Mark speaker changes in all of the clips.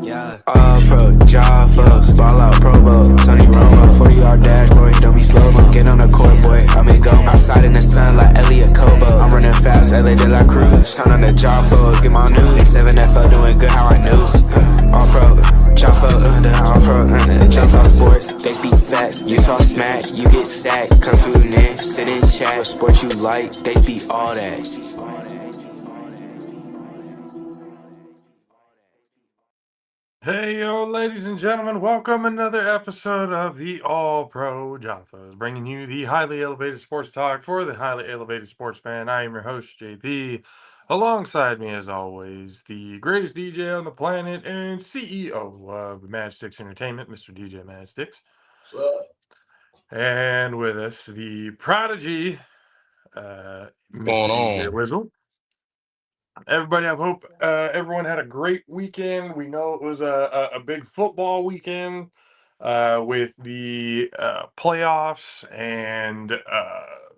Speaker 1: Yeah. All-Pro JAFFos, ball out Pro Bowl, Tony Romo, 40-yard dash, boy, don't be slow-mo. Get on the court, boy, I'm in go. Outside in the sun like Elliot Kobo. I'm running fast, LA de la Cruz. Turn on the JAFFos, get my news. NFL doing good, how I knew. All-Pro JAFFos, the All-Pro, jumps off sports, they speak facts. You talk smack, you get sacked. Come tune in, sit in chat. Sport you like, they speak all that.
Speaker 2: Hey, yo, ladies and gentlemen, welcome another episode of the All-Pro JAFFos, bringing you the highly elevated sports talk for the highly elevated sports fan. I am your host, JP. Alongside me, as always, the greatest DJ on the planet and CEO of Matchsticks Entertainment, Mr. DJ Matchsticks.
Speaker 3: What's up?
Speaker 2: And with us, the prodigy, Mr.
Speaker 4: going
Speaker 2: DJ
Speaker 4: on?
Speaker 2: Wizzle. Everybody, I hope everyone had a great weekend. We know it was a big football weekend with the playoffs and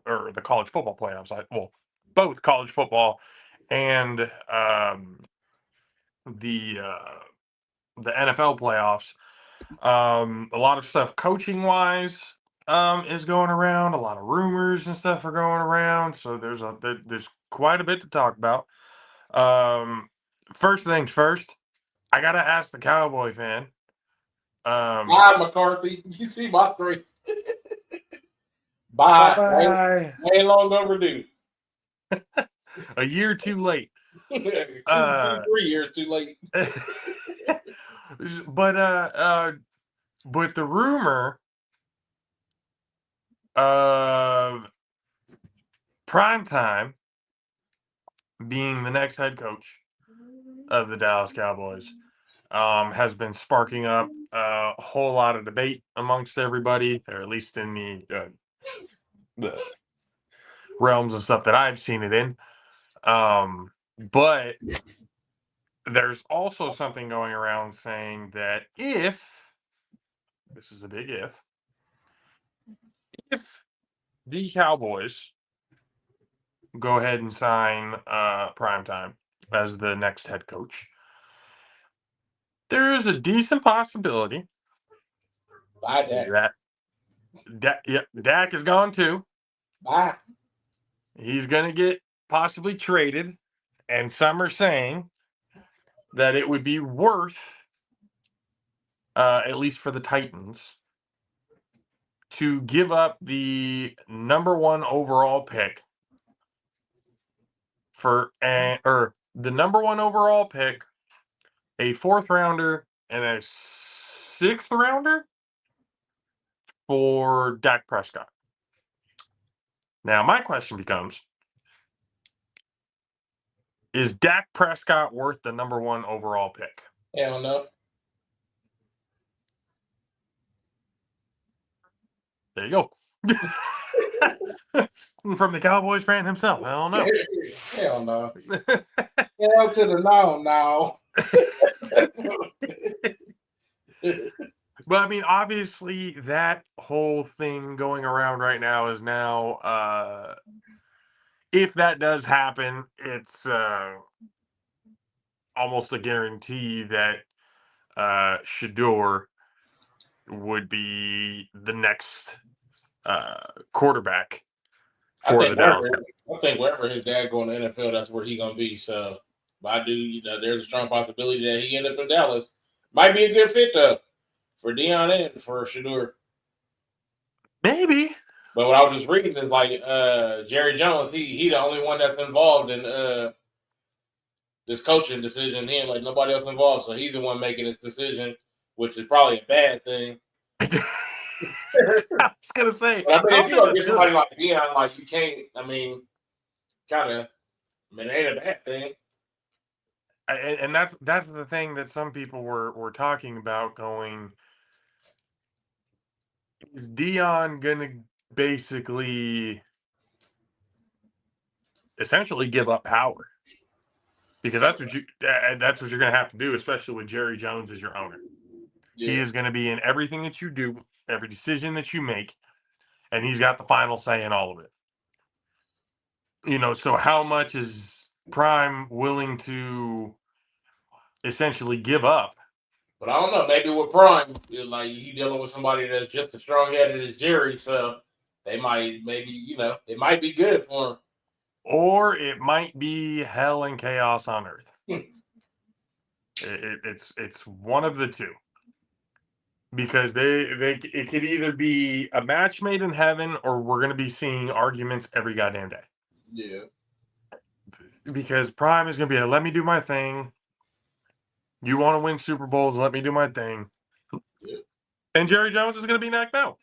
Speaker 2: or the college football playoffs. Both college football and the NFL playoffs. A lot of stuff coaching wise is going around. A lot of rumors and stuff are going around. So there's quite a bit to talk about. First things first, I gotta ask the Cowboy fan.
Speaker 3: Bye, McCarthy. You see my three. Bye.
Speaker 2: Bye.
Speaker 3: Ain't long overdue.
Speaker 2: A year too late.
Speaker 3: 3 years too late.
Speaker 2: But the rumor of Primetime being the next head coach of the Dallas Cowboys has been sparking up a whole lot of debate amongst everybody, or at least in the realms and stuff that I've seen it in. But there's also something going around saying that if this is a big if the Cowboys go ahead and sign Primetime as the next head coach, there is a decent possibility
Speaker 3: Bye, Dak.
Speaker 2: Dak is gone too.
Speaker 3: Bye.
Speaker 2: He's going to get possibly traded, and some are saying that it would be worth, at least for the Titans, to give up the number one overall pick or the number one overall pick, a 4th rounder, and a 6th rounder for Dak Prescott. Now, my question becomes, is Dak Prescott worth the number one overall pick?
Speaker 3: Hell no.
Speaker 2: There you go. From the Cowboys fan himself. I don't know.
Speaker 3: Hell no. Hell to the no now.
Speaker 2: But I mean, obviously, that whole thing going around right now is now, if that does happen, it's almost a guarantee that Shador would be the next quarterback for the Dallas Cowboys.
Speaker 3: I think wherever his dad going to NFL, that's where he's going to be. So, I do, there's a strong possibility that he end up in Dallas. Might be a good fit, though, for Dion and for Shador.
Speaker 2: Maybe.
Speaker 3: But what I was just reading is like Jerry Jones, he the only one that's involved in this coaching decision. He ain't like nobody else involved, so he's the one making this decision, which is probably a bad thing.
Speaker 2: I was gonna say,
Speaker 3: but I mean, if you gonna get somebody like Dion, like you can't. I mean, it ain't a bad thing.
Speaker 2: And that's the thing that some people were talking about. Going, is Dion gonna basically essentially give up power? Because that's what you're gonna have to do, especially with Jerry Jones as your owner. Yeah. He is going to be in everything that you do, every decision that you make, and he's got the final say in all of it. So how much is Prime willing to essentially give up.
Speaker 3: But I don't know. Maybe with Prime, like he dealing with somebody that's just as strong-headed as Jerry, so they might it might be good for him.
Speaker 2: Or it might be hell and chaos on earth. It's one of the two. Because it could either be a match made in heaven, or we're going to be seeing arguments every goddamn day.
Speaker 3: Yeah.
Speaker 2: Because Prime is going to be like, let me do my thing. You want to win Super Bowls, let me do my thing.
Speaker 3: Yeah.
Speaker 2: And Jerry Jones is going to be knocked out.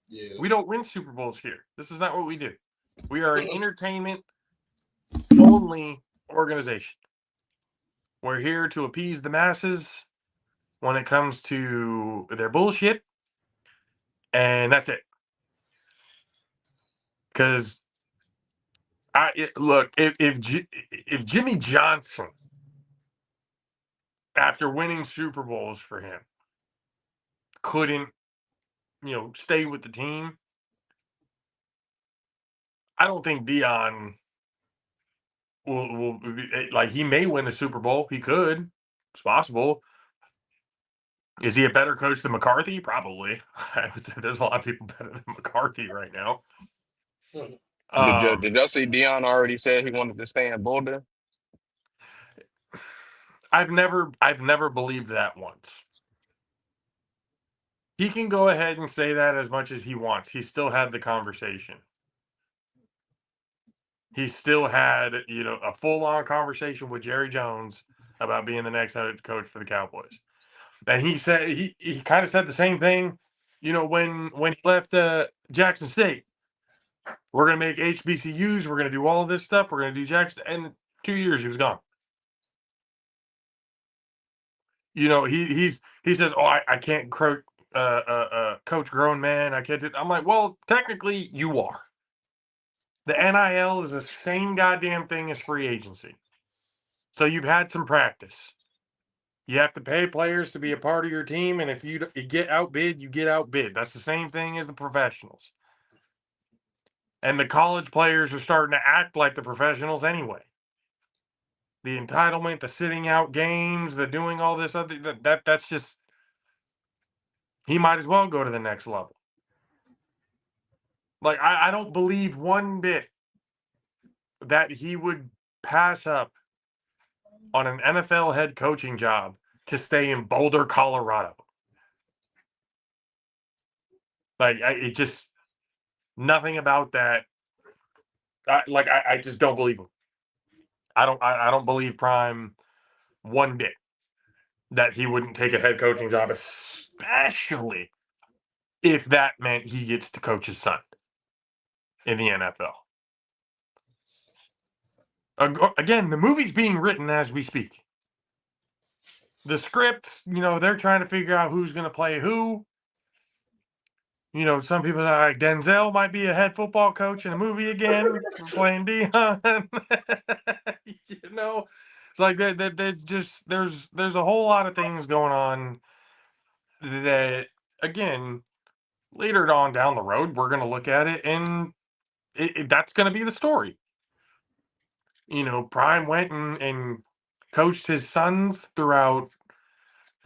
Speaker 3: Yeah.
Speaker 2: We don't win Super Bowls here. This is not what we do. We are an entertainment only organization. We're here to appease the masses when it comes to their bullshit. And that's it. Because look, if Jimmy Johnson, after winning Super Bowls for him, couldn't, stay with the team, I don't think Dion will like, he may win a Super Bowl. He could. It's possible. Is he a better coach than McCarthy? Probably. I would say there's a lot of people better than McCarthy right now.
Speaker 4: Did y'all see Dion already said he wanted to stay in Boulder?
Speaker 2: I've never believed that once. He can go ahead and say that as much as he wants. He still had the conversation. He still had, a full-on conversation with Jerry Jones about being the next head coach for the Cowboys. And he said he kind of said the same thing, when he left Jackson State. We're gonna make HBCUs. We're gonna do all of this stuff. We're gonna do Jackson. And 2 years he was gone. He says, "Oh, I can't coach grown men. I can't do." I'm like, well, technically you are. The NIL is the same goddamn thing as free agency. So you've had some practice. You have to pay players to be a part of your team, and if you get outbid, you get outbid. That's the same thing as the professionals. And the college players are starting to act like the professionals anyway. The entitlement, the sitting out games, the doing all this other that's just, he might as well go to the next level. Like, I don't believe one bit that he would pass up on an NFL head coaching job to stay in Boulder, Colorado. Like, it just, nothing about that. I just don't believe him. I don't believe Prime one bit that he wouldn't take a head coaching job, especially if that meant he gets to coach his son in the NFL. Again, the movie's being written as we speak. The script, they're trying to figure out who's going to play who. Some people are like, Denzel might be a head football coach in a movie again, playing Dion. It's like there's a whole lot of things going on that, again, later on down the road, we're going to look at it, and that's going to be the story. Prime went and coached his sons throughout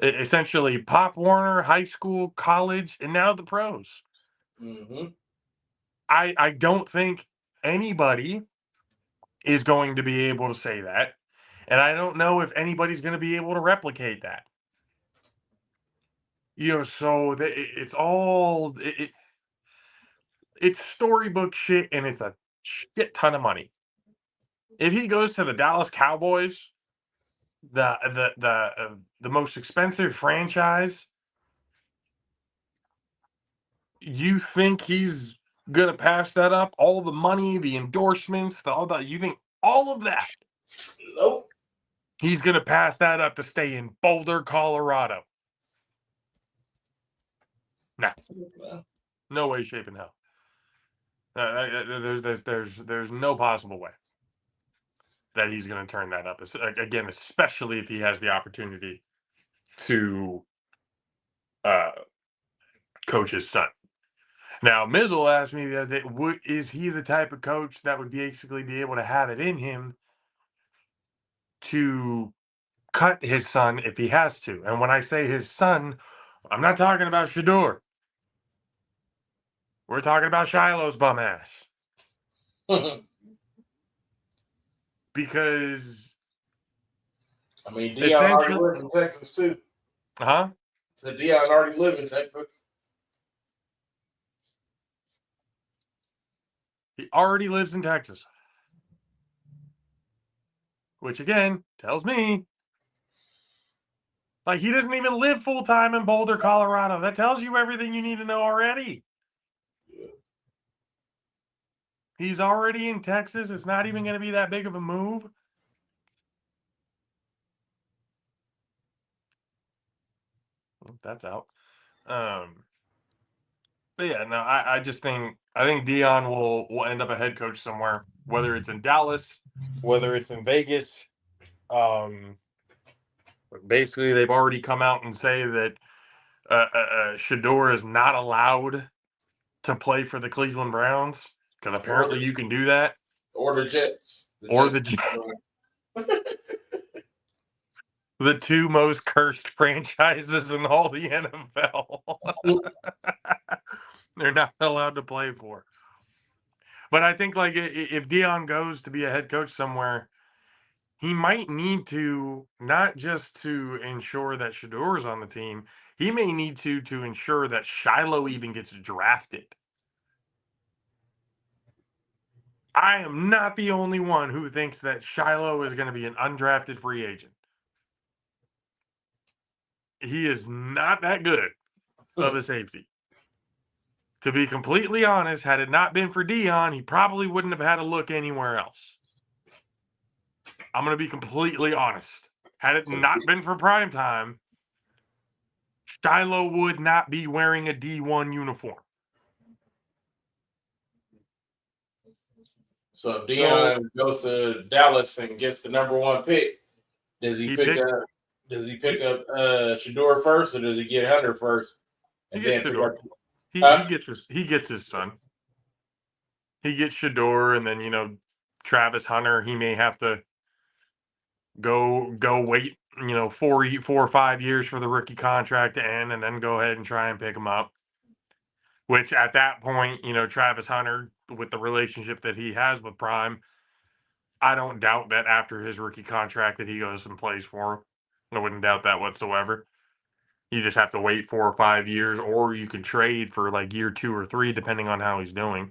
Speaker 2: essentially Pop Warner, high school, college, and now the pros.
Speaker 3: Mm-hmm.
Speaker 2: I don't think anybody is going to be able to say that. And I don't know if anybody's going to be able to replicate that. So it's all, it's storybook shit, and it's a shit ton of money. If he goes to the Dallas Cowboys, the most expensive franchise, you think he's gonna pass that up? All the money, the endorsements, all that. You think all of that?
Speaker 3: Nope.
Speaker 2: He's gonna pass that up to stay in Boulder, Colorado? Nah, no way, shape, in hell. There's no possible way that he's gonna turn that up. Again, especially if he has the opportunity to coach his son. Now, Mizzle asked me the other day, is he the type of coach that would basically be able to have it in him to cut his son if he has to. And when I say his son, I'm not talking about Shador. We're talking about Shiloh's bum ass. Because
Speaker 3: I mean, Dion already
Speaker 2: essentially,
Speaker 3: lives in Texas too.
Speaker 2: huh?
Speaker 3: So Dion already lived in Texas.
Speaker 2: He already lives in Texas. Which again tells me, like, he doesn't even live full time in Boulder, Colorado. That tells you everything you need to know already. He's already in Texas. It's not even going to be that big of a move. That's out. But yeah, no, I just think Dion will end up a head coach somewhere, whether it's in Dallas, whether it's in Vegas. Basically, they've already come out and say that Shador is not allowed to play for the Cleveland Browns because apparently you can do that.
Speaker 3: Or the Jets.
Speaker 2: The two most cursed franchises in all the NFL. They're not allowed to play for. But I think, like, if Dion goes to be a head coach somewhere, he might need to, not just to ensure that Shador's on the team, he may need to ensure that Shiloh even gets drafted. I am not the only one who thinks that Shiloh is going to be an undrafted free agent. He is not that good of a safety. To be completely honest, had it not been for Dion, he probably wouldn't have had to look anywhere else. I'm going to be completely honest. Had it not been for primetime, Shiloh would not be wearing a D1 uniform.
Speaker 3: So if Dion goes to Dallas and gets the #1 pick, does he pick up Shador first, or does he get Hunter first?
Speaker 2: And he gets Shador. He gets his son. He gets Shador, and then Travis Hunter. He may have to go wait 4 or 5 years for the rookie contract to end, and then go ahead and try and pick him up. Which at that point, Travis Hunter, with the relationship that he has with Prime, I don't doubt that after his rookie contract that he goes and plays for him. I wouldn't doubt that whatsoever. You just have to wait 4 or 5 years, or you can trade for like year 2 or 3, depending on how he's doing.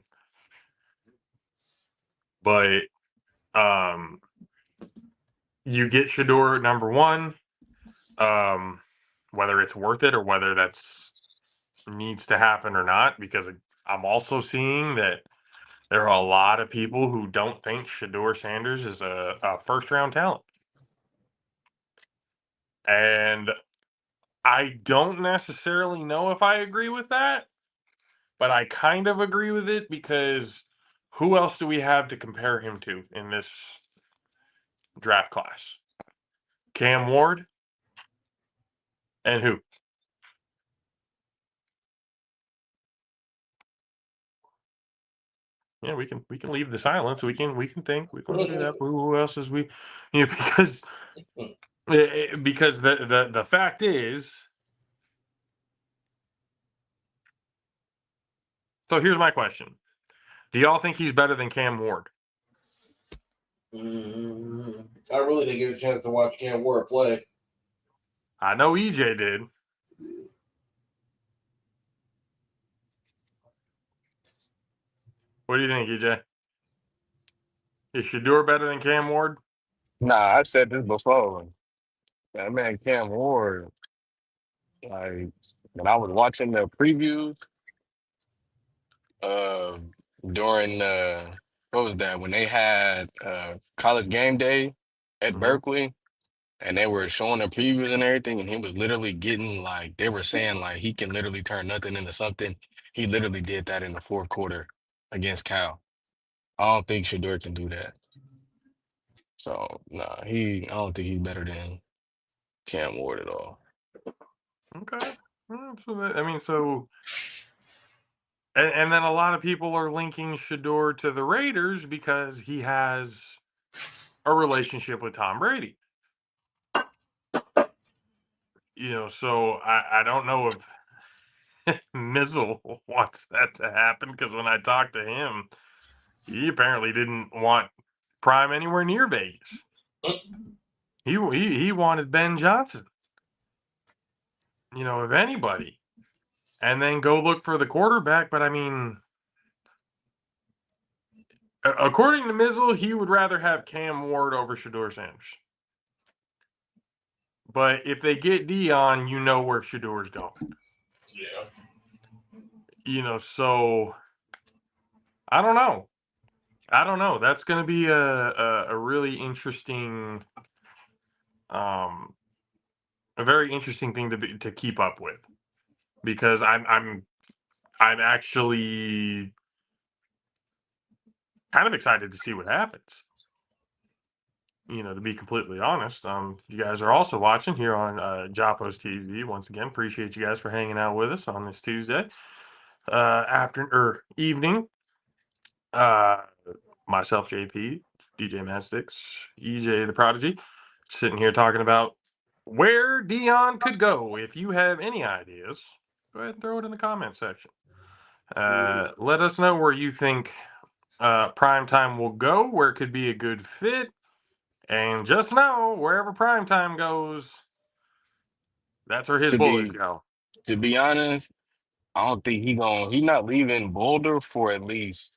Speaker 2: But you get Shador at #1. Whether it's worth it or whether that's needs to happen or not, because I'm also seeing that there are a lot of people who don't think Shador Sanders is a first-round talent. And I don't necessarily know if I agree with that, but I kind of agree with it because who else do we have to compare him to in this draft class? Cam Ward? And who? Yeah, we can leave the silence. We can think. We can do that. Who else is we? Because the fact is. So here's my question: do y'all think he's better than Cam Ward?
Speaker 3: I really didn't get a chance to watch Cam Ward play.
Speaker 2: I know EJ did. What do you think, EJ? Is Shador better than Cam Ward?
Speaker 4: Nah, I said this before. That man Cam Ward, like when I was watching the previews during what was that when they had college game day at Berkeley, and they were showing the previews and everything, and he was literally getting like they were saying like he can literally turn nothing into something. He literally did that in the fourth quarter against Cal. I don't think Shador can do that. So nah, I don't think he's better than Cam Ward at all.
Speaker 2: Okay. And then a lot of people are linking Shador to the Raiders because he has a relationship with Tom Brady. So I don't know if Mizzle wants that to happen, because when I talked to him, he apparently didn't want Prime anywhere near Vegas. He wanted Ben Johnson, if anybody, and then go look for the quarterback. But I mean, according to Mizzle, he would rather have Cam Ward over Shedeur Sanders. But if they get Dion, where Shedor's going.
Speaker 3: Yeah.
Speaker 2: So I don't know. That's going to be a really interesting, a very interesting thing to keep up with, because I'm actually kind of excited to see what happens. To be completely honest, you guys are also watching here on Jaffos TV. Once again, appreciate you guys for hanging out with us on this Tuesday evening. Myself, JP, DJ Mastix, EJ the Prodigy, sitting here talking about where Dion could go. If you have any ideas, go ahead and throw it in the comment section. Let us know where you think Primetime will go, where it could be a good fit. And just know, wherever Primetime goes, that's where his bullets go.
Speaker 4: To be honest, I don't think he's not leaving Boulder for at least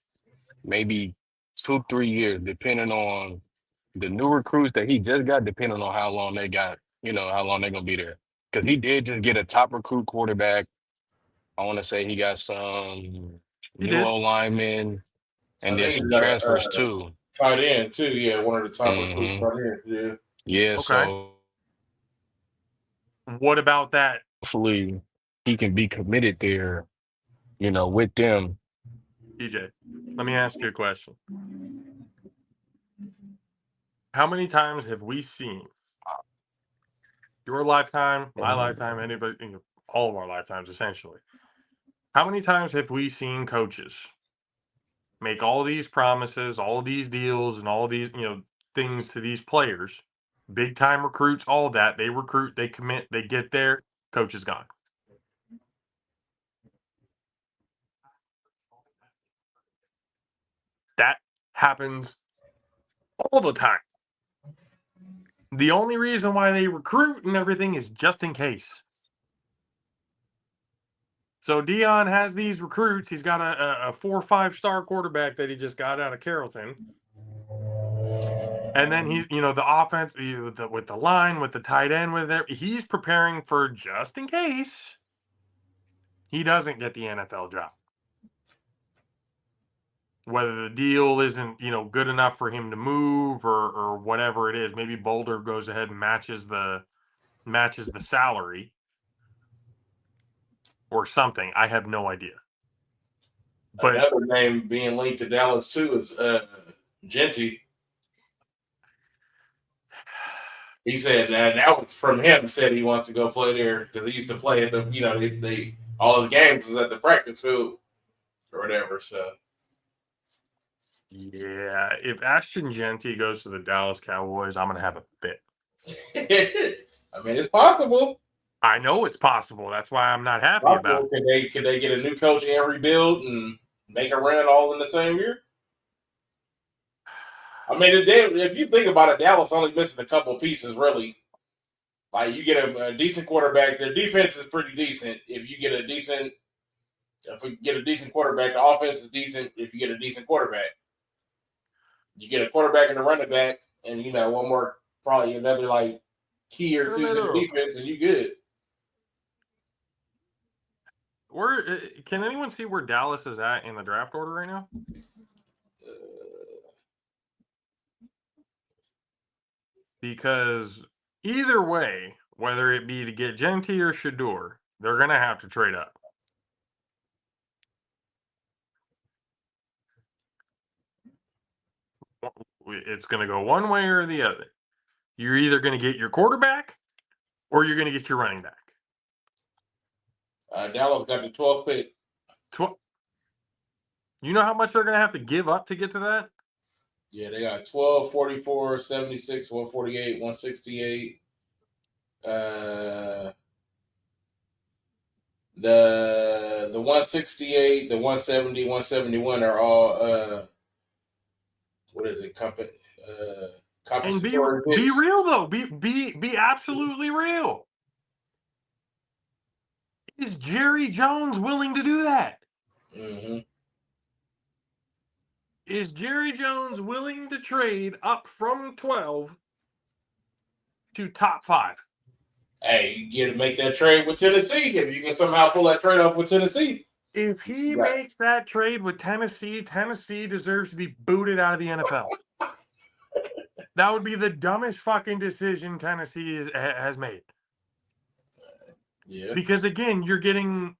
Speaker 4: maybe 2-3 years, depending on the new recruits that he just got, depending on how long they got, how long they're gonna be there. Because he did just get a top recruit quarterback. I want to say he got some new linemen and then some transfers too.
Speaker 3: Tight end too, yeah, one of the top recruits right here.
Speaker 4: Yeah,
Speaker 2: Okay.
Speaker 4: so
Speaker 2: what about that?
Speaker 4: Hopefully he can be committed there, with them.
Speaker 2: EJ, let me ask you a question. How many times have we seen, your lifetime, my lifetime, anybody, all of our lifetimes essentially, how many times have we seen coaches make all these promises, all these deals, and all these, things to these players, big time recruits, all that, they recruit, they commit, they get there, coach is gone. That happens all the time. The only reason why they recruit and everything is just in case. So Dion has these recruits. He's got a 4 or 5 star quarterback that he just got out of Carrollton. And then he's, the offense with the line, with the tight end, he's preparing for just in case he doesn't get the NFL job. Whether the deal isn't, good enough for him to move or whatever it is. Maybe Boulder goes ahead and matches the salary or something. I have no idea. But
Speaker 3: another name being linked to Dallas too is Genty. He said that was from him. Said he wants to go play there because he used to play at the all his games was at the practice field or whatever. So
Speaker 2: yeah, if Ashton Genty goes to the Dallas Cowboys, I'm gonna have a fit.
Speaker 3: I mean, it's possible.
Speaker 2: I know it's possible. That's why I'm not happy about
Speaker 3: it. Could they get a new coach and rebuild and make a run all in the same year? I mean, if you think about it, Dallas only missing a couple pieces, really. Like, you get a decent quarterback. Their defense is pretty decent. If we get a decent quarterback, the offense is decent. If you get a decent quarterback, you get a quarterback and a running back, and one more, probably another like key or two to the defense, and you good.
Speaker 2: Can anyone see where Dallas is at in the draft order right now? Because either way, whether it be to get Genty or Shedeur, they're going to have to trade up. It's going to go one way or the other. You're either going to get your quarterback or you're going to get your running back.
Speaker 3: Dallas got the 12th pick.
Speaker 2: You know how much they're going to have to give up to get to that?
Speaker 3: Yeah, they got 12, 44, 76, 148, 168. The 168, the 170, 171 are all what is it?
Speaker 2: And
Speaker 3: Compensatory
Speaker 2: be
Speaker 3: bids.
Speaker 2: real though. Be absolutely real. Is Jerry Jones willing to do that?
Speaker 3: Mm-hmm.
Speaker 2: Is Jerry Jones willing to trade up from 12 to top 5?
Speaker 3: Hey, you get to make that trade with Tennessee if you can somehow pull that trade off with Tennessee.
Speaker 2: If he makes that trade with Tennessee, Tennessee deserves to be booted out of the NFL. That would be the dumbest fucking decision Tennessee has made.
Speaker 3: Yeah.
Speaker 2: Because again, you're getting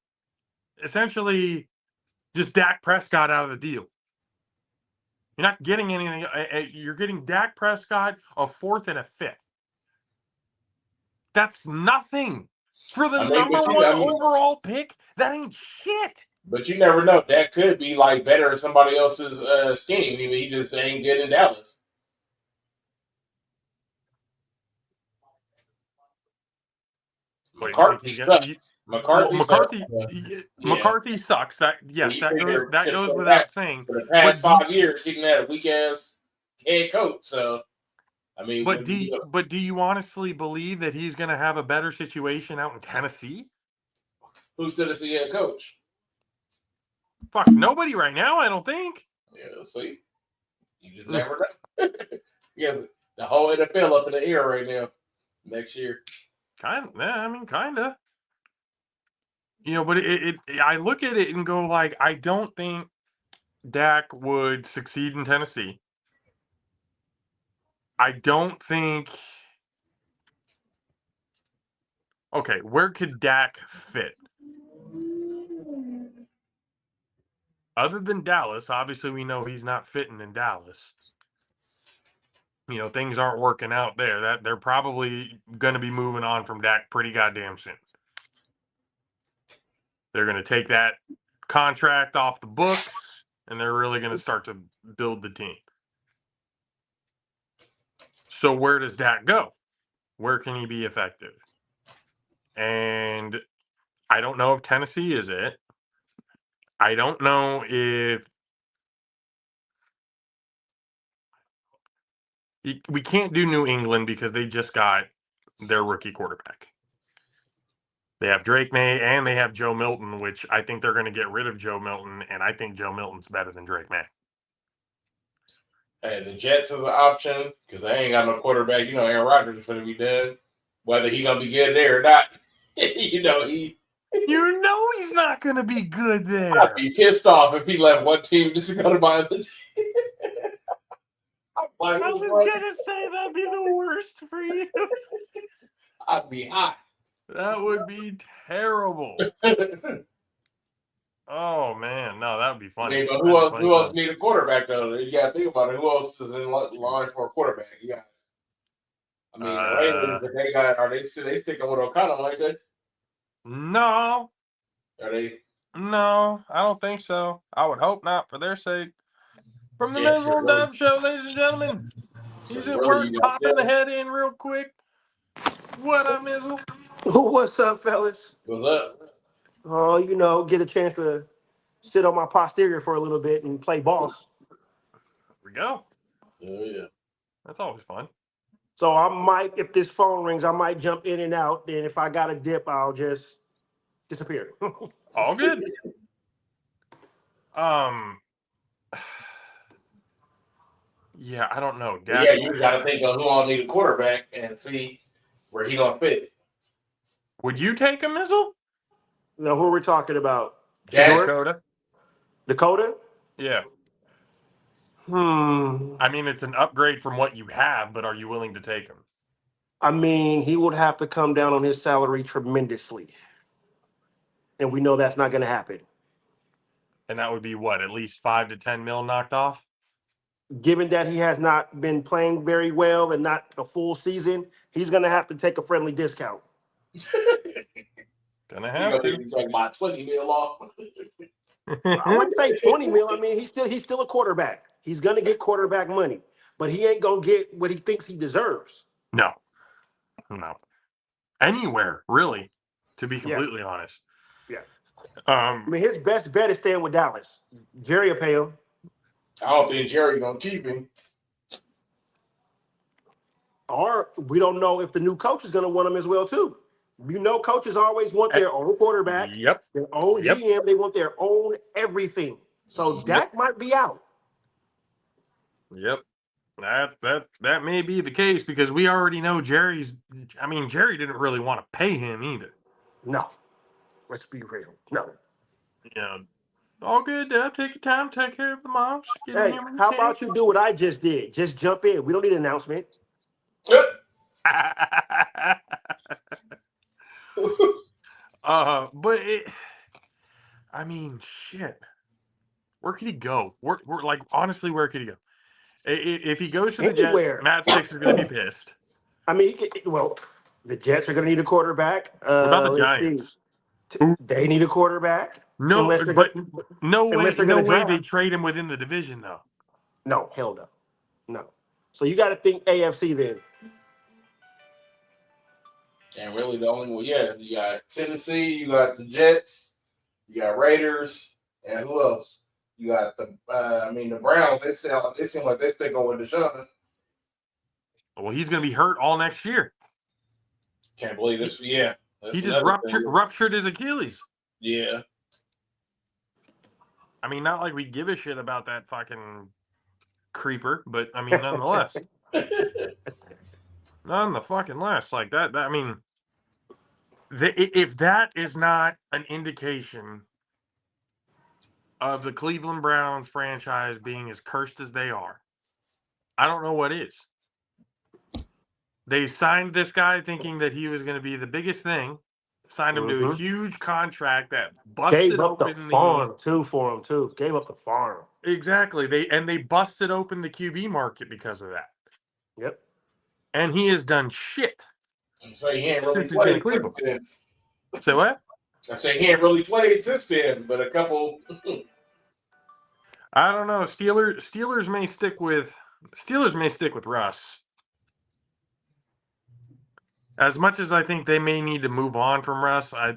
Speaker 2: essentially just Dak Prescott out of the deal. You're not getting anything. You're getting Dak Prescott, a 4th and a 5th. That's nothing. For the number one overall pick, that ain't shit.
Speaker 3: But you never know. That could be like better in somebody else's scheme. I mean, he just ain't good in Dallas. McCarthy sucks.
Speaker 2: McCarthy sucks. That goes without saying.
Speaker 3: For the past 5 years, he didn't have a weak ass head coach. So, I mean,
Speaker 2: but do you honestly believe that he's going to have a better situation out in Tennessee?
Speaker 3: Who's Tennessee head coach?
Speaker 2: Fuck, nobody right now. I don't think.
Speaker 3: Yeah, see, you just never know. Yeah, the whole NFL up in the air right now. Next year.
Speaker 2: Kind of. You know, but I look at it and go like, I don't think Dak would succeed in Tennessee. I don't think. Okay, where could Dak fit? Other than Dallas, obviously we know he's not fitting in Dallas. You know, things aren't working out there. That they're probably going to be moving on from Dak pretty goddamn soon. They're going to take that contract off the books, and they're really going to start to build the team. So where does Dak go? Where can he be effective? And I don't know if Tennessee is it. I don't know if we can't do New England because they just got their rookie quarterback. They have Drake May and they have Joe Milton, which I think they're going to get rid of Joe Milton, and I think Joe Milton's better than Drake May.
Speaker 3: Hey, the Jets is an option because they ain't got no quarterback. You know, Aaron Rodgers is going to be done. Whether he's going to be good there or not, you know he's
Speaker 2: not going to be good there.
Speaker 3: I'd be pissed off if he left one team just to go to my other team.
Speaker 2: I was going to say that'd be the worst for you.
Speaker 3: I'd be hot.
Speaker 2: That would be terrible. Oh man, no, that would be funny.
Speaker 3: Yeah, but who else need a quarterback though? You got to think about it. Who else is in line for a quarterback? Yeah. I mean, the Ravens, they sticking with O'Connell like that?
Speaker 2: No.
Speaker 3: Are they?
Speaker 2: No, I don't think so. I would hope not for their sake. From the Mizzle and Dub Show, ladies and gentlemen. He's at work popping the head in real quick. What up, Mizzle?
Speaker 5: What's up, fellas?
Speaker 3: What's up?
Speaker 5: Oh, you know, get a chance to sit on my posterior for a little bit and play boss.
Speaker 2: Here we go.
Speaker 3: Oh, yeah.
Speaker 2: That's always fun.
Speaker 5: So I might, if this phone rings, I might jump in and out. Then if I got a dip, I'll just disappear.
Speaker 2: All good. Yeah, I don't know.
Speaker 3: Yeah, you got to think of who all need a quarterback and see where he gonna fit.
Speaker 2: Would you take a Mizzle?
Speaker 5: No, who are we talking about?
Speaker 2: Dakota.
Speaker 5: Dakota?
Speaker 2: Yeah. I mean, it's an upgrade from what you have, but are you willing to take him?
Speaker 5: I mean, he would have to come down on his salary tremendously. And we know that's not going to happen.
Speaker 2: And that would be what, at least 5 to 10 mil knocked off?
Speaker 5: Given that he has not been playing very well and not a full season, he's going to have to take a friendly discount.
Speaker 2: Gonna have to.
Speaker 3: He's talking about 20 mil off.
Speaker 5: I wouldn't say 20 mil. I mean, he's still a quarterback. He's going to get quarterback money, but he ain't going to get what he thinks he deserves.
Speaker 2: No. Anywhere, really, to be completely honest.
Speaker 5: Yeah. I
Speaker 2: Um,
Speaker 5: mean, his best bet is staying with Dallas. Jerry will pay him.
Speaker 3: I don't think Jerry gonna keep him.
Speaker 5: Or we don't know if the new coach is going to want him as well, too. You know, coaches always want their own quarterback,
Speaker 2: yep,
Speaker 5: their own
Speaker 2: yep,
Speaker 5: GM. They want their own everything. So Dak might be out.
Speaker 2: yep. That may be the case because we already know Jerry's. I mean, Jerry didn't really want to pay him either.
Speaker 5: No. Let's be real. No.
Speaker 2: You know, all good, Dad. Take your time. Take care of the moms. Get in
Speaker 5: Hey,
Speaker 2: here when you
Speaker 5: how
Speaker 2: can.
Speaker 5: about you do what I just did? Just jump in. We don't need an announcement.
Speaker 2: But I mean, shit. Where could he go? Where like honestly, where could he go? If he goes to the Jets,
Speaker 5: Anywhere.
Speaker 2: Matt Six is going to be pissed.
Speaker 5: I mean, the Jets are going to need a quarterback.
Speaker 2: What about the
Speaker 5: Let's see.
Speaker 2: Giants? Who-
Speaker 5: They need a quarterback.
Speaker 2: No,
Speaker 5: unless they're
Speaker 2: but
Speaker 5: gonna,
Speaker 2: no way,
Speaker 5: unless they're
Speaker 2: no
Speaker 5: going to
Speaker 2: way they
Speaker 5: draft.
Speaker 2: trade him within the division though.
Speaker 5: No, hell no. No. So you got to think AFC then.
Speaker 3: And really, the only one, you got Tennessee, you got the Jets, you got Raiders, and who else? You got the Browns. They seem like they stick on with Deshaun.
Speaker 2: Well, he's going to be hurt all next year.
Speaker 3: Can't believe this. Yeah,
Speaker 2: He just ruptured his Achilles.
Speaker 3: Yeah.
Speaker 2: I mean, not like we give a shit about that fucking creeper, but I mean, nonetheless. None the fucking less. Like that I mean, if that is not an indication of the Cleveland Browns franchise being as cursed as they are, I don't know what is. They signed this guy thinking that he was going to be the biggest thing. Signed him to a huge contract that busted
Speaker 5: Gave up
Speaker 2: open
Speaker 5: the farm too for him too. Gave up the farm.
Speaker 2: Exactly. They busted open the QB market because of that.
Speaker 5: Yep.
Speaker 2: And he has done shit.
Speaker 3: So he ain't really
Speaker 2: Since he's been in
Speaker 3: played since
Speaker 2: Cleveland.
Speaker 3: then.
Speaker 2: Say what?
Speaker 3: I say he ain't really played since then, but a couple.
Speaker 2: I don't know. Steelers may stick with Russ. As much as I think they may need to move on from Russ, I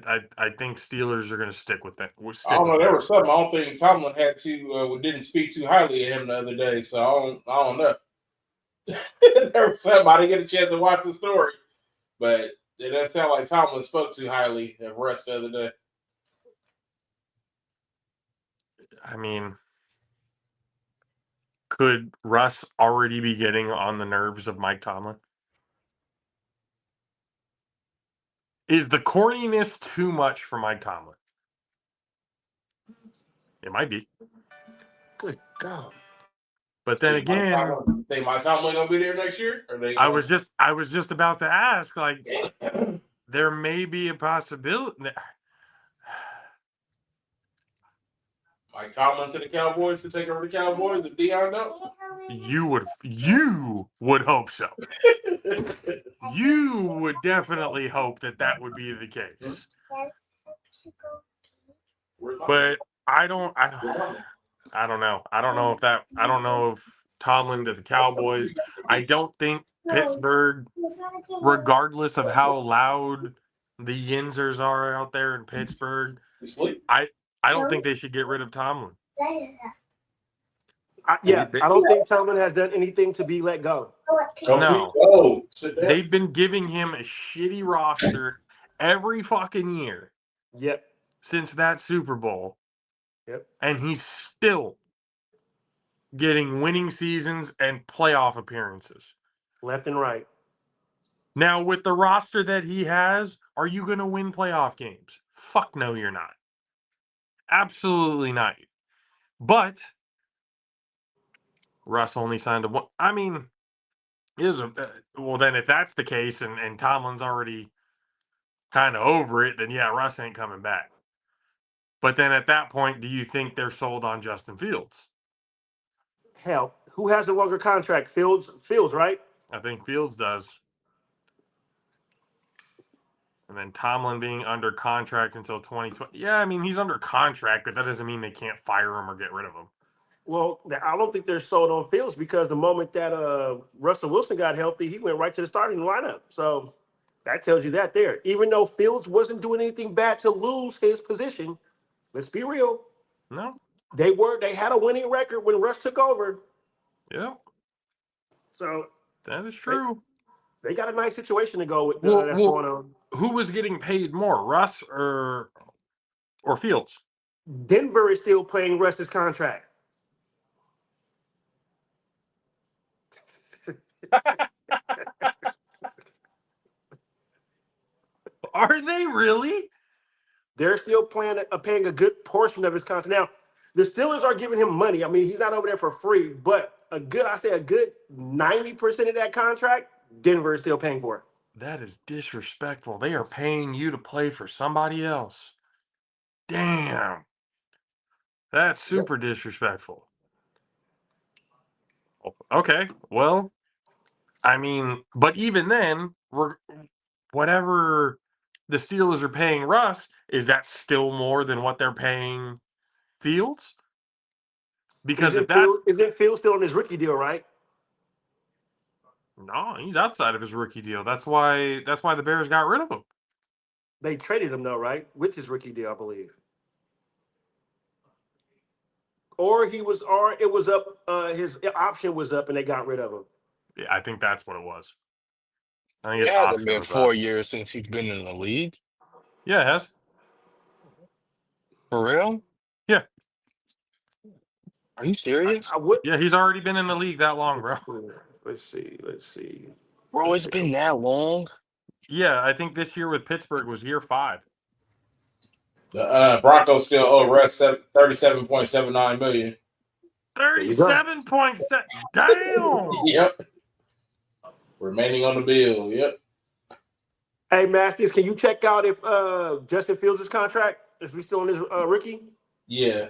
Speaker 2: think Steelers are going to stick with that.
Speaker 3: I don't know. There was something. I don't think Tomlin didn't speak too highly of him the other day. So I don't know. There was something. I didn't get a chance to watch the story, but it doesn't sound like Tomlin spoke too highly of Russ the other day.
Speaker 2: I mean, could Russ already be getting on the nerves of Mike Tomlin? Is the corniness too much for Mike Tomlin? It might be.
Speaker 5: Good God.
Speaker 2: But then again,
Speaker 3: think Mike Tomlin gonna be there next year?
Speaker 2: I was just about to ask, like, there may be a possibility.
Speaker 3: Mike Tomlin to the Cowboys to take over the Cowboys if Deion don't?
Speaker 2: You would hope so. You would definitely hope that would be the case. But I don't know. I don't know if Tomlin to the Cowboys. I don't think Pittsburgh, regardless of how loud the Yinzers are out there in Pittsburgh, I don't think they should get rid of Tomlin.
Speaker 5: I don't think Tomlin has done anything to be let go.
Speaker 2: No. They've been giving him a shitty roster every fucking year.
Speaker 5: Yep.
Speaker 2: Since that Super Bowl.
Speaker 5: Yep.
Speaker 2: And he's still getting winning seasons and playoff appearances.
Speaker 5: Left and right.
Speaker 2: Now, with the roster that he has, are you going to win playoff games? Fuck no, you're not. Absolutely not. But Russ only signed a one. I mean, well, then if that's the case and Tomlin's already kind of over it, then yeah, Russ ain't coming back. But then at that point, do you think they're sold on Justin Fields?
Speaker 5: Hell, who has the longer contract? Fields, right?
Speaker 2: I think Fields does. And then Tomlin being under contract until 2020. Yeah, I mean, he's under contract, but that doesn't mean they can't fire him or get rid of him.
Speaker 5: Well, I don't think they're sold on Fields because the moment that Russell Wilson got healthy, he went right to the starting lineup. So That tells you that there. Even though Fields wasn't doing anything bad to lose his position, let's be real.
Speaker 2: No.
Speaker 5: They had a winning record when Russ took over.
Speaker 2: Yeah.
Speaker 5: So
Speaker 2: That is
Speaker 5: they,
Speaker 2: true.
Speaker 5: they got a nice situation to go with
Speaker 2: Well,
Speaker 5: that's going on.
Speaker 2: who was getting paid more, Russ or Fields?
Speaker 5: Denver is still playing Russ's contract.
Speaker 2: Are they really?
Speaker 5: They're still paying a good portion of his contract. Now, the Steelers are giving him money. I mean, he's not over there for free, but a good 90% of that contract, Denver is still paying for.
Speaker 2: That is disrespectful. They are paying you to play for somebody else. Damn. That's super disrespectful. Okay, well, I mean, but even then, whatever the Steelers are paying Russ, is that still more than what they're paying Fields? Because if that's
Speaker 5: Isn't Fields still on his rookie deal, right?
Speaker 2: no, he's outside of his rookie deal. That's why the Bears got rid of him.
Speaker 5: They traded him though, right? With his rookie deal, I believe. Or it was up. His option was up, and they got rid of him.
Speaker 2: Yeah, I think that's what it was. I think
Speaker 4: It
Speaker 2: his
Speaker 4: hasn't
Speaker 2: option
Speaker 4: been
Speaker 2: was
Speaker 4: 4
Speaker 2: up.
Speaker 4: years since he's been in the league.
Speaker 2: Yeah, it has.
Speaker 4: For real?
Speaker 2: Yeah.
Speaker 4: Are you serious?
Speaker 5: I would.
Speaker 2: Yeah, he's already been in the league that long, bro.
Speaker 5: Let's see.
Speaker 4: Bro, it's been that long.
Speaker 2: Yeah, I think this year with Pittsburgh was year 5.
Speaker 3: The Broncos still owe Russ $37.79 million.
Speaker 2: 37.7. Damn.
Speaker 3: Yep. Remaining on the bill. Yep.
Speaker 5: Hey, Masters, can you check out if Justin Fields' contract, if he's still on his rookie?
Speaker 3: Yeah.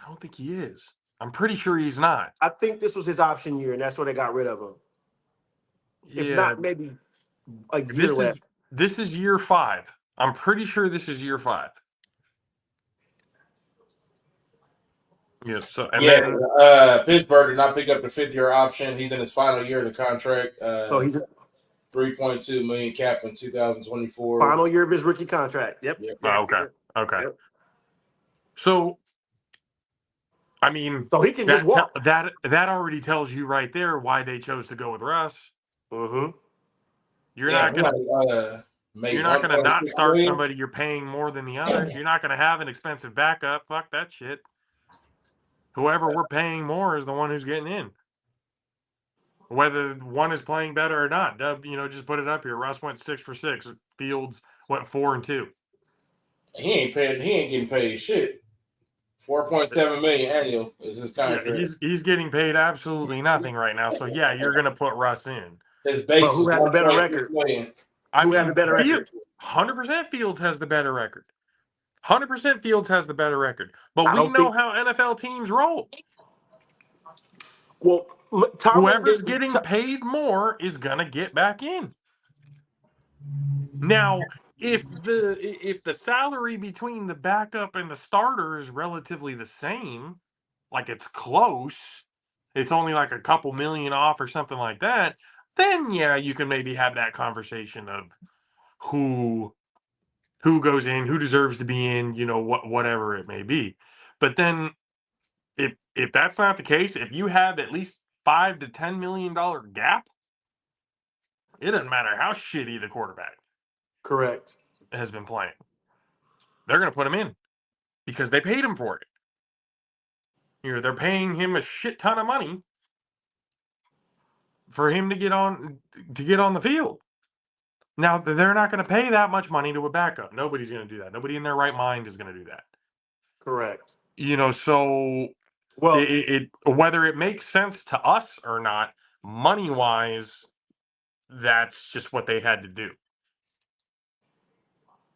Speaker 2: I don't think he is. I'm pretty sure he's not.
Speaker 5: I think this was his option year, and that's why they got rid of him.
Speaker 2: Yeah.
Speaker 5: If not, maybe a year left.
Speaker 2: This is year 5. I'm pretty sure this is year 5. Yeah. So then
Speaker 3: Pittsburgh did not pick up the 5th-year option. He's in his final year of the contract.
Speaker 5: So he's
Speaker 3: $3.2 million cap in 2024.
Speaker 5: Final year of his rookie contract. Yep.
Speaker 2: Okay. Yep. So, I mean,
Speaker 5: so he can just walk.
Speaker 2: That already tells you right there why they chose to go with Russ.
Speaker 5: Mm-hmm.
Speaker 2: You're not gonna not start somebody you're paying more than the others. You're not gonna have an expensive backup. Fuck that shit. Whoever we're paying more is the one who's getting in. Whether one is playing better or not, just put it up here. Russ went 6 for 6. Fields went 4 and 2.
Speaker 3: He ain't getting paid shit. $4.7 million annual is his contract.
Speaker 2: Yeah, he's getting paid absolutely nothing right now. So yeah, you're gonna put Russ in.
Speaker 3: His base
Speaker 5: but who has the better record?
Speaker 2: Who has the better record? 100% Fields has the better record. 100% Fields has the better record. But we know how NFL teams roll.
Speaker 5: Well,
Speaker 2: whoever's getting paid more is gonna get back in. Now, if the salary between the backup and the starter is relatively the same, like it's close, it's only like a couple million off or something like that, then yeah, you can maybe have that conversation of who goes in, who deserves to be in, whatever it may be. But then if that's not the case, if you have at least $5 to $10 million gap, it doesn't matter how shitty the quarterback
Speaker 5: correct
Speaker 2: has been playing. They're going to put him in because they paid him for it. They're paying him a shit ton of money for him to get on the field. Now, they're not going to pay that much money to a backup. Nobody's going to do that. Nobody in their right mind is going to do that.
Speaker 5: Correct.
Speaker 2: So whether it makes sense to us or not, money-wise, that's just what they had to do.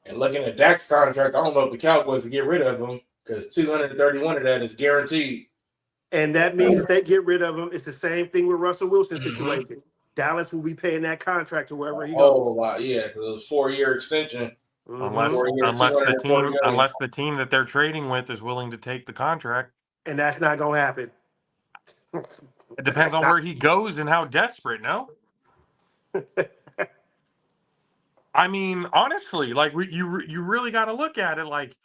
Speaker 3: And looking at Dak's contract, I don't know if the Cowboys will get rid of him because $231 of that is guaranteed.
Speaker 5: And that means if they get rid of him, it's the same thing with Russell Wilson's situation. Dallas will be paying that contract to wherever he goes.
Speaker 3: Oh, wow. Yeah, because it was a 4-year extension.
Speaker 2: Unless the team that they're trading with is willing to take the contract.
Speaker 5: And that's not going to happen.
Speaker 2: It depends on where he goes and how desperate, no? I mean, honestly, like you really got to look at it like,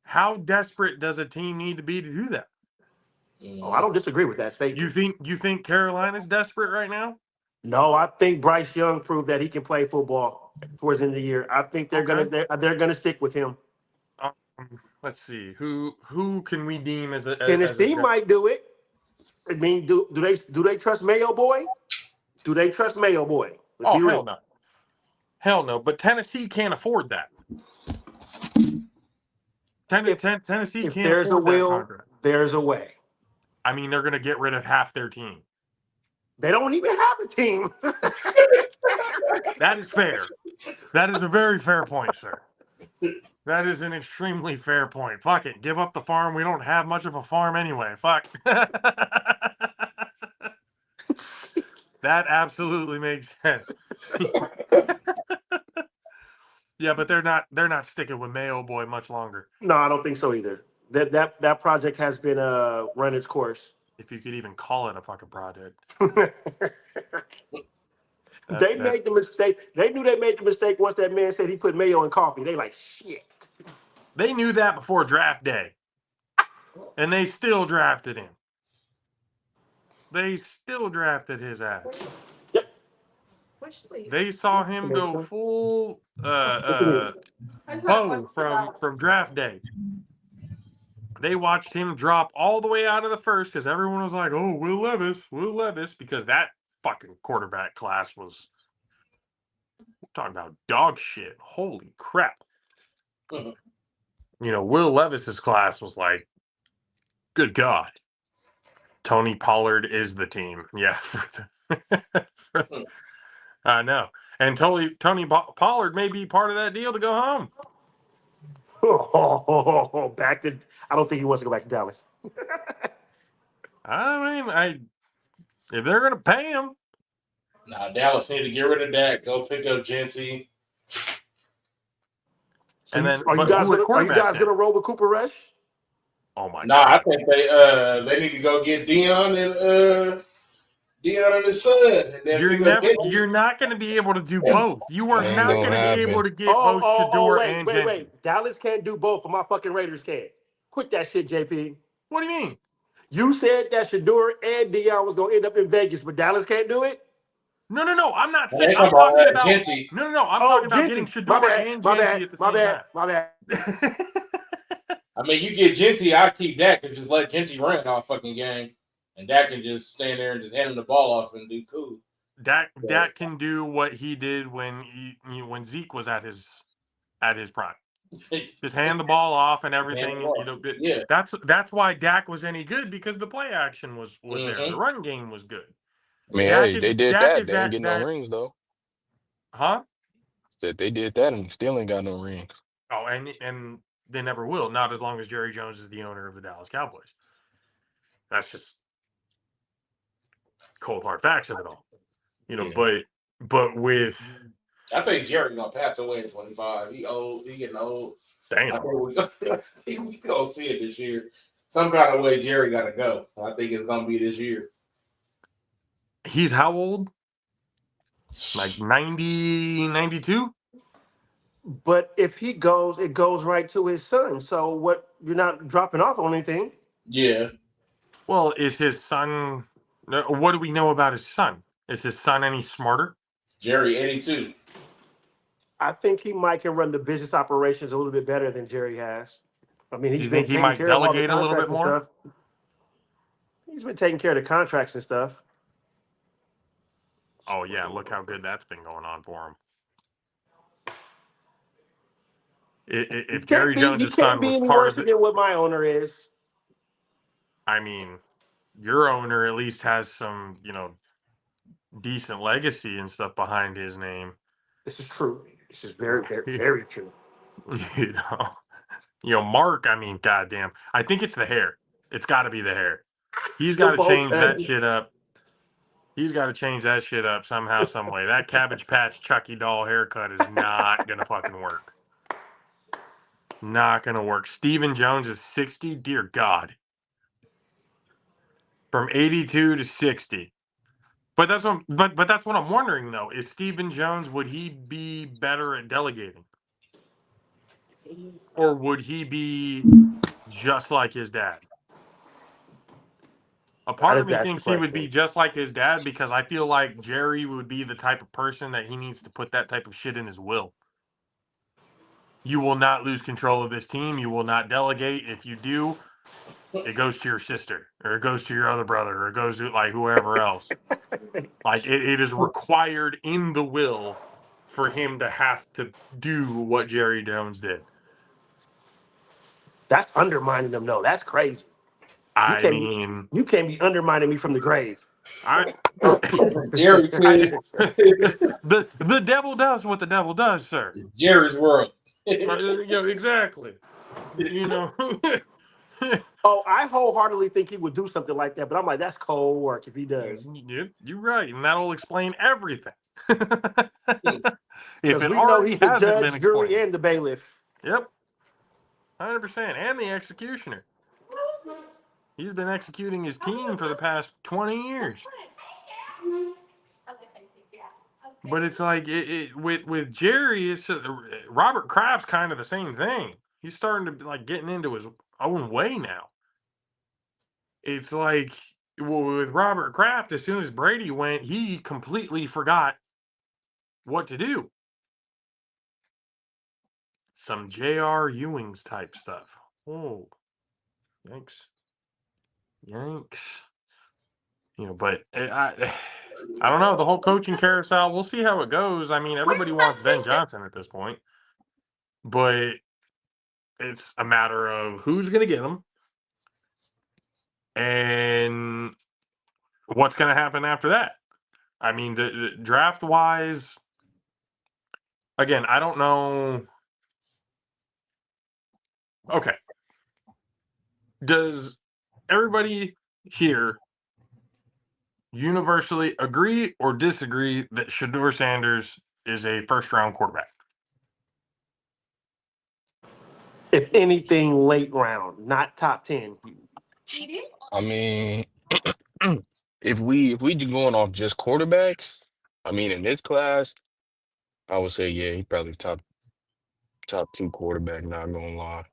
Speaker 2: how desperate does a team need to be to do that?
Speaker 5: Oh, I don't disagree with that statement.
Speaker 2: You think Carolina's desperate right now?
Speaker 5: No, I think Bryce Young proved that he can play football towards the end of the year. I think they're gonna stick with him.
Speaker 2: Let's see who can we deem as a
Speaker 5: Tennessee might do it. I mean, do they trust Mayo Boy? Do they trust Mayo Boy? Let's be
Speaker 2: hell
Speaker 5: real.
Speaker 2: no, hell no. But Tennessee can't afford that. Tennessee
Speaker 5: If
Speaker 2: can't
Speaker 5: there's a
Speaker 2: afford that
Speaker 5: will,
Speaker 2: contract.
Speaker 5: there's a way.
Speaker 2: I mean, they're going to get rid of half their team.
Speaker 5: They don't even have a team.
Speaker 2: That is fair. That is a very fair point, sir. That is an extremely fair point. Fuck it. Give up the farm. We don't have much of a farm anyway. Fuck. That absolutely makes sense. Yeah, but they're not sticking with Mayo Boy much longer.
Speaker 5: No, I don't think so either. That project has been run its course.
Speaker 2: If you could even call it a fucking project.
Speaker 5: They made the mistake. They knew they made the mistake once that man said he put mayo in coffee. They like, shit.
Speaker 2: They knew that before draft day. And they still drafted him. They still drafted his ass.
Speaker 5: Yep.
Speaker 2: They saw him go full Bo from draft day. They watched him drop all the way out of the first because everyone was like, oh, Will Levis, because that fucking quarterback class was talking about dog shit. Holy crap. You know, Will Levis's class was like, good God. Tony Pollard is the team. Yeah. I know. And Tony Pollard may be part of that deal to go home.
Speaker 5: I don't think he wants to go back to Dallas.
Speaker 2: I mean, if they're going to pay him.
Speaker 3: Nah, Dallas need to get rid of that. Go pick up Genty.
Speaker 2: And then,
Speaker 5: are you guys gonna roll with Cooper Rush?
Speaker 2: Oh my God!
Speaker 3: I think they need to go get Dion and his son. And then
Speaker 2: you're not going to be able to do both. You are not going to be able to get both Shador and Genty.
Speaker 5: Wait. Dallas can't do both, but my fucking Raiders can. Quit that shit, JP.
Speaker 2: What do you mean?
Speaker 5: You said that Shador and Dion was gonna end up in Vegas, but Dallas can't do it.
Speaker 2: No. I'm not saying.
Speaker 3: I'm talking about
Speaker 2: Genty. No. I'm talking about getting Shador and Genty at the same time.
Speaker 5: My bad.
Speaker 3: I mean, you get Genty, I keep Dak and just let Genty run all fucking game, and Dak can just stand there and just hand him the ball off and do cool.
Speaker 2: Dak can do what he did when Zeke was at his prime. Just hand the ball off and everything.
Speaker 3: Yeah.
Speaker 2: That's why Dak was any good, because the play action was there. The run game was good.
Speaker 4: I mean, they did that. They didn't get no rings though.
Speaker 2: Huh?
Speaker 4: Said they did that and still ain't got no rings.
Speaker 2: Oh, and they never will. Not as long as Jerry Jones is the owner of the Dallas Cowboys. That's just cold hard facts of it all. But with,
Speaker 3: I think Jerry gonna pass away at 25. He old. He getting old.
Speaker 2: Damn.
Speaker 3: I think we gonna see it this year. Some kind of way Jerry got to go. I think it's gonna be this year.
Speaker 2: He's how old? Like 90, 92?
Speaker 5: But if he goes, it goes right to his son. So what? You're not dropping off on anything.
Speaker 3: Yeah.
Speaker 2: Well, is his son? What do we know about his son? Is his son any smarter?
Speaker 3: Jerry, 82.
Speaker 5: I think he might can run the business operations a little bit better than Jerry has. I mean,
Speaker 2: you think he might delegate a little bit more?
Speaker 5: He's been taking care of the contracts and stuff.
Speaker 2: Oh yeah, look how good that's been going on for him. If Jerry Jones' son was part of it,
Speaker 5: than what my owner is.
Speaker 2: I mean, your owner at least has some, decent legacy and stuff behind his name.
Speaker 5: This is true. This is very, very, very true.
Speaker 2: Mark, I mean, goddamn. I think it's the hair. It's got to be the hair. He's got to change that shit up. He's got to change that shit up somehow, some way. That Cabbage Patch Chucky doll haircut is not going to fucking work. Not going to work. Stephen Jones is 60. Dear God. From 82 to 60. But that's what I'm wondering though. Is Stephen Jones, would he be better at delegating? Or would he be just like his dad? A part of me
Speaker 5: That's the
Speaker 2: thinks he would be
Speaker 5: question.
Speaker 2: just like his dad because I feel like Jerry would be the type of person that he needs to put that type of shit in his will. You will not lose control of this team. You will not delegate. If you do, it goes to your sister or it goes to your other brother or it goes to like whoever else. Like it is required in the will for him to have to do what Jerry Jones did.
Speaker 5: That's undermining them, though. That's crazy. You
Speaker 2: I
Speaker 5: can't be,
Speaker 2: mean,
Speaker 5: you can't be undermining me from the grave.
Speaker 3: Jerry Quinn,
Speaker 2: the devil does what the devil does, sir.
Speaker 3: Jerry's world.
Speaker 2: Yeah, exactly. You know.
Speaker 5: Oh, I wholeheartedly think he would do something like that, but I'm like, that's cold work if he does.
Speaker 2: You're right, and that'll explain everything. If
Speaker 5: Because
Speaker 2: it
Speaker 5: we know
Speaker 2: already
Speaker 5: he's the
Speaker 2: hasn't been
Speaker 5: judge, jury,
Speaker 2: explained.
Speaker 5: and the bailiff.
Speaker 2: Yep, 100%, and the executioner. He's been executing his team for the past 20 years. But it's like with Jerry, it's Robert Kraft's kind of the same thing. He's starting to like getting into his own way now. It's like with Robert Kraft, as soon as Brady went, he completely forgot what to do. Some J.R. Ewing's type stuff. Oh, yikes. But I don't know. The whole coaching carousel, we'll see how it goes. I mean, everybody wants Ben Johnson at this point. But it's a matter of who's going to get him and what's going to happen after that. I mean, the draft-wise, again, I don't know. Okay. Does everybody here universally agree or disagree that Shedeur Sanders is a first-round quarterback?
Speaker 5: If anything, late round, not top 10.
Speaker 4: I mean, if we just going off just quarterbacks, I mean, in this class, I would say yeah, he probably top two quarterback. Not gonna lie,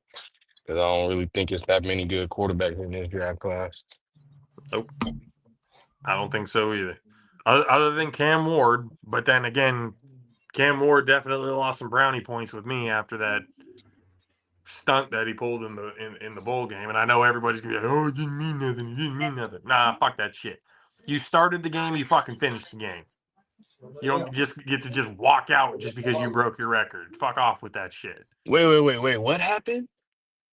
Speaker 4: because I don't really think it's that many good quarterbacks in this draft class.
Speaker 2: Nope. I don't think so either. Other than Cam Ward, but then again, Cam Ward definitely lost some brownie points with me after that stunt that he pulled in the bowl game. And I know everybody's gonna be like, "Oh, it didn't mean nothing. It didn't mean nothing." Nah, fuck that shit. You started the game. You fucking finished the game. You don't just get to just walk out just because you broke your record. Fuck off with that shit.
Speaker 4: Wait. What happened?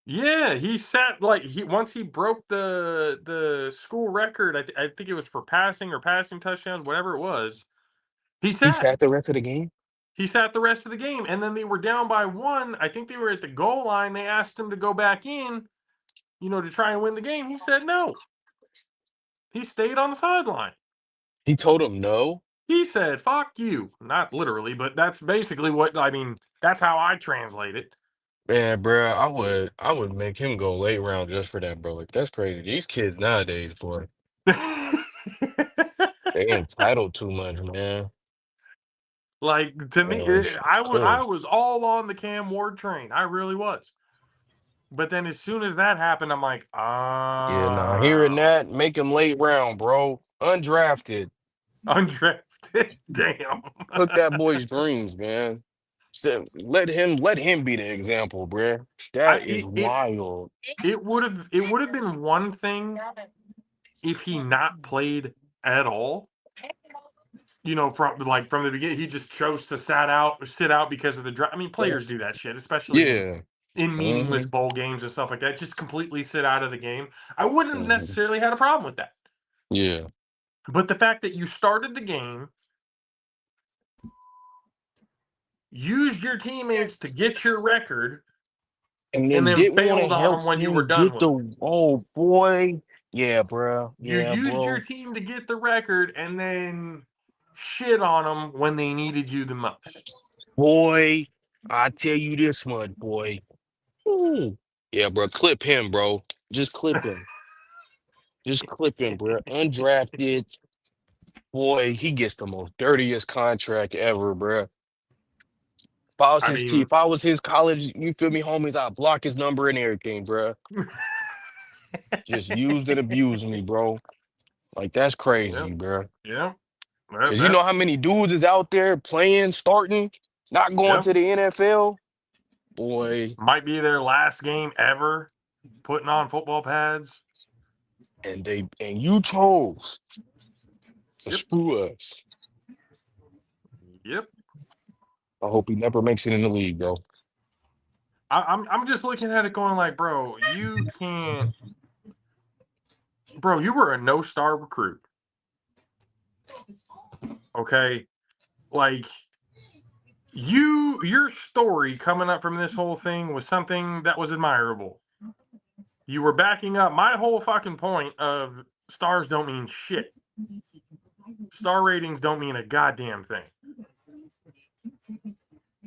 Speaker 2: Yeah, he sat once he broke the school record. I think it was for passing or passing touchdowns, whatever it was. He
Speaker 4: He
Speaker 2: sat.
Speaker 4: sat the rest of the game.
Speaker 2: He sat the rest of the game, and then they were down by 1. I think they were at the goal line. They asked him to go back in, to try and win the game. He said no. He stayed on the sideline.
Speaker 4: He told him no.
Speaker 2: He said, "Fuck you." Not literally, but that's basically what I mean. That's how I translate it.
Speaker 4: Man, bro, I would make him go late round just for that, bro. Like, that's crazy. These kids nowadays, boy, they entitled too much, man.
Speaker 2: Like to me,
Speaker 4: It's
Speaker 2: I
Speaker 4: tough.
Speaker 2: was all on the Cam Ward train. I really was. But then as soon as that happened, I'm like,
Speaker 4: Yeah, nah, hearing that, make him late round, bro. Undrafted.
Speaker 2: undrafted. Damn.
Speaker 4: Cook that boy's dreams, man. So let him be the example, bro. That is wild.
Speaker 2: It would have been one thing if he not played at all. From the beginning, he just chose to sit out because of the draft. I mean, players do that shit, especially
Speaker 4: Yeah.
Speaker 2: in meaningless
Speaker 4: Mm-hmm.
Speaker 2: bowl games and stuff like that. Just completely sit out of the game. I wouldn't have
Speaker 4: Mm-hmm.
Speaker 2: necessarily had a problem with that.
Speaker 4: Yeah.
Speaker 2: But the fact that you started the game, used your teammates to get your record,
Speaker 4: And
Speaker 2: and
Speaker 4: then
Speaker 2: then
Speaker 4: didn't want to
Speaker 2: bailed on
Speaker 4: help
Speaker 2: them when you were
Speaker 4: him
Speaker 2: done
Speaker 4: get
Speaker 2: with them.
Speaker 4: oh boy. Yeah, bro.
Speaker 2: You
Speaker 4: Yeah,
Speaker 2: used your
Speaker 4: bro.
Speaker 2: team to get the record and then shit on them when they needed you the most.
Speaker 4: Boy, I tell you this much, boy. Ooh. Yeah, bro. Clip him, bro. Just clip him. Just clip him, bro. Undrafted. Boy, he gets the most dirtiest contract ever, bruh. If I was
Speaker 2: I
Speaker 4: his team,
Speaker 2: mean,
Speaker 4: if I was his college, you feel me, homies, I'd block his number and everything, bruh. Just used and abused me, bro. Like, that's
Speaker 2: yep,
Speaker 4: crazy, bruh.
Speaker 2: yep.
Speaker 4: Because you know how many
Speaker 2: That's
Speaker 4: dudes is out there playing, starting, not going
Speaker 2: yep.
Speaker 4: to the NFL? Boy,
Speaker 2: Might be their last game ever putting on football pads.
Speaker 4: and you chose to
Speaker 2: Yep,
Speaker 4: screw us.
Speaker 2: yep.
Speaker 4: I hope he never makes it in the league, bro.
Speaker 2: I'm just looking at it going like, bro, you can't, bro. You were a no-star recruit, okay? Like your story coming up from this whole thing was something that was admirable. You were backing up my whole fucking point of stars don't mean shit. Star ratings don't mean a goddamn thing.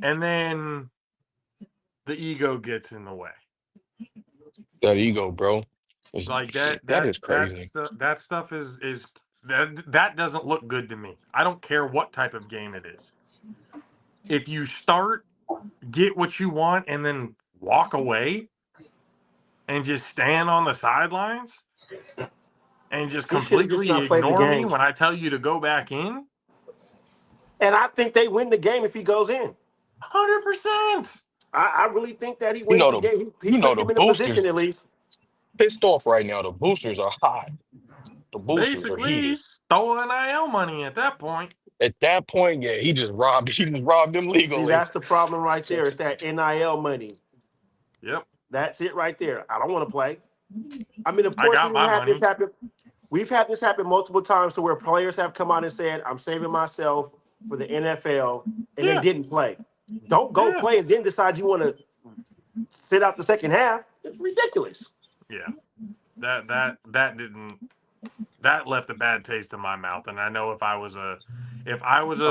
Speaker 2: And then the ego gets in the way.
Speaker 4: That ego, bro.
Speaker 2: Like
Speaker 4: That is crazy.
Speaker 2: that stuff is that doesn't look good to me. I don't care what type of game it is. If you start, get what you want, and then walk away and just stand on the sidelines and just
Speaker 5: He should have just
Speaker 2: completely
Speaker 5: not played the
Speaker 2: ignore me
Speaker 5: game.
Speaker 2: when I tell you to go back in,
Speaker 5: And I think they win the game if he goes in.
Speaker 2: 100%.
Speaker 5: I really think that he
Speaker 4: You
Speaker 5: wins
Speaker 4: know
Speaker 5: the
Speaker 4: the
Speaker 5: game. He
Speaker 4: you know
Speaker 5: puts
Speaker 4: the
Speaker 5: them in a position
Speaker 4: boosters
Speaker 5: at least.
Speaker 4: pissed off right now. The boosters are hot. The boosters are
Speaker 2: Basically,
Speaker 4: heated.
Speaker 2: stole NIL money at that point.
Speaker 4: At that point, yeah, he just robbed them
Speaker 5: See,
Speaker 4: legally.
Speaker 5: that's the problem right there. It's that NIL money.
Speaker 2: Yep.
Speaker 5: That's it right there. I don't want to play. I mean, of
Speaker 2: I
Speaker 5: course,
Speaker 2: got
Speaker 5: we've
Speaker 2: my
Speaker 5: had this
Speaker 2: money.
Speaker 5: happen. We've had this happen multiple times to where players have come out and said, I'm saving myself for the NFL, and they
Speaker 2: Yeah.
Speaker 5: didn't play. Don't go
Speaker 2: Yeah.
Speaker 5: play and then decide you want to sit out the second half. It's ridiculous.
Speaker 2: Yeah. That didn't that left a bad taste in my mouth. And I know if I was a
Speaker 5: A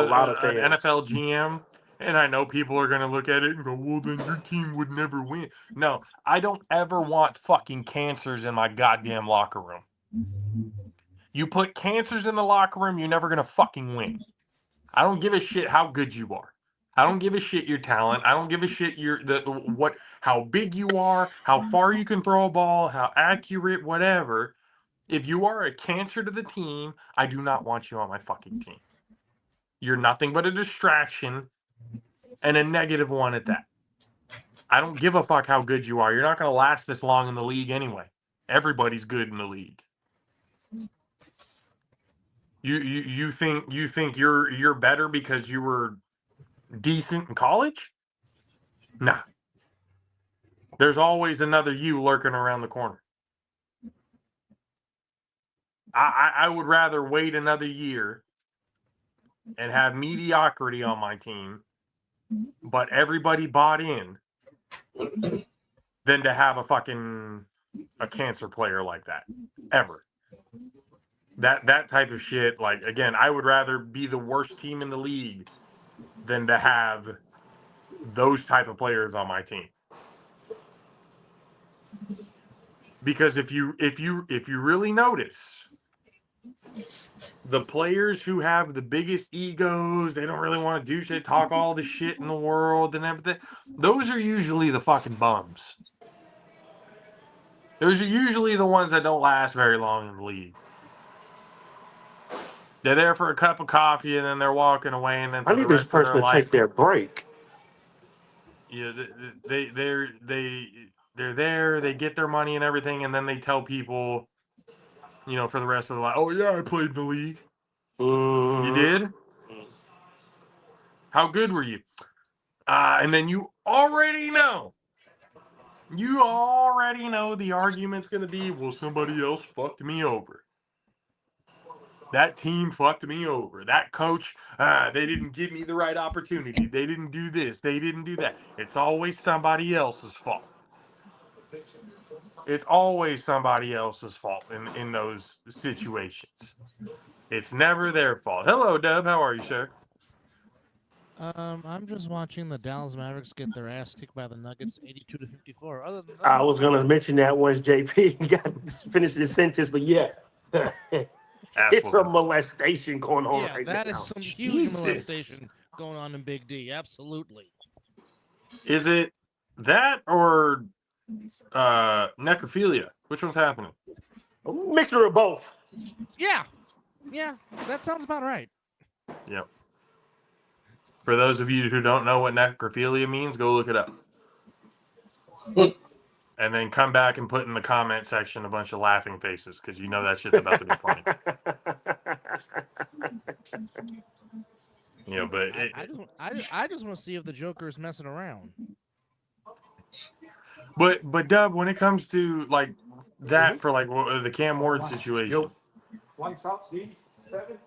Speaker 5: lot of
Speaker 2: an
Speaker 5: fans.
Speaker 2: NFL GM, and I know people are gonna look at it and go, well, then your team would never win. No, I don't ever want fucking cancers in my goddamn locker room. You put cancers in the locker room, you're never gonna fucking win. I don't give a shit how good you are. I don't give a shit your talent. I don't give a shit how big you are, how far you can throw a ball, how accurate, whatever. If you are a cancer to the team, I do not want you on my fucking team. You're nothing but a distraction and a negative one at that. I don't give a fuck how good you are. You're not going to last this long in the league anyway. Everybody's good in the league. You think you're better because you were decent in college? Nah. There's always another you lurking around the corner. I would rather wait another year and have mediocrity on my team, but everybody bought in, than to have a cancer player like that. Ever. That type of shit, like, again, I would rather be the worst team in the league than to have those type of players on my team. Because if you really notice, the players who have the biggest egos, they don't really want to do shit, talk all the shit in the world and everything, those are usually the fucking bums. Those are usually the ones that don't last very long in the league. They're there for a cup of coffee and then they're walking away, and then
Speaker 5: I
Speaker 2: for the
Speaker 5: need this
Speaker 2: rest of their
Speaker 5: person to take
Speaker 2: life,
Speaker 5: their break.
Speaker 2: yeah, they're there, they get their money and everything, and then they tell people, for the rest of their life, oh yeah, I played in the league. You did? How good were you? And then you already know the argument's going to be, well, somebody else fucked me over. That team fucked me over. That coach, they didn't give me the right opportunity. They didn't do this. They didn't do that. It's always somebody else's fault. It's always somebody else's fault in those situations. It's never their fault. Hello, Dub. How are you, sir?
Speaker 6: I'm just watching the Dallas Mavericks get their ass kicked by the Nuggets, 82-54. Other than that,
Speaker 5: I was going to mention that once JP got finished his sentence, but yeah. It's a molestation going on right
Speaker 6: that
Speaker 5: now.
Speaker 6: is some huge
Speaker 2: Jesus.
Speaker 6: molestation going on in Big D. Absolutely.
Speaker 2: Is it that or necrophilia? Which one's happening?
Speaker 5: A mixture of both.
Speaker 6: Yeah, that sounds about right.
Speaker 2: Yep. For those of you who don't know what necrophilia means, go look it up. And then come back and put in the comment section a bunch of laughing faces because you know that shit's about to be funny. But
Speaker 6: I just want to see if the Joker is messing around.
Speaker 2: But Dub, when it comes to like that for like the Cam Ward situation,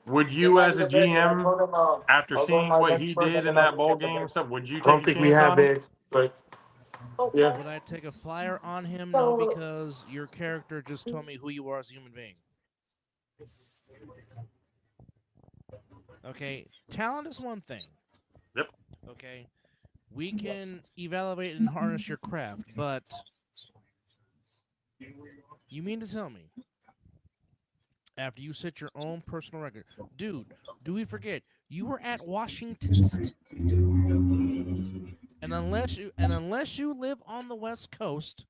Speaker 2: would you as a GM, after seeing what he did in that bowl game and stuff, would you take a chance on him?
Speaker 5: But yeah.
Speaker 6: Would I take a flyer on him? No, because your character just told me who you are as a human being. Okay, talent is one thing.
Speaker 2: Yep.
Speaker 6: Okay, we can evaluate and harness your craft, but you mean to tell me after you set your own personal record, dude? Do we forget you were at Washington State? And unless you live on the West Coast,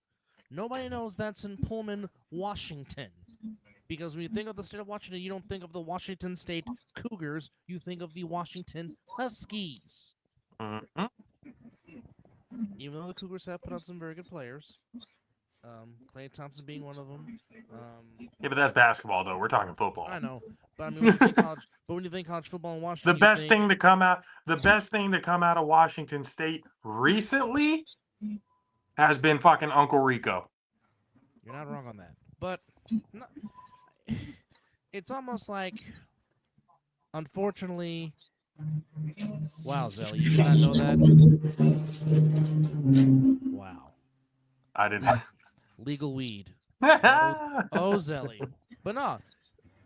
Speaker 6: nobody knows that's in Pullman, Washington. Because when you think of the state of Washington, you don't think of the Washington State Cougars. You think of the Washington Huskies.
Speaker 2: Mm-hmm.
Speaker 6: Even though the Cougars have put out some very good players, Klay Thompson being one of them.
Speaker 2: Yeah, but that's basketball, though. We're talking football.
Speaker 6: I know, but I mean, when you think college football in Washington,
Speaker 2: The best thing to come out of Washington State recently has been fucking Uncle Rico.
Speaker 6: You're not wrong on that, but it's almost like, unfortunately. Wow, Zelly, you did not know that? Wow.
Speaker 2: I didn't.
Speaker 6: Legal weed. Oh, Zelly. But no,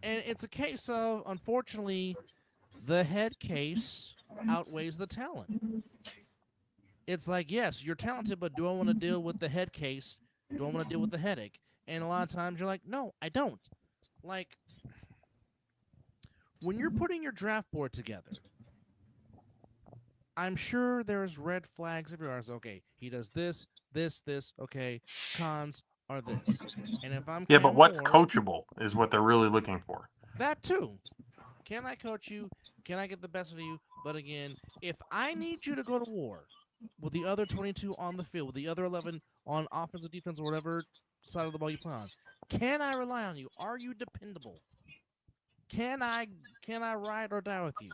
Speaker 6: and it's a case of, unfortunately, the head case outweighs the talent. It's like, yes, you're talented, but do I want to deal with the head case? Do I want to deal with the headache? And a lot of times you're like, no, I don't. Like, when you're putting your draft board together, I'm sure there's red flags everywhere. It's okay, he does this. Okay, cons are this. And if I'm
Speaker 2: but what's coachable is what they're really looking for.
Speaker 6: That too. Can I coach you? Can I get the best of you? But again, if I need you to go to war with the other 22 on the field, with the other 11 on offense or defense or whatever side of the ball you play on, can I rely on you? Are you dependable? Can I ride or die with you?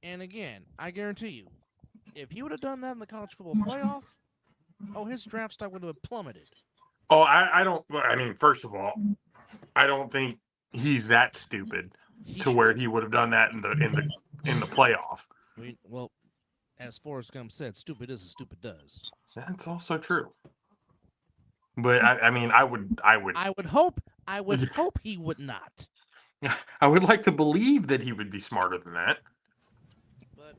Speaker 6: And again, I guarantee you, if he would have done that in the college football playoff, his draft stock would have plummeted.
Speaker 2: Oh, I don't. I mean, first of all, I don't think he's that stupid where he would have done that in the playoff.
Speaker 6: Well, as Forrest Gump said, "Stupid is as stupid does."
Speaker 2: That's also true. But I mean, I would
Speaker 6: hope he would not.
Speaker 2: I would like to believe that he would be smarter than that.
Speaker 6: But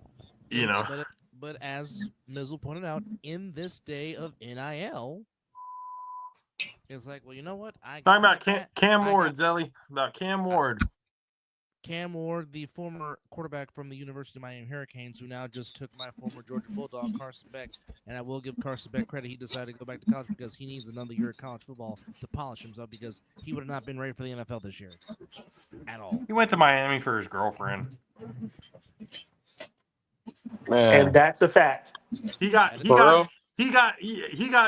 Speaker 6: but as Mizzle pointed out, in this day of NIL, it's like, well, you know what?
Speaker 2: Talking about Cam Ward, Zelly. About Cam Ward.
Speaker 6: Cam Ward, the former quarterback from the University of Miami Hurricanes, who now just took my former Georgia Bulldog, Carson Beck. And I will give Carson Beck credit. He decided to go back to college because he needs another year of college football to polish himself, because he would have not been ready for the NFL this year at all.
Speaker 2: He went to Miami for his girlfriend.
Speaker 4: Man.
Speaker 5: And that's a fact.
Speaker 2: He got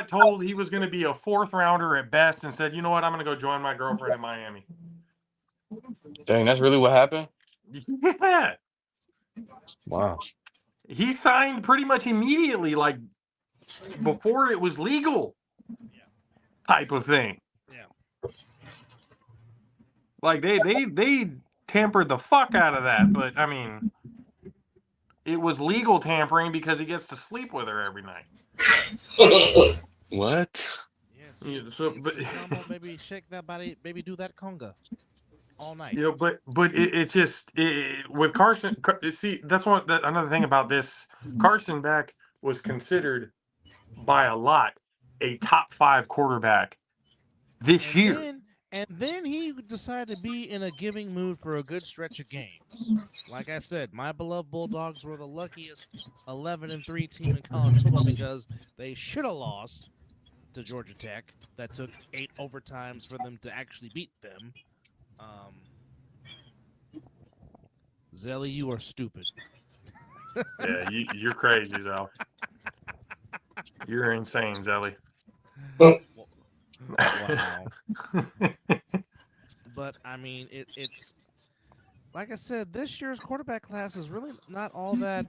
Speaker 2: told he was going to be a 4th rounder at best, and said, "You know what? I'm going to go join my girlfriend in Miami."
Speaker 4: Dang, that's really what happened?
Speaker 2: Yeah.
Speaker 4: Wow.
Speaker 2: He signed pretty much immediately, like before it was legal, type of thing.
Speaker 6: Yeah.
Speaker 2: Like they tampered the fuck out of that, but I mean, it was legal tampering because he gets to sleep with her every night.
Speaker 4: What?
Speaker 6: Yes.
Speaker 2: Yeah, so, but
Speaker 6: baby, shake that body, baby, do that conga all night.
Speaker 2: but it's just with Carson. See, that's another thing about this. Carson Beck was considered by a lot a top 5 quarterback this year.
Speaker 6: And then he decided to be in a giving mood for a good stretch of games. Like I said, my beloved Bulldogs were the luckiest 11-3 team in college football because they should have lost to Georgia Tech. That took 8 overtimes for them to actually beat them. Zelly, you are stupid.
Speaker 2: Yeah, you're crazy, Zell. You're insane, Zelly.
Speaker 6: Wow. But, I mean, it's like I said, this year's quarterback class is really not all that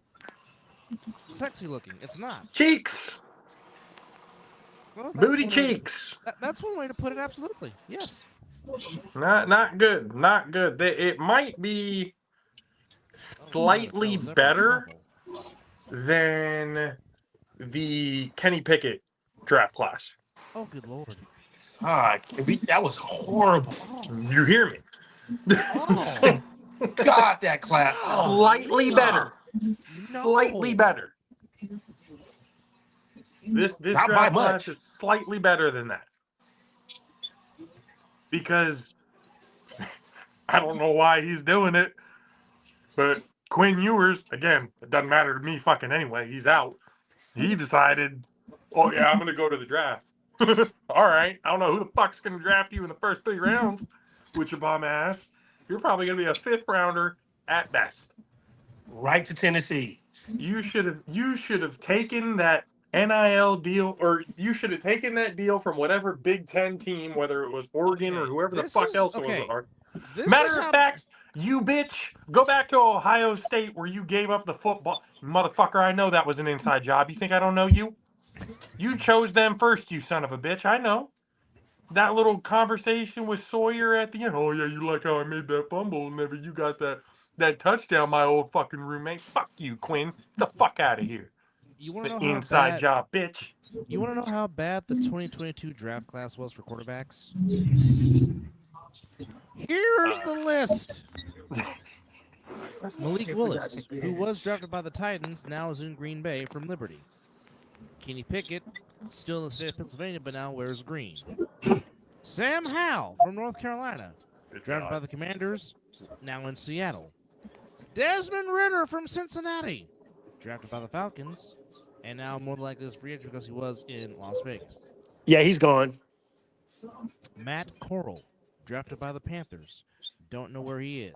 Speaker 6: sexy looking. It's not.
Speaker 2: Cheeks.
Speaker 6: Well,
Speaker 2: Booty cheeks.
Speaker 6: That's one way to put it, absolutely. Yes.
Speaker 2: Not good. Not good. It might be slightly better than the Kenny Pickett draft class.
Speaker 6: Oh, good Lord.
Speaker 5: That was horrible.
Speaker 2: You hear me?
Speaker 6: Oh.
Speaker 5: God, that class.
Speaker 2: Slightly better.
Speaker 6: No.
Speaker 2: Slightly better. This
Speaker 5: Not by
Speaker 2: draft
Speaker 5: much.
Speaker 2: class is slightly better than that. Because I don't know why he's doing it, but Quinn Ewers, again, it doesn't matter to me fucking anyway. He's out. He decided, oh yeah, I'm going to go to the draft. All right. I don't know who the fuck's going to draft you in the first 3 rounds with your bum ass. You're probably going to be a 5th rounder at best.
Speaker 5: Right to Tennessee.
Speaker 2: You should have taken that NIL deal, or you should have taken that deal from whatever Big Ten team, whether it was Oregon or whoever the fuck else it was. Matter of fact, you bitch, go back to Ohio State where you gave up the football. Motherfucker, I know that was an inside job. You think I don't know you? You chose them first, you son of a bitch. I know. That little conversation with Sawyer at the end. Oh, yeah, you like how I made that fumble whenever you got that touchdown, my old fucking roommate. Fuck you, Quinn. Get the fuck out of here.
Speaker 6: You want to know
Speaker 2: The
Speaker 6: how
Speaker 2: inside
Speaker 6: bad,
Speaker 2: job, bitch.
Speaker 6: You want to know how bad the 2022 draft class was for quarterbacks? Here's the list. Malik Willis, who was drafted by the Titans, now is in Green Bay from Liberty. Kenny Pickett, still in the state of Pennsylvania, but now wears green. Sam Howell from North Carolina, drafted by the Commanders, now in Seattle. Desmond Ridder from Cincinnati, drafted by the Falcons, and now more likely is free agent because he was in Las Vegas.
Speaker 5: Yeah, he's gone.
Speaker 6: Matt Corral, drafted by the Panthers. Don't know where he is.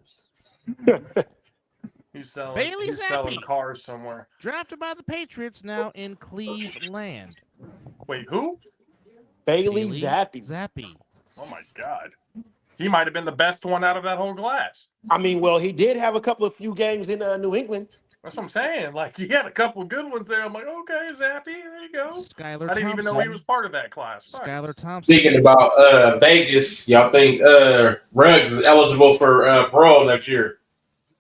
Speaker 2: He's selling,
Speaker 6: Bailey
Speaker 2: he's
Speaker 6: Zappi.
Speaker 2: selling cars somewhere.
Speaker 6: Drafted by the Patriots, now in Cleveland.
Speaker 2: Wait, who?
Speaker 5: Bailey Zappi.
Speaker 6: Zappi.
Speaker 2: Oh, my God. He might have been the best one out of that whole class.
Speaker 5: I mean, well, he did have a few games in New England.
Speaker 2: That's what I'm saying. Like, he had a couple of good ones there. I'm like, okay, Zappy, there you go.
Speaker 6: Skylar
Speaker 2: I didn't even know he was part of that class. Fuck.
Speaker 6: Skylar Thompson.
Speaker 3: Speaking about Vegas, y'all think Ruggs is eligible for parole next year?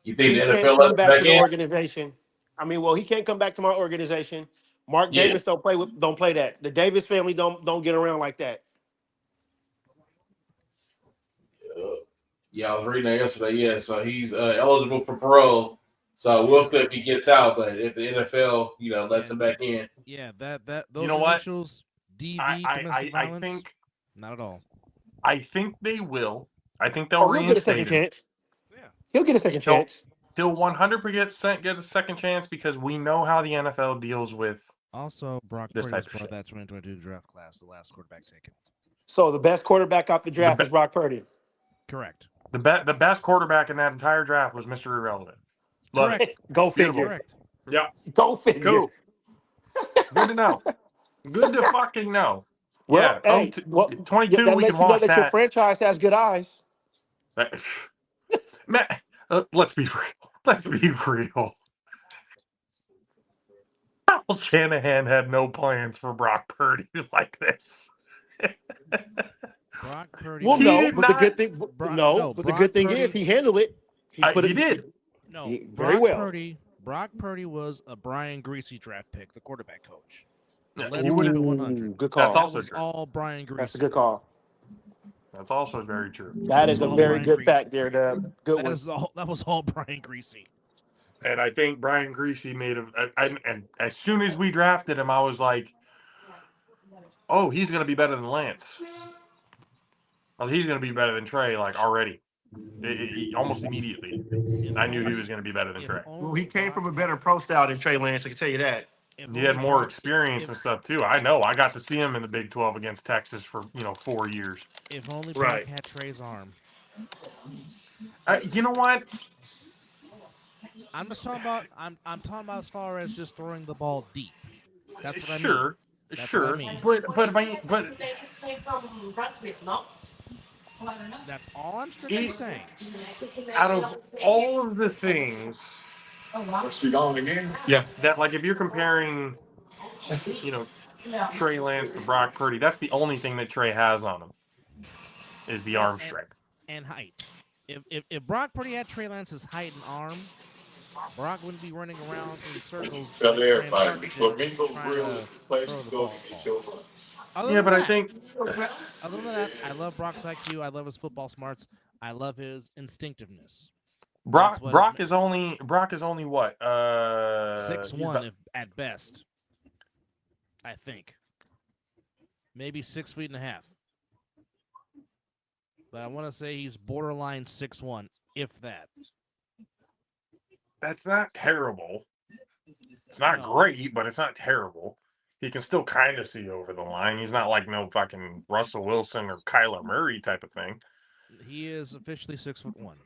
Speaker 3: You think
Speaker 5: He
Speaker 3: the
Speaker 5: can't
Speaker 3: NFL
Speaker 5: come
Speaker 3: lets him
Speaker 5: back
Speaker 3: back
Speaker 5: to the
Speaker 3: in?
Speaker 5: organization. I mean, well, he can't come back to my organization. Mark
Speaker 3: Yeah.
Speaker 5: Davis don't play that. The Davis family don't get around like that.
Speaker 3: Yeah, I was reading that yesterday. Yeah, so he's eligible for parole. So we'll see if he gets out, but if the NFL, lets him back in.
Speaker 6: Yeah, those
Speaker 2: You know what?
Speaker 6: initials, DV, domestic violence,
Speaker 2: I think
Speaker 6: not at all.
Speaker 2: I think they will. I think they'll
Speaker 5: He'll get a second
Speaker 2: reinstate him.
Speaker 5: chance. Yeah. He'll get a second
Speaker 2: He'll-
Speaker 5: chance.
Speaker 2: He'll 100% get a second chance because we know how the NFL deals with.
Speaker 6: Also, Brock
Speaker 2: This
Speaker 6: Purdy was
Speaker 2: type of
Speaker 6: part of
Speaker 2: shit.
Speaker 6: that 2022 draft class, the last quarterback taken.
Speaker 5: So the best quarterback off the draft is Brock Purdy.
Speaker 6: Correct.
Speaker 2: The best quarterback in that entire draft was Mr. Irrelevant. Love
Speaker 6: Correct.
Speaker 2: it.
Speaker 5: Go figure.
Speaker 6: Correct.
Speaker 2: Yeah.
Speaker 5: Go figure.
Speaker 2: Cool. Good to know. Good to fucking know.
Speaker 5: Well,
Speaker 2: yeah.
Speaker 5: hey,
Speaker 2: 22,
Speaker 5: that
Speaker 2: we
Speaker 5: lets
Speaker 2: can
Speaker 5: you know
Speaker 2: watch
Speaker 5: that your
Speaker 2: that.
Speaker 5: franchise has good eyes.
Speaker 2: Man, let's be real. Let's be real. Kyle Shanahan had no plans for Brock Purdy like this.
Speaker 6: Brock Purdy.
Speaker 5: Well,
Speaker 2: He
Speaker 5: no,
Speaker 2: did
Speaker 5: but the
Speaker 2: not-
Speaker 5: good thing, but the
Speaker 6: Brock
Speaker 5: good thing
Speaker 6: Purdy-
Speaker 5: is he handled it.
Speaker 2: He did.
Speaker 6: No,
Speaker 5: very well.
Speaker 6: Brock Purdy was a Brian Greasy draft pick, the quarterback coach.
Speaker 2: Yeah,
Speaker 6: Let's
Speaker 2: he
Speaker 6: keep
Speaker 2: would've-
Speaker 6: it 100.
Speaker 5: Good call.
Speaker 2: That's also
Speaker 6: That was
Speaker 2: true.
Speaker 6: all Brian Greasy.
Speaker 5: That's a good call.
Speaker 2: That's also very true.
Speaker 5: That is a
Speaker 6: all
Speaker 5: very
Speaker 6: Brian
Speaker 5: good
Speaker 6: Greasy.
Speaker 5: fact there. The good one.
Speaker 6: That was all Brian Greasy.
Speaker 2: And I think Brian Greasy made and as soon as we drafted him, I was like, oh, he's going to be better than Lance. Well, he's going to be better than Trey, like already, almost immediately. I knew he was going to be better than Trey.
Speaker 5: Well, he came from a better pro style than Trey Lance. I can tell you that.
Speaker 2: He had more experience and stuff too. I know. I got to see him in the Big 12 against Texas for 4 years.
Speaker 6: If only Brock had Trey's arm.
Speaker 2: You know what?
Speaker 6: I'm just talking about. I'm talking about as far as just throwing the ball deep. That's what I mean.
Speaker 2: Sure. But
Speaker 6: that's all I'm strictly saying.
Speaker 2: Out of all of the things,
Speaker 5: Yeah.
Speaker 2: that like if you're comparing, Trey Lance to Brock Purdy, that's the only thing that Trey has on him is the arm strength
Speaker 6: and height. If Brock Purdy had Trey Lance's height and arm, Brock wouldn't be running around in circles.
Speaker 2: I think
Speaker 6: other than that, I love Brock's IQ. I love his football smarts. I love his instinctiveness.
Speaker 2: Brock is only what
Speaker 6: 6'1" at best. I think maybe 6 feet and a half. But I want to say he's borderline 6'1", if that.
Speaker 2: That's not terrible. It's not great, but it's not terrible. He can still kind of see over the line. He's not like no fucking Russell Wilson or Kyler Murray type of thing.
Speaker 6: He is officially 6'1".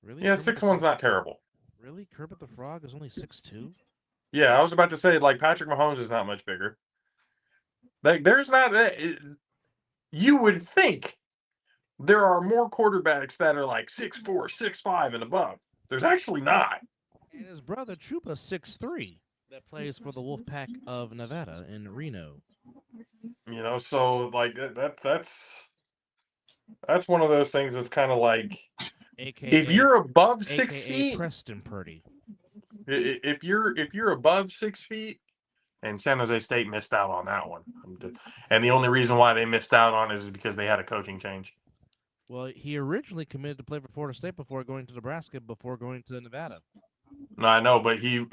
Speaker 6: Really?
Speaker 2: Yeah, 6'1's not terrible.
Speaker 6: Really? Kermit the Frog is only 6'2"?
Speaker 2: Yeah, I was about to say, like, Patrick Mahomes is not much bigger. Like, there's not... you would think there are more quarterbacks that are like 6'4", 6'5", and above. There's actually not.
Speaker 6: And his brother, Chupa, 6'3", that plays for the Wolfpack of Nevada in Reno.
Speaker 2: So, like, that's one of those things that's kind of like...
Speaker 6: AKA,
Speaker 2: if you're above 6 feet...
Speaker 6: Preston Purdy.
Speaker 2: If you're above 6 feet, and San Jose State missed out on that one. And the only reason why they missed out on it is because they had a coaching change.
Speaker 6: Well, he originally committed to play for Florida State before going to Nebraska, before going to Nevada.
Speaker 2: No, I know, but he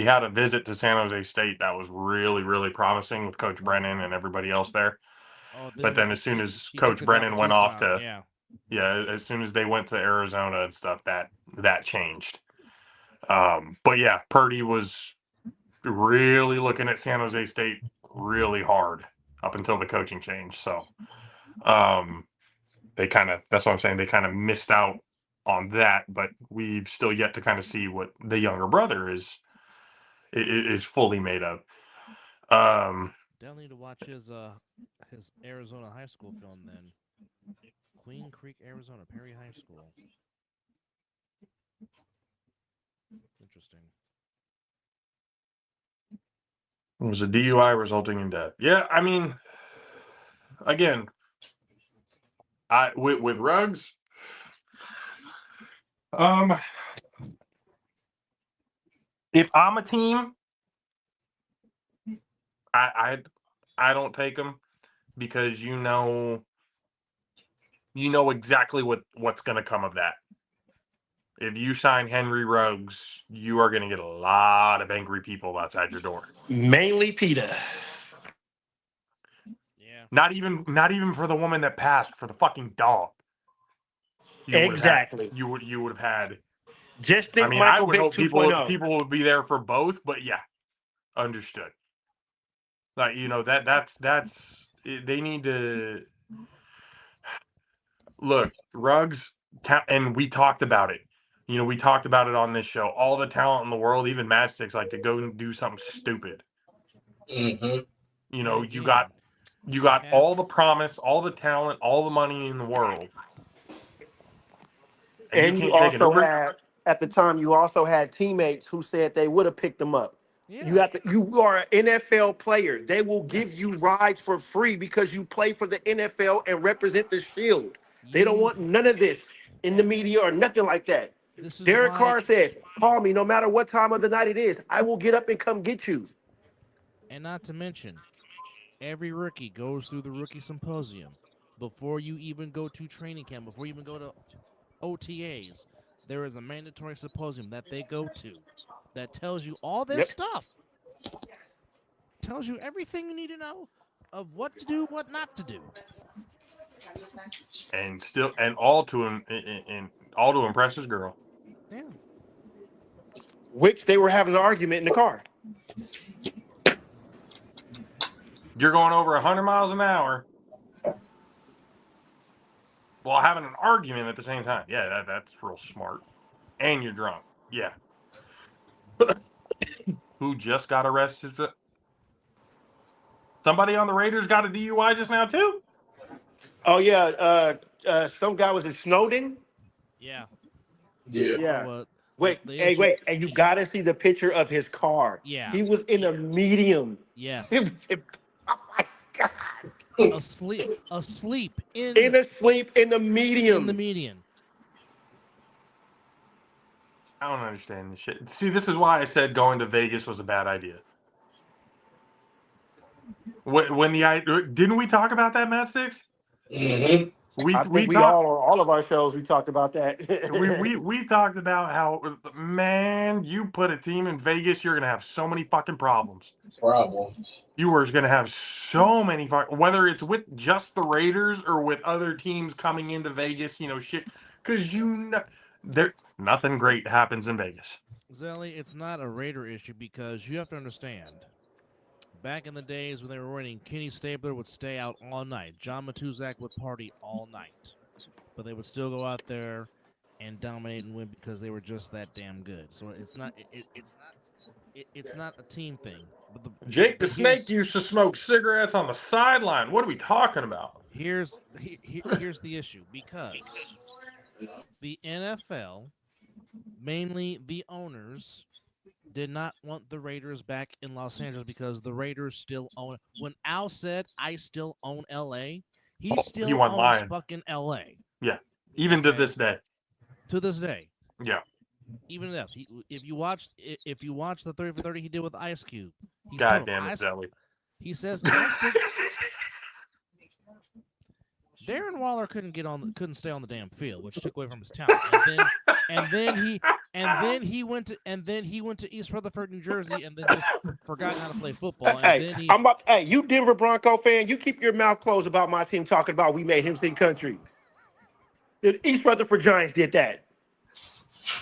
Speaker 2: had a visit to San Jose State that was really, really promising with Coach Brennan and everybody else there. But then as soon as Coach Brennan went off to as soon as they went to Arizona and stuff, that changed. But yeah, Purdy was really looking at San Jose State really hard up until the coaching change. So that's what I'm saying. They kind of missed out on that, but we've still yet to kind of see what the younger brother is fully made of.
Speaker 6: Definitely need to watch his Arizona high school film then. Queen Creek, Arizona, Perry High School. Interesting.
Speaker 2: It was a DUI resulting in death. Yeah, I mean, again, with Ruggs, if I'm a team, I don't take him because you know exactly what's going to come of that. If you sign Henry Ruggs, you are going to get a lot of angry people outside your door.
Speaker 5: Mainly PETA.
Speaker 6: Yeah.
Speaker 2: Not even for the woman that passed, for the fucking dog.
Speaker 5: Exactly.
Speaker 2: You would have had.
Speaker 5: Just think,
Speaker 2: I would
Speaker 5: Vick
Speaker 2: hope
Speaker 5: 2.0.
Speaker 2: people would be there for both, but yeah, understood. Like that's they need to look Ruggs, and we talked about it. We talked about it on this show. All the talent in the world, even Matchsticks, like to go and do something stupid.
Speaker 3: Mm-hmm.
Speaker 2: You got all the promise, all the talent, all the money in the world.
Speaker 5: And you also had, at the time, you also had teammates who said they would have picked them up. Yeah. You are an NFL player. They will give you rides for free because you play for the NFL and represent the Shield. They don't want none of this in the media or nothing like that. Derek Carr says, call me no matter what time of the night it is. I will get up and come get you.
Speaker 6: And not to mention, every rookie goes through the rookie symposium. Before you even go to training camp, before you even go to OTAs, there is a mandatory symposium that they go to that tells you all this stuff. tells you everything you need to know of what to do, what not to do.
Speaker 2: And all to impress his girl.
Speaker 6: Yeah.
Speaker 5: Which they were having an argument in the car.
Speaker 2: You're going over 100 miles an hour while having an argument at the same time. Yeah, that's real smart. And you're drunk. Yeah. Who just got arrested? Somebody on the Raiders got a DUI just now, too?
Speaker 5: Oh, yeah. Some guy was in Snowden.
Speaker 6: Yeah.
Speaker 5: Yeah.
Speaker 6: Wait.
Speaker 5: And you got to see the picture of his car.
Speaker 6: Yeah.
Speaker 5: He was in a medium.
Speaker 6: Yes.
Speaker 5: Oh, my God.
Speaker 6: Asleep in
Speaker 5: the medium.
Speaker 6: In the median.
Speaker 2: I don't understand this shit. See, this is why I said going to Vegas was a bad idea. Didn't we talk about that, Matt Six?
Speaker 3: Mm-hmm.
Speaker 5: All of our shows we talked about that.
Speaker 2: we talked about how, man, you put a team in Vegas, you're gonna have so many fucking problems. You are gonna have so many whether it's with just the Raiders or with other teams coming into Vegas, shit, because nothing great happens in Vegas.
Speaker 6: Zelly, it's not a Raider issue because you have to understand. Back in the days when they were winning, Kenny Stabler would stay out all night. John Matuzak would party all night. But they would still go out there and dominate and win because they were just that damn good. So it's not a team thing. But
Speaker 2: Jake the Snake used to smoke cigarettes on the sideline. What are we talking about?
Speaker 6: Here's the issue. Because the NFL, mainly the owners, did not want the Raiders back in Los Angeles because the Raiders still own. When Al said, "I still own LA," he owns lying. Fucking LA.
Speaker 2: Yeah, even to this day.
Speaker 6: To this day.
Speaker 2: Yeah.
Speaker 6: Even if you watch the 30 for 30 he did with Ice Cube,
Speaker 2: God damn it, Zelly.
Speaker 6: He says Darren Waller couldn't stay on the damn field, which took away from his talent. And then he went to East Rutherford, New Jersey, and then just forgot how to play football. And
Speaker 5: you Denver Bronco fan, you keep your mouth closed about my team talking about we made him sing country. The East Rutherford Giants did that.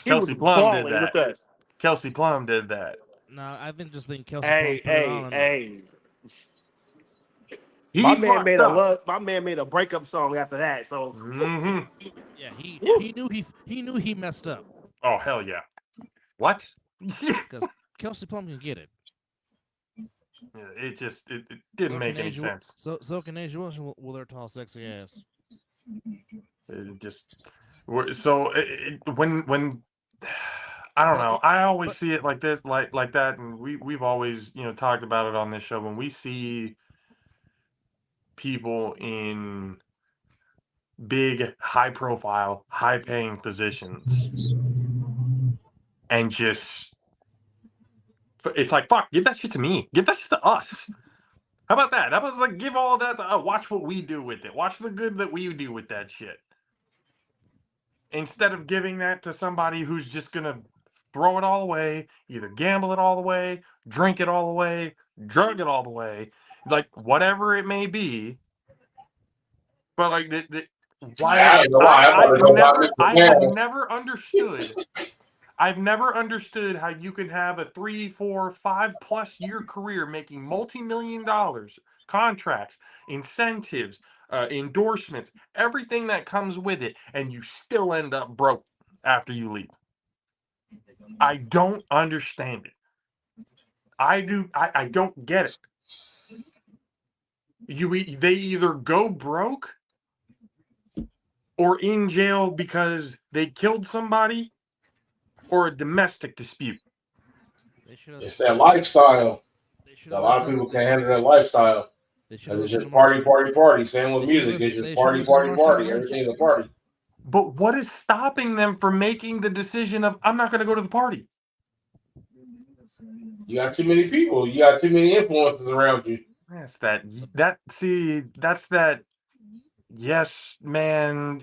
Speaker 2: Kelsey Plum did that. Kelsey Plum did that.
Speaker 6: No, I think Kelsey Plum.
Speaker 5: Hey. My man made a breakup song after that. So
Speaker 6: yeah, he knew he messed up.
Speaker 2: Oh hell yeah! What?
Speaker 6: Because Kelsey Plum can get it.
Speaker 2: Yeah, it didn't make any sense.
Speaker 6: So can Asia Wilson with her tall, sexy ass.
Speaker 2: When I don't know, I always see it like this, like that, and we've always talked about it on this show. When we see people in big, high-profile, high-paying positions, and it's like, fuck, give that shit to me. Give that shit to us. How about that? How about give all that to watch what we do with it. Watch the good that we do with that shit. Instead of giving that to somebody who's just going to throw it all away, either gamble it all the way, drink it all the way, drug it all the way, like whatever it may be. But like, why? I've never understood how you can have a 3, 4, 5+ year career making multi-million dollars, contracts, incentives, endorsements, everything that comes with it, and you still end up broke after you leave. I don't understand it. I don't get it. They either go broke or in jail because they killed somebody or a domestic dispute.
Speaker 3: It's that lifestyle. A lot of people can't handle that lifestyle. It's just party. Same with music. It's just party. Everything's a party.
Speaker 2: But what is stopping them from making the decision of, I'm not going to go to the party?
Speaker 3: You got too many people. You got too many influences around you.
Speaker 2: That's that. Yes, man.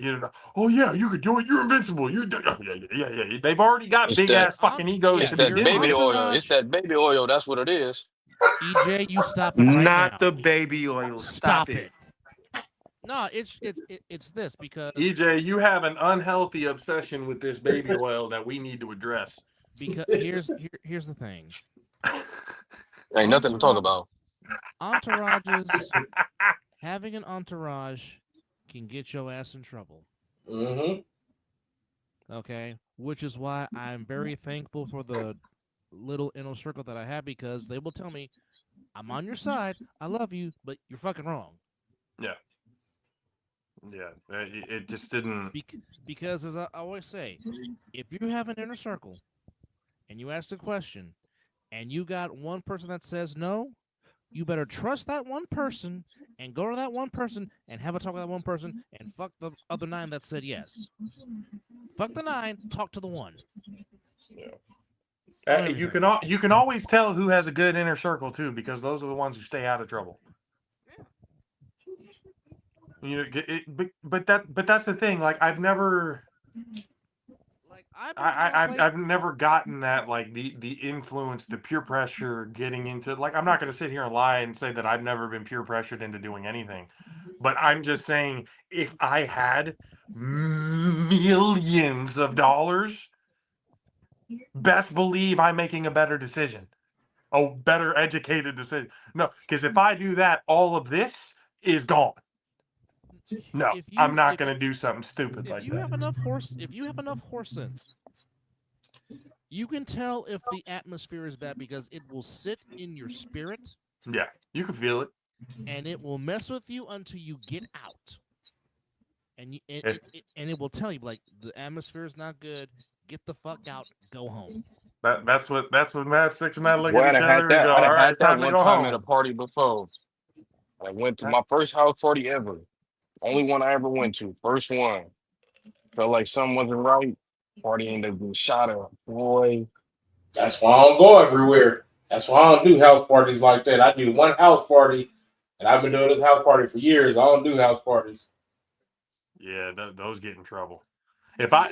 Speaker 2: Oh yeah, you could do it. You're invincible. Yeah. They've already got big ass fucking egos.
Speaker 4: It's that baby oil. It's that baby oil. That's what it is.
Speaker 6: EJ, you stop it right
Speaker 2: Not
Speaker 6: now.
Speaker 2: the baby oil. Stop it.
Speaker 6: No, it's this because
Speaker 2: EJ, you have an unhealthy obsession with this baby oil that we need to address.
Speaker 6: here's the thing.
Speaker 4: Ain't nothing to talk about.
Speaker 6: Entourages, having an entourage can get your ass in trouble.
Speaker 3: Mm-hmm.
Speaker 6: Okay, which is why I'm very thankful for the little inner circle that I have because they will tell me, "I'm on your side. I love you, but you're fucking wrong."
Speaker 2: Yeah. Yeah. It just didn't.
Speaker 6: Because as I always say, if you have an inner circle and you ask a question and you got one person that says no, you better trust that one person and go to that one person and have a talk with that one person and fuck the other 9 that said yes. Fuck the 9, talk to the 1.
Speaker 2: Yeah. You can always tell who has a good inner circle too, because those are the ones who stay out of trouble. You know, but that's the thing. Like I've never gotten that, like the influence, the peer pressure, getting into, like, I'm not going to sit here and lie and say that I've never been peer pressured into doing anything, but I'm just saying if I had millions of dollars, best believe I'm making a better decision, a better educated decision. No, because if I do that, all of this is gone. No, I'm not going to do something stupid like that.
Speaker 6: If you have enough horse sense, you can tell if the atmosphere is bad because it will sit in your spirit.
Speaker 2: Yeah, you can feel it.
Speaker 6: And it will mess with you until you get out. And it will tell you, like, the atmosphere is not good. Get the fuck out. Go home.
Speaker 2: That's what Matt 6 and I look
Speaker 4: Well,
Speaker 2: at each other and go, all right, it's time to go home.
Speaker 4: At a party before. I went to my first house party ever. Only one I ever went to. First one. Felt like something wasn't right. Party ended up being shot up. Boy.
Speaker 3: That's why I don't go everywhere. That's why I don't do house parties like that. I do one house party, and I've been doing this house party for years. I don't do house parties.
Speaker 2: Yeah, those get in trouble. If I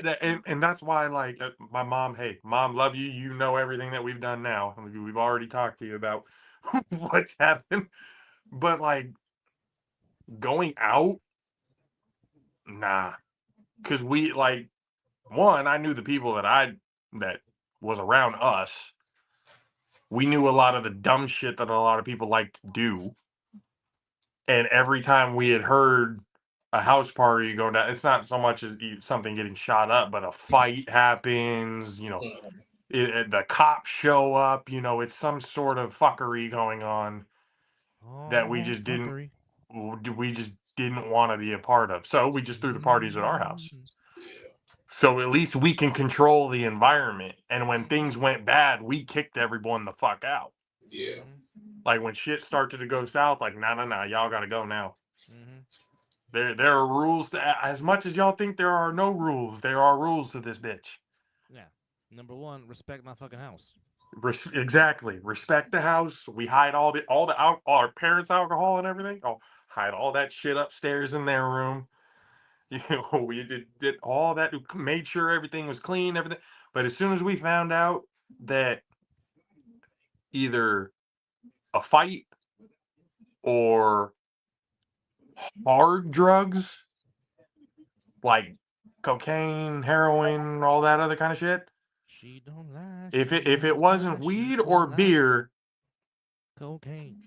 Speaker 2: and that's why, like, my mom, hey, Mom, love you. You know everything that we've done now. We've already talked to you about what's happened. But, like, going out, nah. Because we, like, one, I knew the people that was around us. We knew a lot of the dumb shit that a lot of people like to do. And every time we had heard a house party go down, it's not so much as something getting shot up, but a fight happens, you know, the cops show up, you know, it's some sort of fuckery going on that we just didn't want to be a part of. So we just threw the parties at our house. So at least we can control the environment. And when things went bad, we kicked everyone the fuck out.
Speaker 3: Yeah.
Speaker 2: Like when shit started to go south, like, nah, y'all got to go now.
Speaker 6: Mm-hmm.
Speaker 2: There are rules. As much as y'all think there are no rules, there are rules to this bitch.
Speaker 6: Yeah. Number 1, respect my fucking house.
Speaker 2: Exactly. Respect the house. We hide all our parents' alcohol and everything. Oh, hide all that shit upstairs in their room. You know, we did all that. Made sure everything was clean, everything. But as soon as we found out that either a fight or hard drugs like cocaine, heroin, all that other kind of shit.
Speaker 6: She don't lie.
Speaker 2: If it wasn't weed or beer,
Speaker 6: cocaine.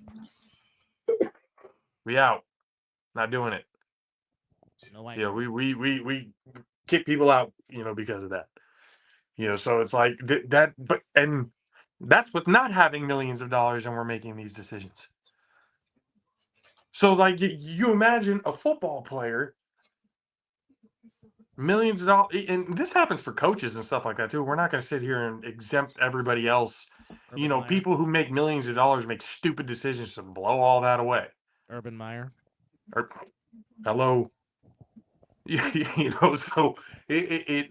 Speaker 2: We out. Not doing it.
Speaker 6: No,
Speaker 2: yeah, we kick people out, you know, because of that. You know, so it's like and that's with not having millions of dollars and we're making these decisions. So, like, you imagine a football player, millions of dollars, and this happens for coaches and stuff like that too. We're not going to sit here and exempt everybody else.
Speaker 6: Urban
Speaker 2: you know,
Speaker 6: Meyer.
Speaker 2: People who make millions of dollars make stupid decisions to blow all that away.
Speaker 6: Urban Meyer.
Speaker 2: Hello. You know, so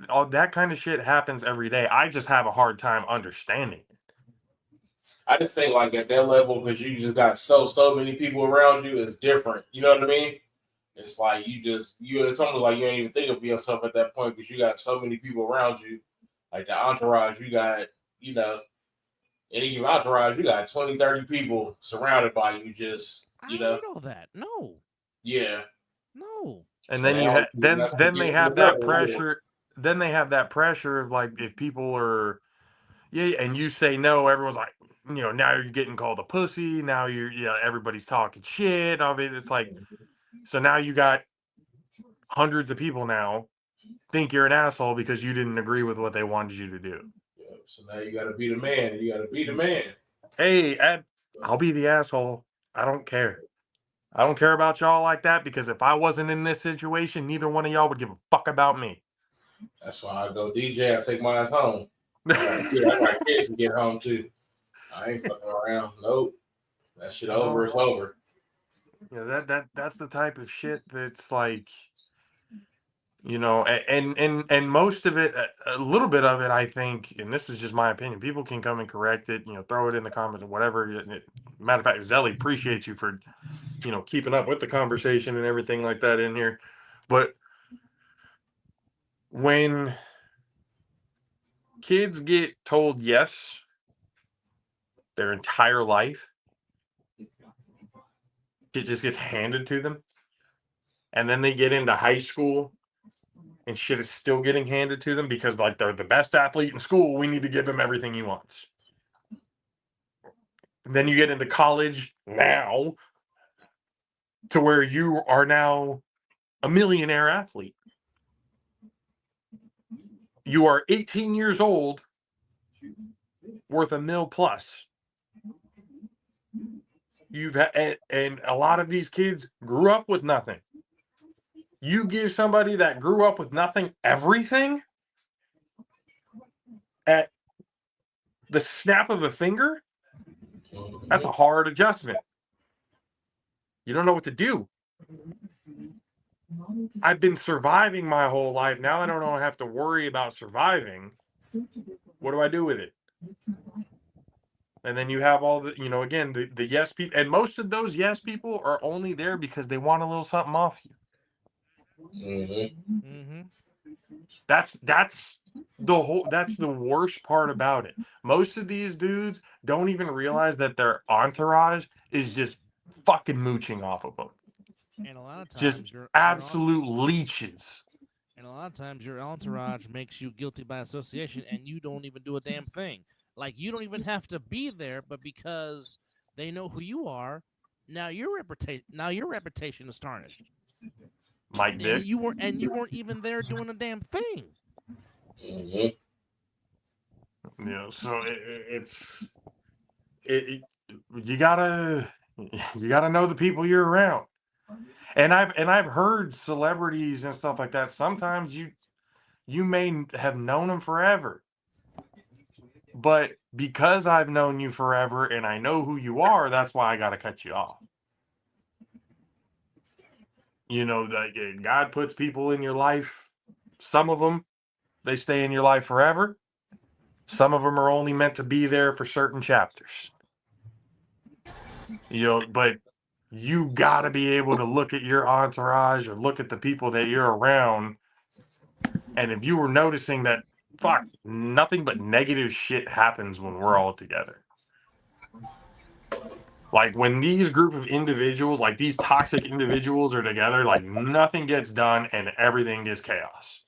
Speaker 2: all that kind of shit happens every day. I just have a hard time understanding it.
Speaker 3: I just think, like, at that level, because you just got so many people around you, it's different. You know what I mean? It's like it's almost like you ain't even thinking of yourself at that point because you got so many people around you, like the entourage. You got, you know, any given entourage, you got 20, 30 people surrounded by you. Just
Speaker 6: I don't need all that. No.
Speaker 3: Yeah.
Speaker 6: No.
Speaker 2: And then then they have that pressure. Then they have that pressure of like if people are and you say no, everyone's like, now you're getting called a pussy. Now everybody's talking shit. I mean, it's like, so now you got hundreds of people now think you're an asshole because you didn't agree with what they wanted you to do.
Speaker 3: Yeah, so now you got to be the man. You got to be the man.
Speaker 2: Hey, I'll be the asshole. I don't care. I don't care about y'all like that because if I wasn't in this situation, neither one of y'all would give a fuck about me.
Speaker 3: That's why I go DJ. I take my ass home. I got kids to get home too. I ain't fucking around. Nope. That shit over. It's over.
Speaker 2: Yeah, that's the type of shit that's like, and most of it, a little bit of it, I think, and this is just my opinion. People can come and correct it, throw it in the comments or whatever. Matter of fact, Zelly, appreciate you for, keeping up with the conversation and everything like that in here. But when kids get told yes their entire life, it just gets handed to them. And then they get into high school and shit is still getting handed to them because like they're the best athlete in school. We need to give him everything he wants. And then you get into college now to where you are now a millionaire athlete. You are 18 years old, worth $1 million plus. And a lot of these kids grew up with nothing. You give somebody that grew up with nothing everything at the snap of a finger, that's a hard adjustment. You don't know what to do. I've been surviving my whole life. Now I don't have to worry about surviving. What do I do with it? And then you have all the, again, the yes people. And most of those yes people are only there because they want a little something off you. That's the worst part about it. Most of these dudes don't even realize that their entourage is just fucking mooching off of them.
Speaker 6: And a lot of times,
Speaker 2: just absolute leeches.
Speaker 6: And a lot of times, your entourage makes you guilty by association, and you don't even do a damn thing. Like you don't even have to be there, but because they know who you are, now your reputation is tarnished.
Speaker 2: Mike Dick.
Speaker 6: You weren't even there doing a damn thing.
Speaker 2: So you gotta know the people you're around. And I've heard celebrities and stuff like that. Sometimes you may have known them forever, but because I've known you forever and I know who you are, that's why I got to cut you off. God puts people in your life. Some of them, they stay in your life forever. Some of them are only meant to be there for certain chapters. But you got to be able to look at your entourage or look at the people that you're around. And if you were noticing that, nothing but negative shit happens when we're all together. Like when these group of individuals, like these toxic individuals are together, like nothing gets done and everything is chaos.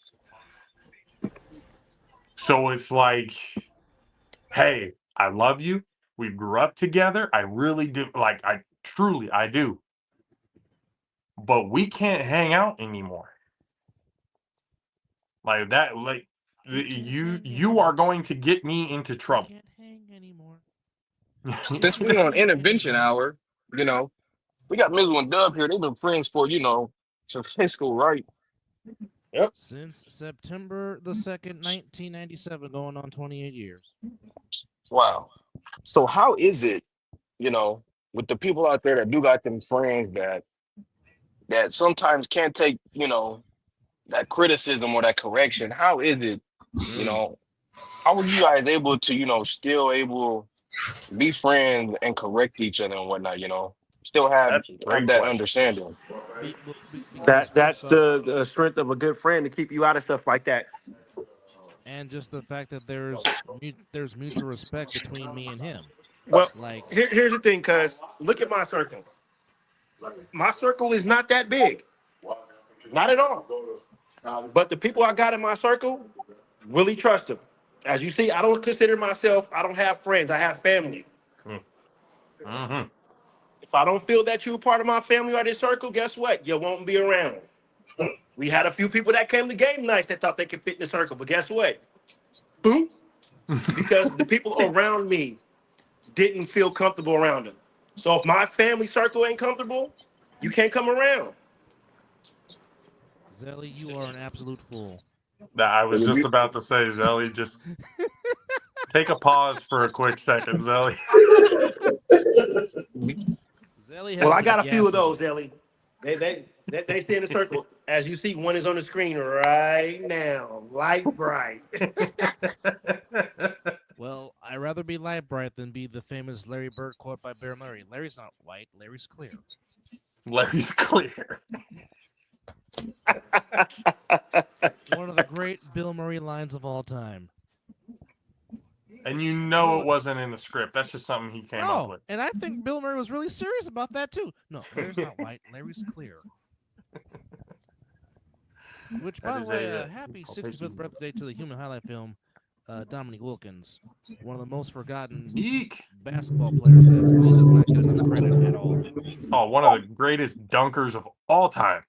Speaker 2: So it's like, hey, I love you. We grew up together. I really do. Like, I do. But we can't hang out anymore. Like that, like you are going to get me into trouble.
Speaker 6: Can't hang anymore.
Speaker 4: Since we're on intervention hour, we got Mizzle and Dub here. They've been friends for, since high school, right?
Speaker 2: Yep.
Speaker 6: Since September the 2nd, 1997, going on 28 years.
Speaker 4: Wow. So how is it, with the people out there that do got them friends that sometimes can't take, that criticism or that correction? How is it, how are you guys able to, still able to be friends and correct each other and whatnot, still have that understanding?
Speaker 5: That's the strength of a good friend to keep you out of stuff like that.
Speaker 6: and just the fact that there's mutual respect between me and him.
Speaker 5: Well,
Speaker 6: Like,
Speaker 5: here's the thing, cuz look at my circle. My circle is not that big. Not at all. But the people I got in my circle really trust them. As you see, I don't consider myself, I don't have friends, I have family.
Speaker 2: Mm-hmm.
Speaker 5: If I don't feel that you're part of my family or this circle, guess what? You won't be around. We had a few people that came to game nights that thought they could fit in the circle, but guess what? Boom. Because the people around me didn't feel comfortable around them. So if my family circle ain't comfortable, you can't come around.
Speaker 6: Zelly, you are an absolute fool.
Speaker 2: I was just about to say, Zelly, just take a pause for a quick second, Zelly.
Speaker 6: Zelly has
Speaker 5: Well, I
Speaker 6: been
Speaker 5: got a few of
Speaker 6: gassing.
Speaker 5: those, Ellie. They stay in the circle. As you see, one is on the screen right now, light bright.
Speaker 6: Well, I'd rather be light bright than be the famous Larry Bird quote by Bear Murray. Larry's not white, Larry's clear.
Speaker 2: Larry's clear.
Speaker 6: One of the great Bill Murray lines of all time.
Speaker 2: And you know it wasn't in the script. That's just something he came up with.
Speaker 6: And I think Bill Murray was really serious about that too. No, Larry's not white, Larry's clear. Which, by the way, happy 65th birthday to the human highlight film, Dominique Wilkins, one of the most forgotten basketball players that really does not get enough credit at all.
Speaker 2: Oh, one of the greatest dunkers of all time.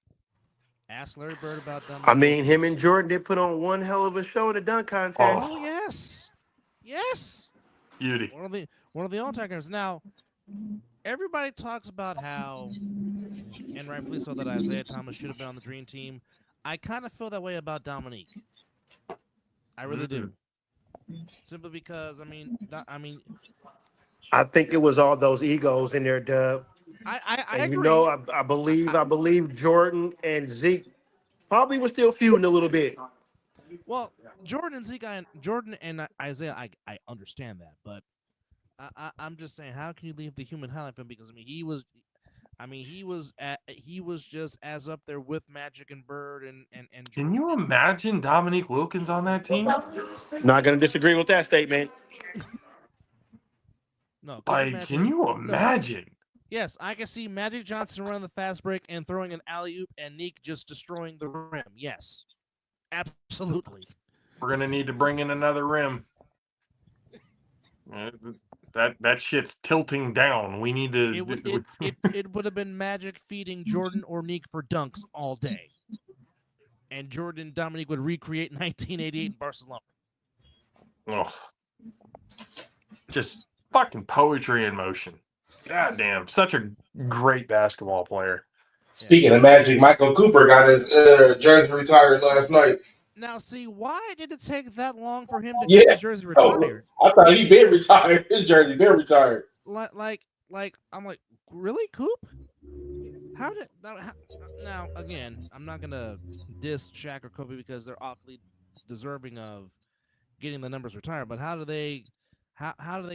Speaker 6: Ask Larry Bird about Dominique
Speaker 5: I mean,
Speaker 6: Wilkins.
Speaker 5: him and Jordan did put on one hell of a show in the dunk contest.
Speaker 6: Oh yes, yes.
Speaker 2: Beauty.
Speaker 6: One of the all-time games. Now, everybody talks about how, and rightfully so, that Isaiah Thomas should have been on the Dream Team. I kind of feel that way about Dominique. I really do. Simply because,
Speaker 5: I think it was all those egos in there, Dub.
Speaker 6: I
Speaker 5: And
Speaker 6: agree.
Speaker 5: you know, I believe Jordan and Zeke probably were still feuding a little bit.
Speaker 6: Well, Jordan and Isaiah, I understand that, but I'm just saying, how can you leave the human highlight film? Because he was just as up there with Magic and Bird and Jordan.
Speaker 2: Can you imagine Dominique Wilkins on that team?
Speaker 5: Not going to disagree with that statement.
Speaker 6: No,
Speaker 2: can you imagine?
Speaker 6: Yes, I can see Magic Johnson running the fast break and throwing an alley-oop and Neek just destroying the rim. Yes, absolutely.
Speaker 2: We're going to need to bring in another rim. That shit's tilting down. We need to...
Speaker 6: It would have been Magic feeding Jordan or Neek for dunks all day. And Jordan and Dominique would recreate 1988 in Barcelona.
Speaker 2: Oh, just fucking poetry in motion. God damn, such a great basketball player.
Speaker 3: Speaking of Magic, Michael Cooper got his jersey retired last night.
Speaker 6: Now, see, why did it take that long for him to
Speaker 3: Yeah.
Speaker 6: get his jersey retired?
Speaker 3: I thought he'd been retired. His jersey been retired.
Speaker 6: Like, I'm like, really, Coop? Now, again, I'm not gonna diss Shaq or Kobe because they're awfully deserving of getting the numbers retired. But how do they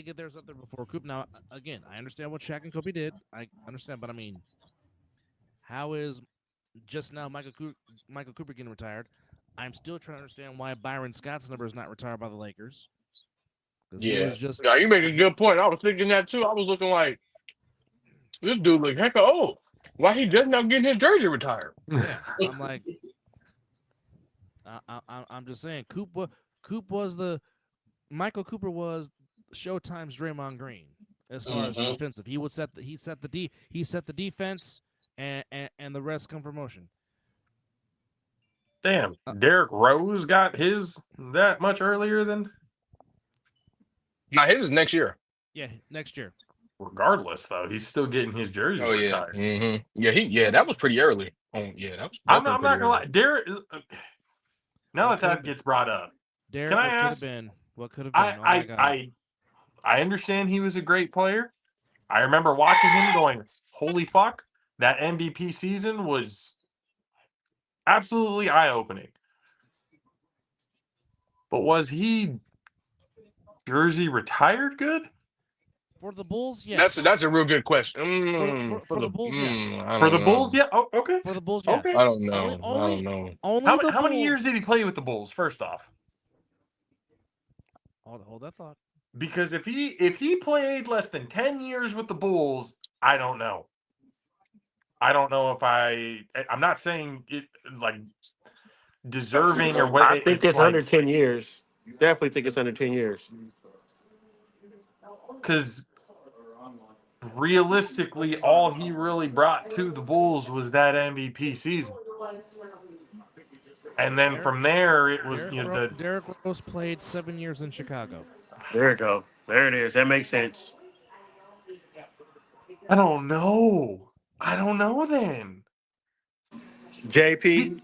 Speaker 6: get theirs up there before Coop? Now, again, I understand what Shaq and Kobe did. I understand, but I mean, how is just now Michael Cooper getting retired? I'm still trying to understand why Byron Scott's number is not retired by the Lakers.
Speaker 3: Yeah.
Speaker 4: Yeah, you make a good point. I was thinking that too. I was looking like, this dude look heck of old. Why he just now getting his jersey retired?
Speaker 6: Yeah, I'm like, I'm just saying, Michael Cooper was Showtime's Draymond Green as far as defensive. He set the defense, and the rest come from motion.
Speaker 2: Damn, Derrick Rose got his that much earlier than...
Speaker 4: Now his is next year.
Speaker 6: Yeah, next year.
Speaker 2: Regardless, though, he's still getting his jersey retired.
Speaker 4: Yeah, that was pretty early. That was.
Speaker 2: I'm not gonna lie, Derrick. Now that gets brought up,
Speaker 6: Derrick,
Speaker 2: can I ask?
Speaker 6: What could have been?
Speaker 2: I understand he was a great player. I remember watching him going, "Holy fuck!" That MVP season was absolutely eye-opening. But was he jersey retired good?
Speaker 6: For the Bulls, yes.
Speaker 4: That's a real good question.
Speaker 6: For the Bulls, yes.
Speaker 2: For the Bulls, yeah. Oh, okay.
Speaker 6: For the Bulls, yes.
Speaker 2: Okay.
Speaker 4: I don't know.
Speaker 6: Only
Speaker 2: How many years did he play with the Bulls? First off,
Speaker 6: Hold that thought.
Speaker 2: Because if he played less than 10 years with the Bulls, I don't know. I don't know if I'm not saying it like deserving or what.
Speaker 5: I think
Speaker 2: It's
Speaker 5: it's
Speaker 2: like
Speaker 5: under 10 years. Definitely think it's under 10 years.
Speaker 2: because realistically, all he really brought to the Bulls was that MVP season, and then from there it was
Speaker 6: Derrick Rose played 7 years in Chicago.
Speaker 5: There you go. There it is. That makes sense.
Speaker 2: I don't know. Then
Speaker 5: JP,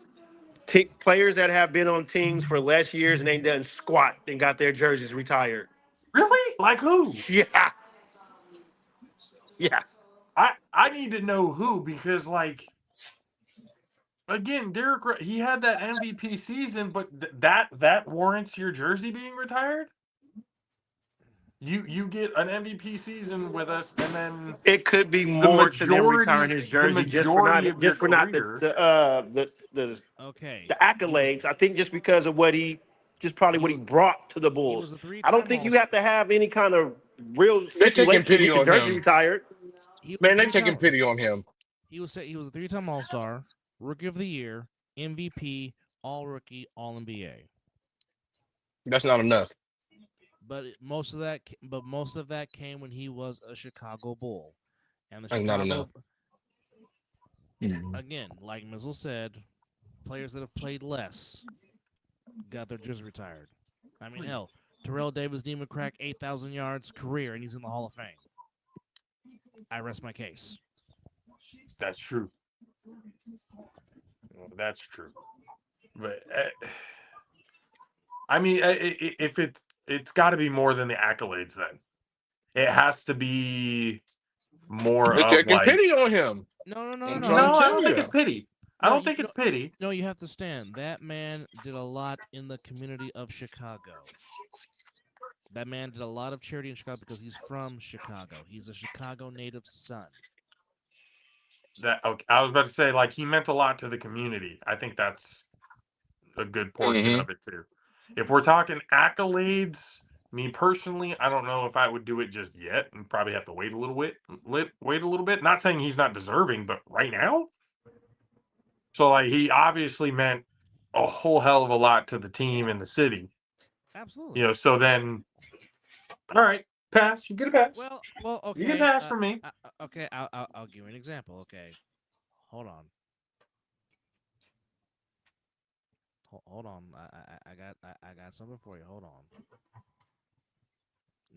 Speaker 5: players that have been on teams for less years and ain't done squat and got their jerseys retired.
Speaker 2: really, like who?
Speaker 5: Yeah. Yeah.
Speaker 2: I need to know who, because like again, he had that MVP season, but that warrants your jersey being retired. You get an MVP season with us, and then
Speaker 5: It could be
Speaker 2: the
Speaker 5: more to them retiring
Speaker 2: majority
Speaker 5: his jersey just for
Speaker 2: of your
Speaker 5: not
Speaker 2: career.
Speaker 5: the
Speaker 6: Okay.
Speaker 5: accolades. I think just because of what he brought to the Bulls.
Speaker 6: was a three-time
Speaker 5: I don't think you
Speaker 6: All-Star.
Speaker 5: have to have any kind of real
Speaker 4: They're taking
Speaker 5: stipulation to
Speaker 4: pity
Speaker 5: get your
Speaker 4: on
Speaker 5: jersey
Speaker 4: him.
Speaker 5: retired.
Speaker 6: He was
Speaker 4: Man,
Speaker 6: a
Speaker 4: they're taking
Speaker 6: three-time-
Speaker 4: pity on him.
Speaker 6: He was a 3-time All-Star, Rookie of the Year, MVP, All-Rookie, All-NBA.
Speaker 4: That's not enough.
Speaker 6: But most of that came when he was a Chicago Bull, and the
Speaker 4: That's not enough.
Speaker 6: Again, like Mizzle said, players that have played less got their jersey retired. I mean, hell, Terrell Davis didn't even crack 8,000 yards career, and he's in the Hall of Fame. I rest my case.
Speaker 2: That's true. That's true. But I mean, if it's got to be more than the accolades, then it has to be more
Speaker 4: They're
Speaker 2: of
Speaker 4: taking
Speaker 2: like.
Speaker 4: pity on him.
Speaker 6: No.
Speaker 4: I'm
Speaker 2: No,
Speaker 4: trying to
Speaker 2: I
Speaker 4: tell
Speaker 2: don't think
Speaker 4: you.
Speaker 2: it's pity. I don't think it's pity.
Speaker 6: No, you have to stand. That man did a lot in the community of Chicago. That man did a lot of charity in Chicago because he's from Chicago. He's a Chicago native son.
Speaker 2: Okay, I was about to say, like, he meant a lot to the community. I think that's a good portion of it too. If we're talking accolades, me personally, I don't know if I would do it just yet, and probably have to wait a little bit. Wait a little bit. Not saying he's not deserving, but right now. So, like, he obviously meant a whole hell of a lot to the team and the city.
Speaker 6: Absolutely.
Speaker 2: So then, all right, pass. You get a pass.
Speaker 6: Well, okay.
Speaker 2: You get a pass from me.
Speaker 6: Okay, I'll give you an example. Okay, hold on. Hold on. I got something for you. Hold on.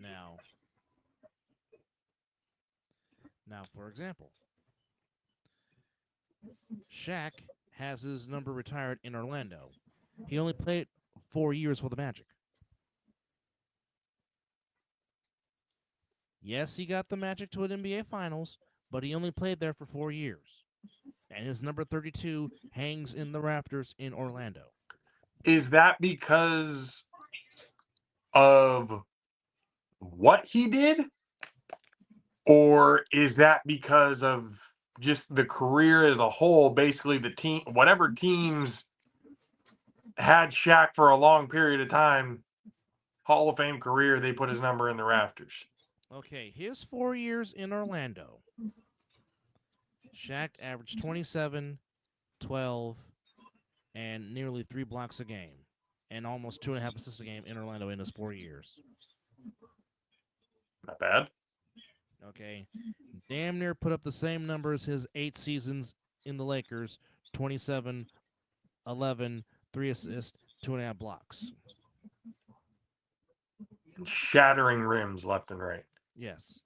Speaker 6: Now, for example, Shaq has his number retired in Orlando. He only played 4 years for the Magic. Yes, he got the Magic to an NBA Finals, but he only played there for 4 years. And his number 32 hangs in the rafters in Orlando.
Speaker 2: Is that because of what he did? Or is that because of just the career as a whole? Basically, the team, whatever teams had Shaq for a long period of time, Hall of Fame career, they put his number in the rafters.
Speaker 6: Okay, his 4 years in Orlando, Shaq averaged 27, 12, and nearly 3 blocks a game, and almost 2.5 assists a game in Orlando in his 4 years.
Speaker 2: Not bad.
Speaker 6: Okay, damn near put up the same numbers his 8 seasons in the Lakers, 27, 11, 3 assists, 2.5 blocks.
Speaker 2: Shattering rims left and right.
Speaker 6: Yes.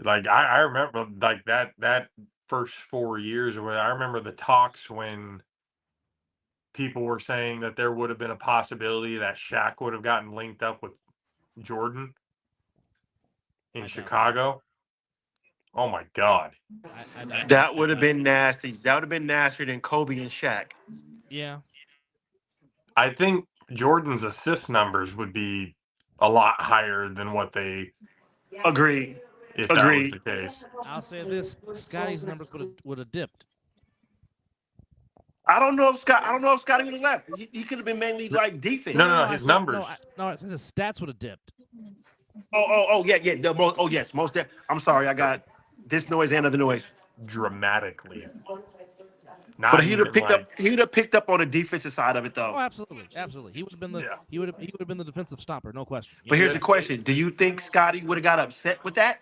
Speaker 2: Like I remember, like that first 4 years, or I remember the talks when people were saying that there would have been a possibility that Shaq would have gotten linked up with Jordan in Chicago. Oh my God.
Speaker 5: That would have been nasty. That would have been nastier than Kobe and Shaq.
Speaker 6: Yeah.
Speaker 2: I think Jordan's assist numbers would be a lot higher than what they.
Speaker 5: Agreed.
Speaker 2: If that was the case.
Speaker 6: I'll say this: Scotty's numbers would have dipped.
Speaker 5: I don't know if Scotty would have left. He could have been mainly like defense.
Speaker 2: No, his numbers.
Speaker 6: I said his stats would have dipped.
Speaker 5: Yeah. Most. I'm sorry, I got this noise and other noise.
Speaker 2: Dramatically.
Speaker 5: But he'd have picked up on the defensive side of it though.
Speaker 6: Oh, absolutely. He would have been he would have been the defensive stopper, no question.
Speaker 5: But here's the question: do you think Scotty would have got upset with that?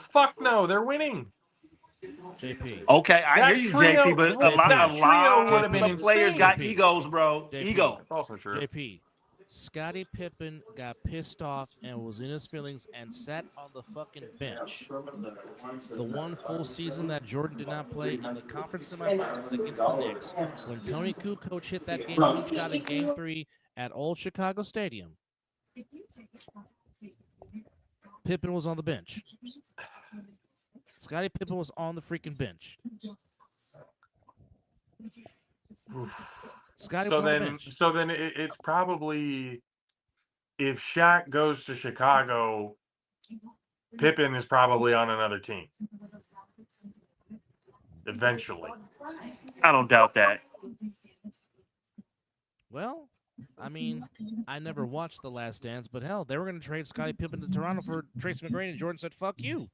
Speaker 2: Fuck no, they're winning.
Speaker 6: JP.
Speaker 5: Okay, I hear you, JP, but a lot of players got egos, bro.
Speaker 6: JP.
Speaker 5: Ego.
Speaker 2: That's also true.
Speaker 6: JP. Scottie Pippen got pissed off and was in his feelings and sat on the fucking bench. The one full season that Jordan did not play in the conference semifinals against the Knicks, when Tony Kukoc hit that game-winning shot in Game 3 at Old Chicago Stadium, Pippen was on the bench. Scottie Pippen was on the freaking bench.
Speaker 2: So then it's probably, if Shaq goes to Chicago, Pippen is probably on another team eventually.
Speaker 5: I don't doubt that.
Speaker 6: Well, I mean, I never watched The Last Dance, but hell, they were going to trade Scottie Pippen to Toronto for Tracy McGrady, and Jordan said, "Fuck you."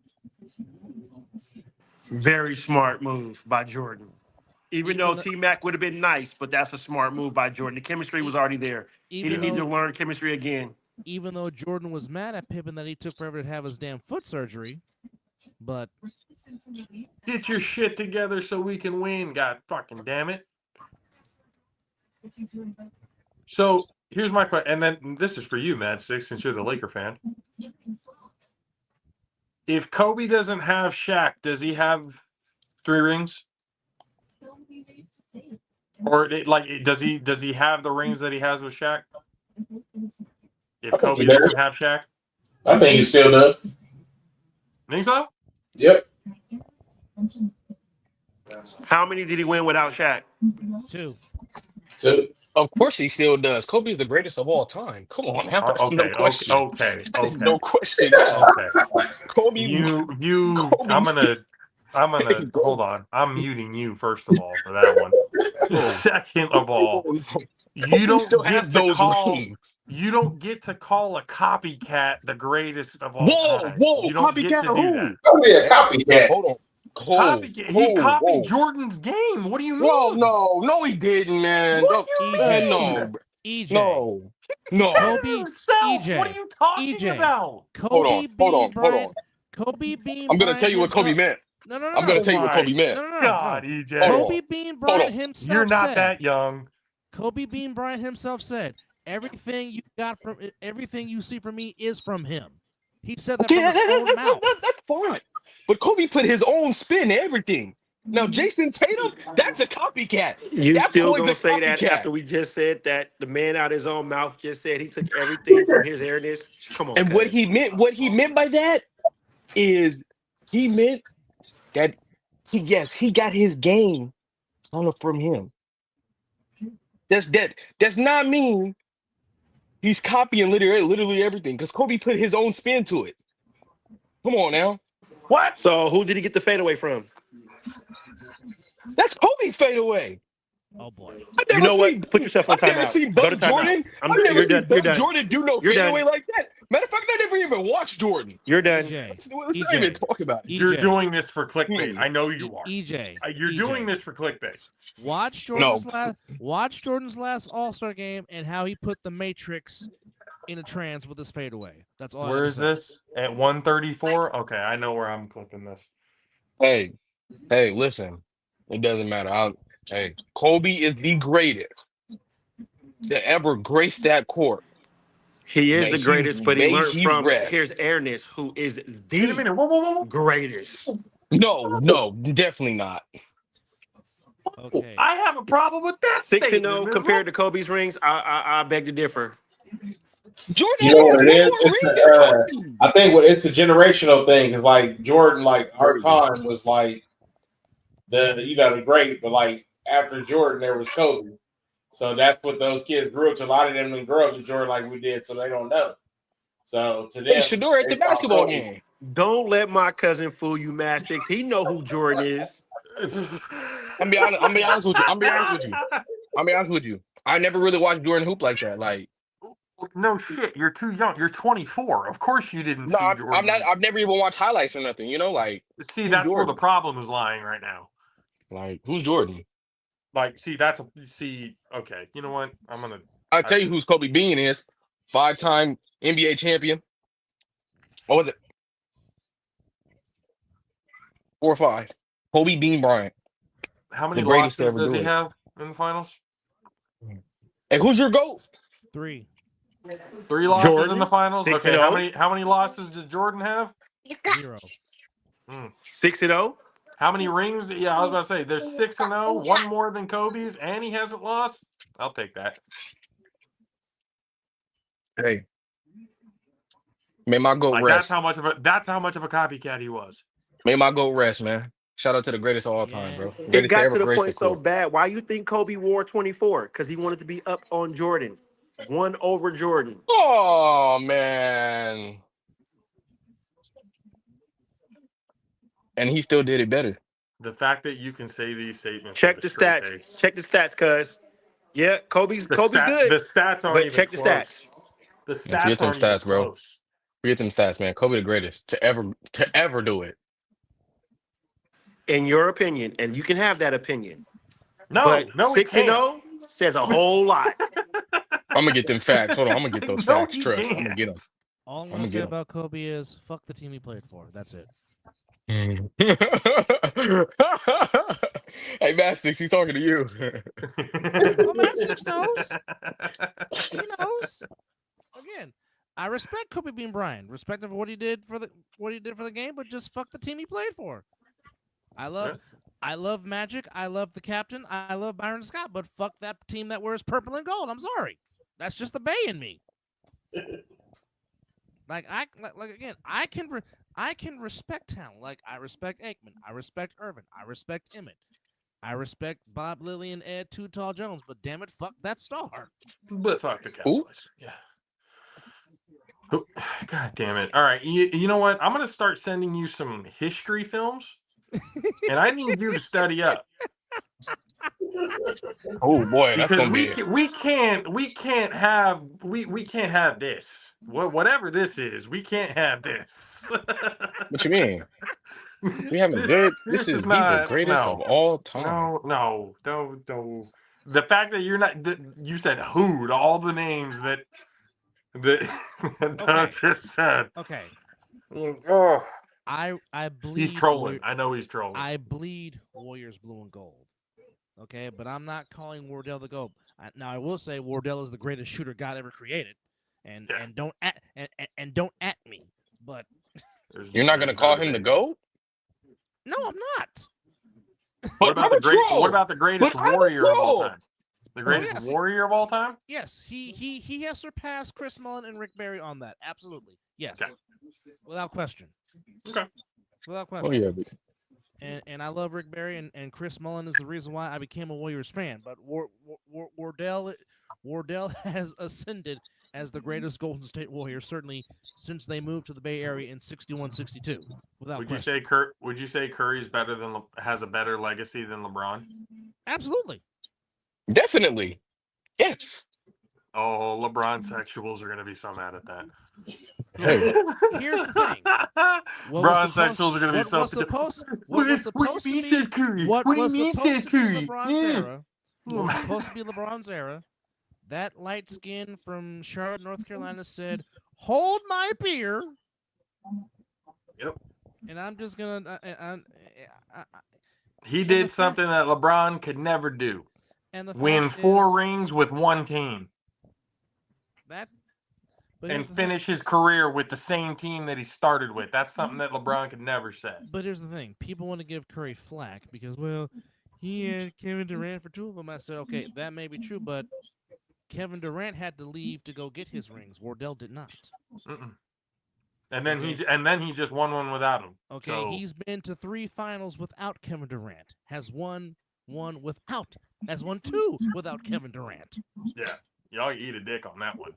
Speaker 5: Very smart move by Jordan. Even though T-Mac would have been nice, but that's a smart move by Jordan. The chemistry was already there. He didn't need to learn chemistry again.
Speaker 6: Even though Jordan was mad at Pippen that he took forever to have his damn foot surgery, but
Speaker 2: get your shit together so we can win, god fucking damn it. So here's my question, and then this is for you, Mad Six, since you're the Laker fan. If Kobe doesn't have Shaq, does he have 3 rings? Or does he have the rings that he has with Shaq? If Kobe doesn't have Shaq,
Speaker 3: I think he still does.
Speaker 2: Think so?
Speaker 3: Yep.
Speaker 5: How many did he win without Shaq?
Speaker 6: 2.
Speaker 4: Of course he still does. Kobe's the greatest of all time. Come on, now. That's no question.
Speaker 2: Okay.
Speaker 4: There's no question.
Speaker 2: Okay.
Speaker 4: Kobe.
Speaker 2: I'm gonna hold on. I'm muting you first of all for that one. Second of all, you don't get to call a copycat the greatest of all time. You don't get to do that.
Speaker 3: Oh yeah, copycat.
Speaker 4: Hold on.
Speaker 2: He copied Jordan's game. What do you mean?
Speaker 4: No, he didn't, man.
Speaker 2: What do you mean?
Speaker 4: No.
Speaker 6: EJ.
Speaker 4: No.
Speaker 6: Kobe. EJ.
Speaker 2: What are you talking about?
Speaker 6: Kobe
Speaker 4: Hold on.
Speaker 6: Kobe being.
Speaker 4: I'm gonna tell you what Kobe meant.
Speaker 6: No.
Speaker 4: I'm gonna tell you what Kobe meant.
Speaker 6: No.
Speaker 2: God, EJ.
Speaker 6: Kobe Bean Bryant himself.
Speaker 2: You're not
Speaker 6: said,
Speaker 2: that young.
Speaker 6: Kobe Bean Bryant himself said, "Everything you see from me is from him." He said that from his own mouth.
Speaker 4: That's fine. But Kobe put his own spin to everything. Now, Jason Tatum, that's a copycat.
Speaker 5: You still gonna say that after we just said that the man out his own mouth just said he took everything from his airness? Come on.
Speaker 4: And what he meant by that is he meant that he got his game from him. Does not mean he's copying literally everything, because Kobe put his own spin to it. Come on now.
Speaker 5: What? So who did he get the fadeaway from?
Speaker 4: That's Kobe's fadeaway.
Speaker 6: Oh boy.
Speaker 5: You know what? Put yourself on timeout.
Speaker 4: I've never seen Doug Jordan. I've never seen Doug Jordan do no fadeaway like that. Matter of fact, I never even watched Jordan.
Speaker 5: You're done.
Speaker 4: Let's not even talk about it.
Speaker 2: You're doing this for clickbait. I know you are.
Speaker 6: EJ.
Speaker 2: You're doing this for clickbait.
Speaker 6: Watch Jordan's last All-Star game and how he put the Matrix in a trance with his fadeaway. That's all.
Speaker 2: Where is this? At 134? Okay, I know where I'm clicking this.
Speaker 4: Hey, listen. It doesn't matter. Kobe is the greatest to ever grace that court.
Speaker 5: He is the greatest, but he learned from here's Ernest, who is the greatest.
Speaker 4: No, definitely not.
Speaker 6: Okay.
Speaker 2: I have a problem with that.
Speaker 5: 6-0 compared to Kobe's rings. I beg to differ.
Speaker 4: Jordan,
Speaker 3: you know what it is? I think it's a generational thing. Because like Jordan, like our time was like the great, but like after Jordan, there was Kobe. So that's what those kids grew up to. A lot of them didn't grow up to Jordan like we did, so they don't know. So to them,
Speaker 4: Shador at the basketball game.
Speaker 5: Don't let my cousin fool you, Mastix. He know who Jordan is.
Speaker 4: I'm be honest with you. I never really watched Jordan hoop like that. Like,
Speaker 2: No shit, you're too young. You're 24. Of course you didn't
Speaker 4: no,
Speaker 2: see
Speaker 4: I'm not.
Speaker 2: Jordan.
Speaker 4: I've never even watched highlights or nothing. You know, like,
Speaker 2: See,
Speaker 4: who's
Speaker 2: that's where the
Speaker 4: Jordan?
Speaker 2: problem is lying right now.
Speaker 4: Like, who's Jordan?
Speaker 2: Like, okay, you know what?
Speaker 4: I'll tell you who's Kobe Bean is. 5-time NBA champion. What was it? 4 or 5. Kobe Bean Bryant.
Speaker 2: How many
Speaker 4: The greatest to
Speaker 2: losses
Speaker 4: ever
Speaker 2: does
Speaker 4: do
Speaker 2: he
Speaker 4: it.
Speaker 2: have in the finals?
Speaker 4: Hey, who's your GOAT?
Speaker 6: 3.
Speaker 2: 3 losses in
Speaker 5: Jordan,
Speaker 2: the finals.
Speaker 5: 6-0.
Speaker 2: Okay, how many losses does Jordan have?
Speaker 6: 0.
Speaker 5: 6-0.
Speaker 2: How many rings? Yeah, I was about to say there's 6-0, one more than Kobe's, and he hasn't lost. I'll take that.
Speaker 4: Hey, may my GOAT
Speaker 2: Like
Speaker 4: rest.
Speaker 2: that's how much of a copycat he was.
Speaker 4: May my GOAT rest, man. Shout out to the greatest of all time, bro.
Speaker 5: It
Speaker 4: Greatest to
Speaker 5: got
Speaker 4: ever
Speaker 5: to the
Speaker 4: grace the
Speaker 5: point so
Speaker 4: court.
Speaker 5: bad. Why you think Kobe wore 24? Because he wanted to be up on Jordan. 1 over Jordan.
Speaker 4: Oh man. And he still did it better.
Speaker 2: The fact that you can say these statements
Speaker 5: Check
Speaker 2: with
Speaker 5: the
Speaker 2: a straight
Speaker 5: stats.
Speaker 2: face.
Speaker 5: Check the stats, cuz. Yeah, Kobe's good.
Speaker 2: The stats aren't
Speaker 5: But
Speaker 2: even
Speaker 5: check the
Speaker 2: close.
Speaker 5: stats.
Speaker 2: The
Speaker 4: Man,
Speaker 2: stats
Speaker 4: forget them
Speaker 2: aren't even
Speaker 4: stats, bro.
Speaker 2: close.
Speaker 4: Forget them stats, man. Kobe the greatest to ever do it.
Speaker 5: In your opinion, and you can have that opinion.
Speaker 2: No,
Speaker 5: But
Speaker 2: he
Speaker 5: 6-0 says a whole lot.
Speaker 4: I'm gonna get them facts. Hold on, I'm gonna get those
Speaker 2: No,
Speaker 4: facts.
Speaker 2: he
Speaker 4: Trust.
Speaker 2: can't.
Speaker 4: I'm gonna get them.
Speaker 6: All I'm
Speaker 4: I'ma
Speaker 6: gonna say
Speaker 4: get 'em.
Speaker 6: about Kobe is fuck the team he played for. That's it.
Speaker 4: Hey, Mastix, he's talking to you.
Speaker 6: Well, Mastix knows. He knows. Again, I respect Kobe Bean Bryant. Respect him for what he did for the game, but just fuck the team he played for. I love Magic. I love the captain. I love Byron Scott, but fuck that team that wears purple and gold. I'm sorry. That's just the Bay in me. Again, I can respect talent. Like I respect Aikman. I respect Irvin. I respect Emmett. I respect Bob Lilly and Ed Too Tall Jones, but damn it, fuck that star.
Speaker 2: But fuck the Cowboys. Yeah. God damn it. All right. You know what? I'm going to start sending you some history films, and I need you to study up.
Speaker 4: Oh boy, that's
Speaker 2: Because
Speaker 4: gonna be it.
Speaker 2: we can't have this. Whatever this is, we can't have this.
Speaker 4: What you mean? We having good. He's the greatest of all time.
Speaker 2: No. The fact that you're not, you said who to all the names that Doug just said.
Speaker 6: Okay.
Speaker 2: Oh,
Speaker 6: I bleed.
Speaker 2: he's trolling. I know he's trolling.
Speaker 6: I bleed Warriors blue and gold. Okay, but I'm not calling Wardell the GOAT. Now I will say Wardell is the greatest shooter God ever created, and don't at me. But
Speaker 4: You're not gonna call him the GOAT?
Speaker 6: No, I'm not.
Speaker 2: What about the greatest warrior of all time? The greatest warrior of all time?
Speaker 6: Yes, he has surpassed Chris Mullin and Rick Barry on that. Absolutely, yes, without question.
Speaker 2: Okay,
Speaker 6: without question.
Speaker 4: Oh yeah.
Speaker 6: And I love Rick Barry, and Chris Mullin is the reason why I became a Warriors fan. But Wardell has ascended as the greatest Golden State Warrior, certainly since they moved to the Bay Area in 61-62.
Speaker 2: Would you say Curry's has a better legacy than LeBron?
Speaker 6: Absolutely.
Speaker 4: Definitely. Yes.
Speaker 2: Oh, LeBron sexuals are going to be so mad at that.
Speaker 4: Hey.
Speaker 6: Here's the thing.
Speaker 2: LeBron sexuals are going to be so
Speaker 6: What was supposed to be LeBron's era, that light skin from Charlotte, North Carolina said, "Hold my beer."
Speaker 2: Yep.
Speaker 6: And I'm just going to...
Speaker 2: He did something that LeBron could never do.
Speaker 6: And
Speaker 2: win 4 rings with one team. And finish his career with the same team that he started with. That's something that LeBron could never say.
Speaker 6: But here's the thing. People want to give Curry flack because, well, he had Kevin Durant for 2 of them. I said, okay, that may be true, but Kevin Durant had to leave to go get his rings. Wardell did not.
Speaker 2: And then he just won one without him.
Speaker 6: Okay, so he's been to 3 finals without Kevin Durant. Has won 2 without Kevin Durant.
Speaker 2: Yeah. Y'all eat a dick on that one.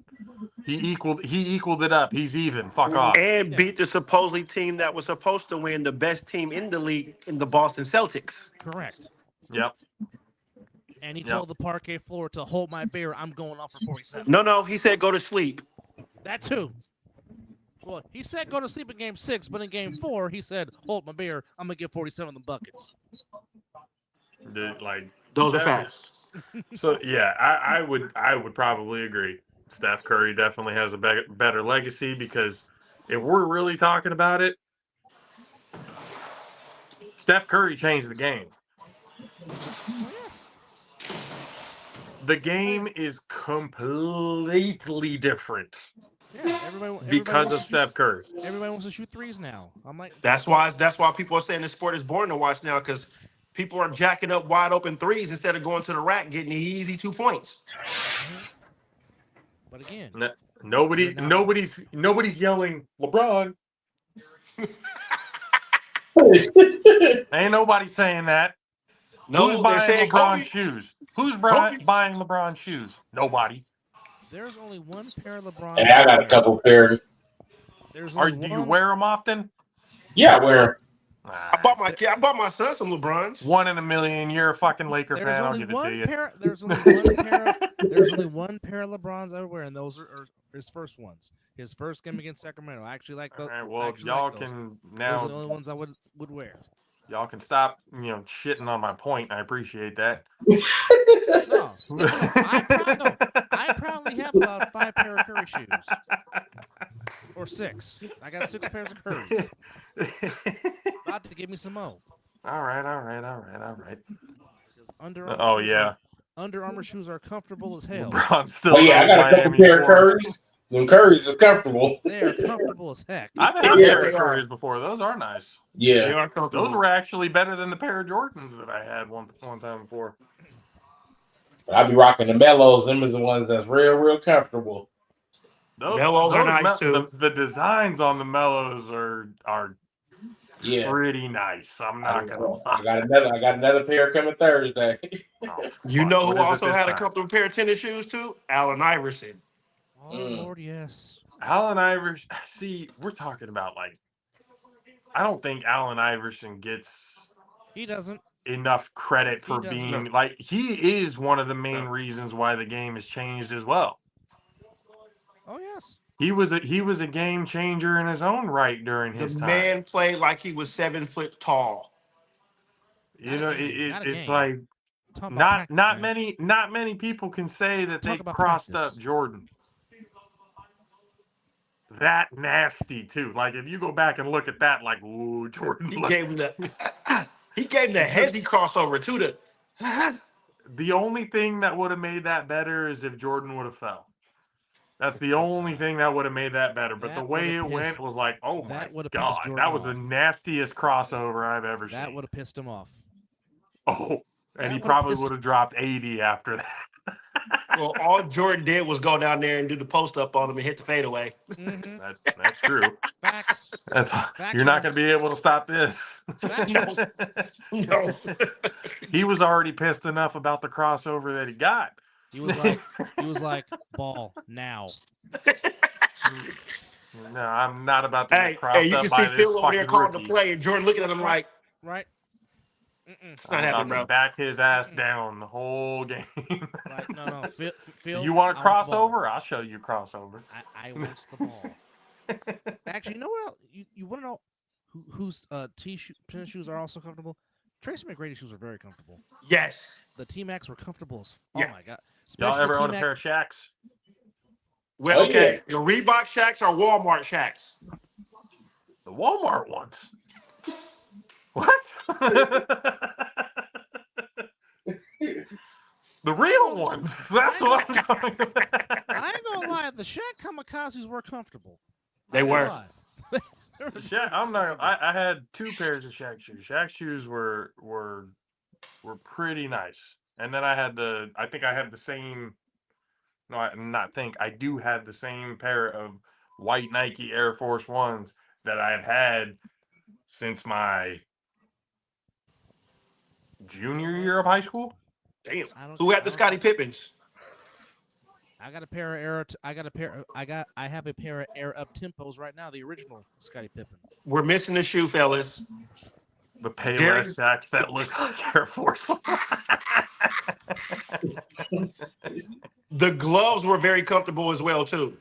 Speaker 2: He equaled it up. He's even. Fuck off.
Speaker 5: And beat the supposedly team that was supposed to win, the best team in the league, in the Boston Celtics.
Speaker 6: Correct.
Speaker 2: Yep.
Speaker 6: And he told the parquet floor to hold my beer. I'm going off for 47.
Speaker 5: No, he said go to sleep.
Speaker 6: That too. Well, he said go to sleep in game 6, but in game 4, he said, hold my beer. I'm going to get 47 of the buckets.
Speaker 5: Those are facts.
Speaker 2: So, yeah, I would probably agree. Steph Curry definitely has a better legacy because if we're really talking about it, Steph Curry changed the game.
Speaker 6: Oh, yes.
Speaker 2: The game is completely different.
Speaker 6: Yeah, everybody
Speaker 2: because of Steph Curry.
Speaker 6: Everybody wants to shoot threes now. I'm like,
Speaker 5: that's why people are saying this sport is boring to watch now because people are jacking up wide open threes instead of going to the rack getting the easy 2 points.
Speaker 6: But again,
Speaker 2: nobody's yelling LeBron. Ain't nobody saying that.
Speaker 5: No,
Speaker 2: who's buying LeBron
Speaker 5: Kobe.
Speaker 2: shoes? Who's buying LeBron shoes? Nobody.
Speaker 6: There's only one pair of LeBron.
Speaker 3: Hey, I got a couple pairs.
Speaker 2: Do you wear them often?
Speaker 3: Yeah, I wear them.
Speaker 5: I bought my son some LeBrons.
Speaker 2: 1 in a million. You're a fucking Laker fan. I'll give it to you.
Speaker 6: There's only one pair of LeBrons I wear, and those are his first ones. His first game against Sacramento. I actually like those.
Speaker 2: All right, well, y'all can now.
Speaker 6: Those are the only ones I would wear.
Speaker 2: Y'all can stop, shitting on my point. I appreciate that.
Speaker 6: No, I probably have about 5 pair of Curry shoes. Or 6. I got 6 pairs of Curry. About to give me some more.
Speaker 2: All right.
Speaker 6: Under Armour shoes are comfortable as hell.
Speaker 3: I got a couple pair of Currys. Them Currys is comfortable.
Speaker 6: They are comfortable as heck.
Speaker 2: I've had a pair of Currys before. Those are nice.
Speaker 3: Yeah,
Speaker 5: they are comfortable.
Speaker 2: Those were actually better than the pair of Jordans that I had one time before.
Speaker 3: But I be rocking the Mellows. Them is the ones that's real comfortable.
Speaker 5: Mellows are nice too.
Speaker 2: The designs on the Mellows are pretty nice. I'm not gonna lie.
Speaker 3: I got another pair coming Thursday.
Speaker 5: You know who also had a comfortable pair of tennis shoes too? Allen Iverson.
Speaker 6: Oh Lord, yes.
Speaker 2: Allen Iverson. See, we're talking about I don't think Allen Iverson gets.
Speaker 6: He doesn't.
Speaker 2: Enough credit for being he is one of the main reasons why the game has changed as well.
Speaker 6: Oh yes.
Speaker 2: He was a game changer in his own right during his time. The
Speaker 5: man played like he was 7 foot tall.
Speaker 2: It's like not many people can say that they crossed up Jordan. That nasty too. Like if you go back and look at that, ooh, Jordan.
Speaker 5: He gave him the heavy crossover too.
Speaker 2: The only thing that would have made that better is if Jordan would have fell. That's the only thing that would have made that better. But the way it went was oh my God, that was the nastiest crossover I've ever seen.
Speaker 6: That would have pissed him off.
Speaker 2: Oh, and he probably would have dropped 80 after that.
Speaker 5: Well, all Jordan did was go down there and do the post up on him and hit the fadeaway.
Speaker 6: Mm-hmm.
Speaker 2: That's true.
Speaker 6: Facts.
Speaker 2: You're not going to be able to stop this.
Speaker 5: No.
Speaker 2: He was already pissed enough about the crossover that he got.
Speaker 6: He was like, ball now.
Speaker 2: No, I'm not about to get crossed
Speaker 5: up. Hey, you can see Phil over there calling the play, and Jordan looking at him right.
Speaker 2: It's not happening, bro. Back his ass down the whole game.
Speaker 6: No. Phil,
Speaker 2: you want a crossover? I'll show you a crossover.
Speaker 6: I want the ball. Actually, you know what else? You want to know whose tennis shoes are also comfortable? Tracy McGrady's shoes are very comfortable.
Speaker 5: Yes.
Speaker 6: The T-Max were comfortable as
Speaker 5: my
Speaker 6: God.
Speaker 2: Y'all ever own a pair of Shaqs?
Speaker 5: Well, okay. Your Reebok Shaqs or Walmart Shaqs?
Speaker 2: The Walmart ones. What? The real ones. That's what I'm talking about.
Speaker 6: I ain't gonna lie. The Shaq Kamikazes were comfortable.
Speaker 5: They were.
Speaker 2: Shaq, I had 2 pairs of Shaq shoes. Shaq shoes were pretty nice. And then I do have the same pair of white Nike Air Force Ones that I've had since my junior year of high school.
Speaker 5: Damn. Who had the Scottie Pippins?
Speaker 6: I got a pair of Air. I have a pair of Air Up Tempos right now. The original Scottie Pippen.
Speaker 5: We're missing the shoe, fellas.
Speaker 2: The Payless sacks that look like Air Force One.
Speaker 5: The gloves were very comfortable as well too.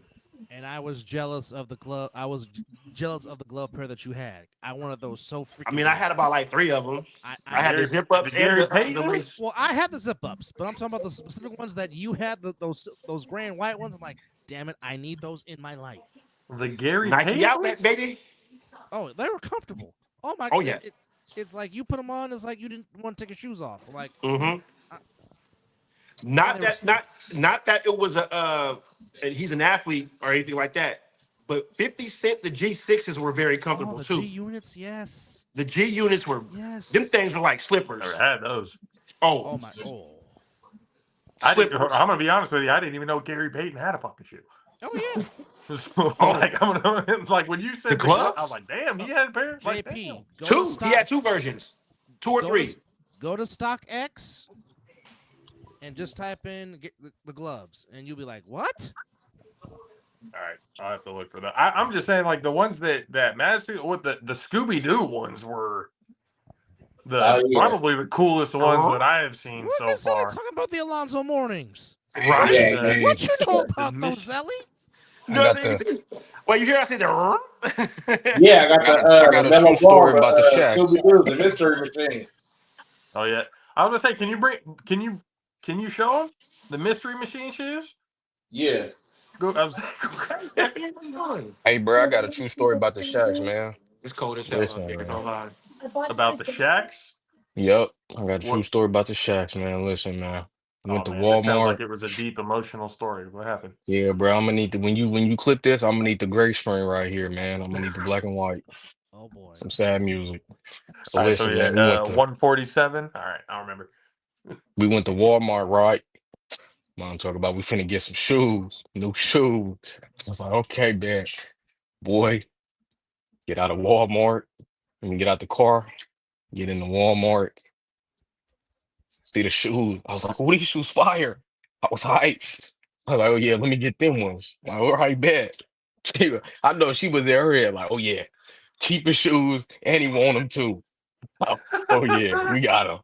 Speaker 6: And I was jealous of the glove. I was jealous of the glove pair that you had. I wanted those so freaking.
Speaker 5: I mean, I had about like 3 of them. I had the zip ups and the lace.
Speaker 6: Well, I had the zip ups, but I'm talking about the specific ones that you had. Those grand white ones. I'm like, damn it, I need those in my life.
Speaker 2: The Gary
Speaker 5: Nike Outlet, baby.
Speaker 6: Oh, they were comfortable. Oh my.
Speaker 5: Oh yeah.
Speaker 6: It's like you put them on. It's like you didn't want to take your shoes off. Like.
Speaker 5: Not that it was he's an athlete or anything like that, but 50 Cent, the G6s were very comfortable too.
Speaker 6: G units, yes.
Speaker 5: The G units were, them things were like slippers.
Speaker 2: I had those.
Speaker 5: Oh
Speaker 6: my.
Speaker 2: I'm gonna be honest with you. I didn't even know Gary Payton had a fucking shoe.
Speaker 6: Oh yeah.
Speaker 2: Like when you said
Speaker 5: the gloves,
Speaker 2: I was like, damn, he had a pair.
Speaker 6: JP,
Speaker 5: like, he had 2 versions, 2 or 3.
Speaker 6: Go to StockX and just type in the gloves, and you'll be like, what?
Speaker 2: All right, I'll have to look for that. I'm just saying, like the ones that Madison with the Scooby Doo ones were probably the coolest ones that I have seen so far.
Speaker 6: Talking about the Alonzo Mornings.
Speaker 2: Right.
Speaker 6: What you know about those, Zelly?
Speaker 5: Well, you hear I say the.
Speaker 3: Yeah, I got a true
Speaker 4: story about the Shacks.
Speaker 3: The mystery machine.
Speaker 2: Oh yeah, I was gonna say, can you show them the mystery machine shoes?
Speaker 3: Yeah.
Speaker 2: Go.
Speaker 4: Hey, bro, I got a true story about the Shacks, man.
Speaker 5: It's cold as hell.
Speaker 2: About the Shacks?
Speaker 4: Yep, I got a true story about the Shacks, man. Listen, man. I went to
Speaker 2: It
Speaker 4: Walmart.
Speaker 2: sounds like it was a deep emotional story. What happened?
Speaker 4: Yeah, bro. I'm gonna need when you clip this, I'm gonna need the gray screen right here, man. I'm gonna need the black and white.
Speaker 6: Oh boy.
Speaker 4: Some sad music. So
Speaker 2: All
Speaker 4: listen,
Speaker 2: right,
Speaker 4: man. We went to
Speaker 2: 147. All right, I'll remember.
Speaker 4: We went to Walmart, right? I'm talking about we finna get some shoes, new shoes. I was like, okay, man. Boy, get out of Walmart. Let me get out the car. Get into Walmart. See the shoes. I was like, oh, these shoes fire. I was hyped. I was like, oh yeah, let me get them ones. Like, all right, bet. I know she was there earlier, like, oh yeah, cheapest shoes, and he want them too. Oh yeah, we got them.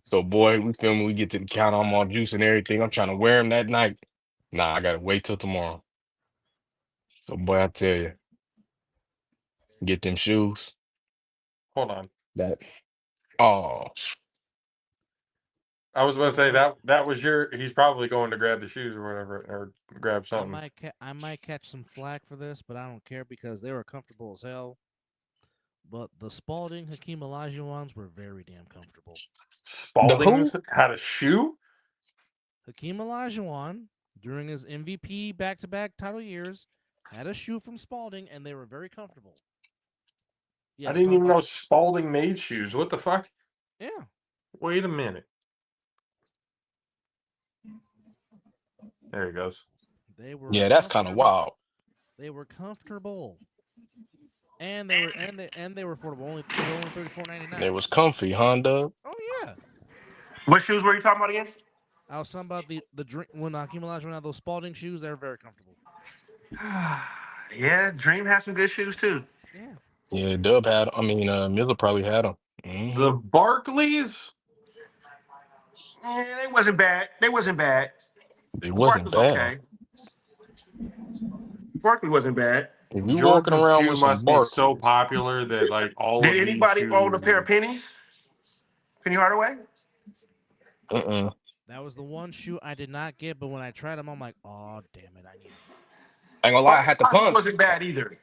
Speaker 4: So boy, we get to the counter, I'm all juice and everything. I'm trying to wear them that night. Nah, I gotta wait till tomorrow. So boy, I tell you, get them shoes.
Speaker 2: Hold on.
Speaker 6: I
Speaker 2: was about to say that was he's probably going to grab the shoes or whatever, or grab something.
Speaker 6: I might catch some flack for this, but I don't care because they were comfortable as hell. But the Spalding Hakeem Olajuwons were very damn comfortable.
Speaker 2: Spalding had a shoe?
Speaker 6: Hakeem Olajuwon, during his MVP back-to-back title years, had a shoe from Spalding, and they were very comfortable.
Speaker 2: Yes, I didn't even know Spalding made shoes. What the fuck?
Speaker 6: Yeah.
Speaker 2: Wait a minute. There he goes.
Speaker 6: They were.
Speaker 4: Yeah, that's kind of wild.
Speaker 6: They were comfortable, and they were affordable. Only $34.99.
Speaker 4: They was comfy, Honda.
Speaker 6: Oh yeah.
Speaker 5: What shoes were you talking about again?
Speaker 6: I was talking about the Dream when Hakeem Olajuwon had those Spalding shoes. They were very comfortable.
Speaker 5: Yeah, Dream has some good shoes too.
Speaker 6: Yeah.
Speaker 4: Yeah, Dub had. I mean, Miller probably had them. Mm-hmm.
Speaker 2: The Barclays.
Speaker 5: Yeah, they wasn't bad. They wasn't bad.
Speaker 4: Okay.
Speaker 5: Barkley wasn't bad.
Speaker 4: If you walking around with
Speaker 2: must be so popular that like all.
Speaker 5: Did anybody own a pair of pennies? Penny Hardaway?
Speaker 6: That was the one shoe I did not get, but when I tried them, I'm like, oh damn it, I need them.
Speaker 4: I ain't gonna lie, I had the pumps.
Speaker 5: Wasn't bad either.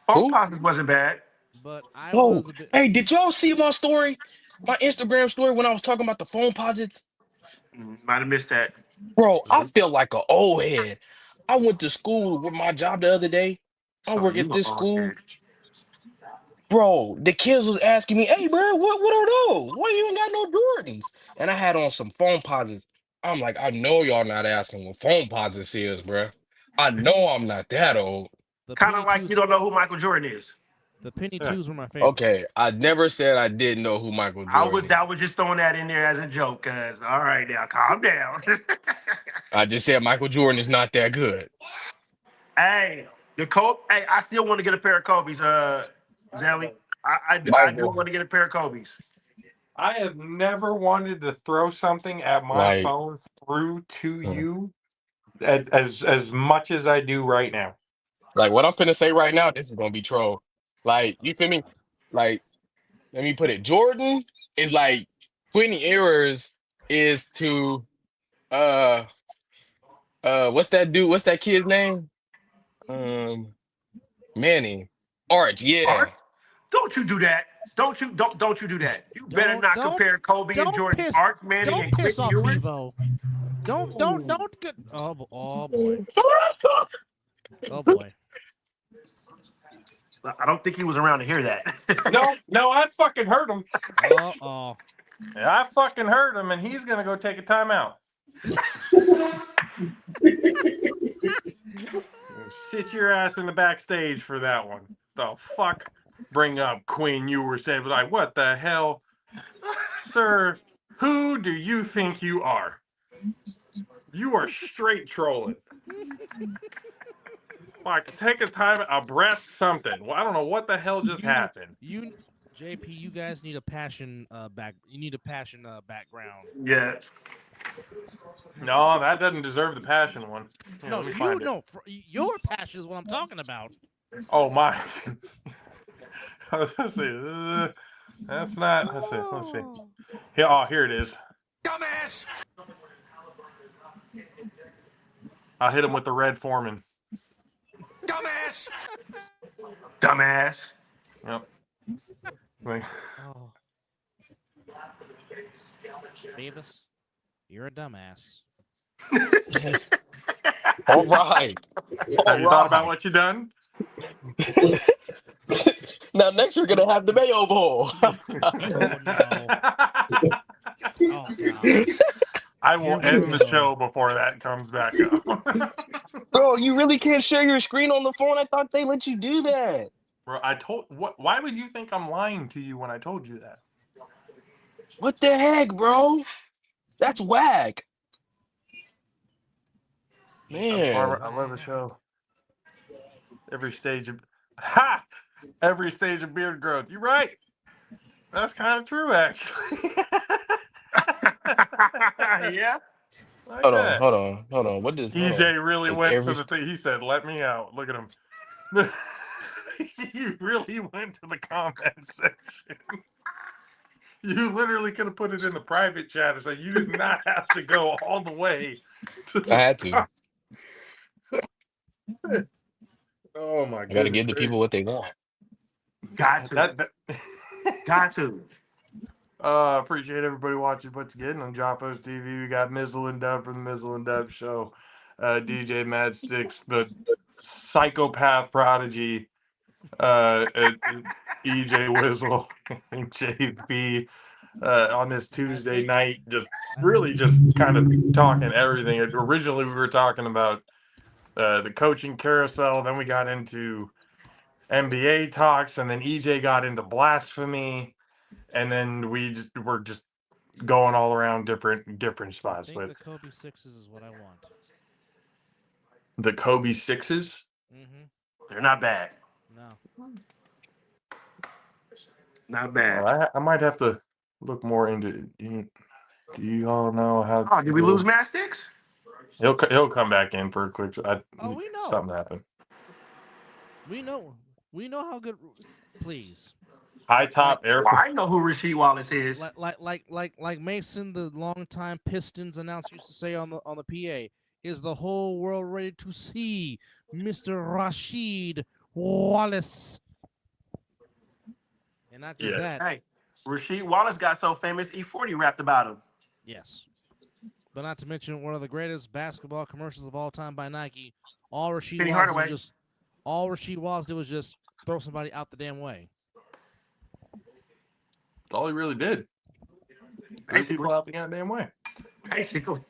Speaker 5: Posits wasn't bad.
Speaker 6: But I was a bit...
Speaker 4: Hey, did y'all see my story? My Instagram story when I was talking about the phone posits?
Speaker 5: Might have missed that.
Speaker 4: Bro, I feel like an old head. I went to school with my job the other day. I work at this school. Bro, the kids was asking me, hey, bro, what are those? Why you ain't got no Jordans? And I had on some phone posits. I'm like, I know y'all not asking what phone posits is, bro. I know I'm not that old.
Speaker 5: Kind of like you don't know who Michael Jordan is.
Speaker 6: The penny twos were my favorite.
Speaker 4: Okay, I never said I didn't know who Michael Jordan is.
Speaker 5: I was just throwing that in there as a joke, cause all right now, calm down.
Speaker 4: I just said Michael Jordan is not that good.
Speaker 5: Hey, I still want to get a pair of Kobe's, Zelly. I do
Speaker 4: Michael,
Speaker 5: want to get a pair of Kobe's.
Speaker 2: I have never wanted to throw something at my
Speaker 4: like,
Speaker 2: phone through to you as much as I do right now.
Speaker 4: like what I'm finna say right now, this is gonna be troll. Like, you feel me? Like, let me put it. Jordan is like 20 errors is to what's that dude? What's that kid's name? Manny. Arch, yeah.
Speaker 5: Art, don't you do that. Don't you do that. You better not compare Kobe and Jordan
Speaker 6: piss
Speaker 5: Art Manning
Speaker 6: don't
Speaker 5: and
Speaker 6: piss
Speaker 5: Quentin
Speaker 6: off
Speaker 5: Ewers.
Speaker 6: Bevo. Don't get oh boy. Oh boy.
Speaker 5: I don't think he was around to hear that.
Speaker 2: No, I fucking heard him.
Speaker 6: Oh.
Speaker 2: Yeah, I fucking heard him, and he's gonna go take a timeout. Sit your ass in the backstage for that one. The fuck? Bring up Queen Ewers said, like, what the hell? Sir, who do you think you are? You are straight trolling. Like, take a time, a breath, something. Well, I don't know what the hell just happened.
Speaker 6: JP, you guys need a passion background.
Speaker 5: Yeah.
Speaker 2: No, that doesn't deserve the passion one. Here,
Speaker 6: No,
Speaker 2: let me find it.
Speaker 6: your passion is what I'm talking about.
Speaker 2: Oh my! I was gonna say that's not. Let's see. Here it is.
Speaker 7: Dumbass!
Speaker 2: I'll hit him with the red Foreman.
Speaker 7: Dumbass!
Speaker 5: Dumbass.
Speaker 2: Yep. Like,
Speaker 6: Oh. Davis, you're a dumbass.
Speaker 4: All right.
Speaker 2: have you thought about what you done?
Speaker 4: Now next we're gonna have the Mayo Bowl.
Speaker 6: Oh no. Oh god.
Speaker 2: I will end the show before that comes back up.
Speaker 4: Bro, you really can't share your screen on the phone? I thought they let you do that.
Speaker 2: Bro, why would you think I'm lying to you when I told you that?
Speaker 4: What the heck, bro? That's whack. Man.
Speaker 2: I love the show. Every stage of beard growth. You're right. That's kind of true, actually.
Speaker 5: Yeah.
Speaker 2: Like
Speaker 4: Hold
Speaker 2: that.
Speaker 4: on. What does
Speaker 2: EJ really went
Speaker 4: every
Speaker 2: to the thing. He said, "Let me out." Look at him. He really went to the comment section. You literally could have put it in the private chat and said you did not have to go all the way.
Speaker 4: I had to.
Speaker 2: Oh my god!
Speaker 4: I gotta give the people what they want.
Speaker 5: Got to. Got to.
Speaker 2: Appreciate everybody watching once again on JAFFOs TV. We got Mizzle and Dub from the Mizzle and Dub Show. DJ Mad Sticks, the psychopath prodigy. EJ Wizzle and JP on this Tuesday night, just kind of talking everything. Originally, we were talking about the coaching carousel. Then we got into NBA talks, and then EJ got into blasphemy. And then we're just going all around different spots.
Speaker 6: I think the Kobe Sixes is what I want.
Speaker 2: The Kobe Sixes?
Speaker 6: Mm-hmm.
Speaker 5: They're not bad.
Speaker 6: No.
Speaker 5: Not bad.
Speaker 2: Well, I might have to look more into. Do you all know how?
Speaker 5: Oh, did we lose Mastix?
Speaker 2: He'll come back in for a quick.
Speaker 6: We know
Speaker 2: something happened.
Speaker 6: We know how good. Please.
Speaker 2: High top air.
Speaker 5: Well, I know who Rasheed Wallace is.
Speaker 6: Like Mason, the longtime Pistons announcer, used to say on the PA, is the whole world ready to see Mr. Rasheed Wallace? And not just that.
Speaker 5: Hey, Rasheed Wallace got so famous, E40 rapped about him.
Speaker 6: Yes. But not to mention one of the greatest basketball commercials of all time by Nike. All Rasheed Wallace did was just throw somebody out the damn way.
Speaker 2: That's all he really did. Threw people out the goddamn way.
Speaker 5: Basically.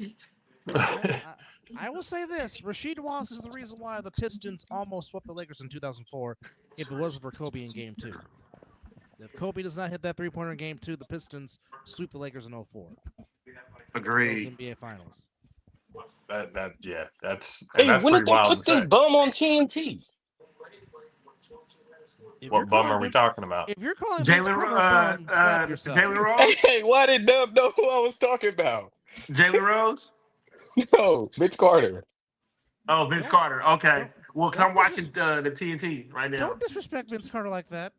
Speaker 6: I will say this. Rasheed Wallace is the reason why the Pistons almost swept the Lakers in 2004 if it wasn't for Kobe in Game 2. If Kobe does not hit that three-pointer in Game 2, the Pistons sweep the Lakers in 2004.
Speaker 5: Agreed.
Speaker 6: Those NBA Finals.
Speaker 2: That's
Speaker 4: Hey,
Speaker 2: that's
Speaker 4: when
Speaker 2: pretty
Speaker 4: did they
Speaker 2: wild
Speaker 4: put
Speaker 2: to
Speaker 4: this
Speaker 2: say.
Speaker 4: bum on TNT?
Speaker 2: What bum are we talking about?
Speaker 6: If you're calling Vince Carter a bum, slap yourself.
Speaker 5: Jalen Rose?
Speaker 4: Hey, why did Dub know who I was talking about?
Speaker 5: Jalen Rose?
Speaker 4: No, Vince Carter.
Speaker 5: Oh, Vince Carter. Okay. Well, because I'm
Speaker 6: don't
Speaker 5: watching the TNT right now.
Speaker 6: Don't disrespect Vince Carter like that.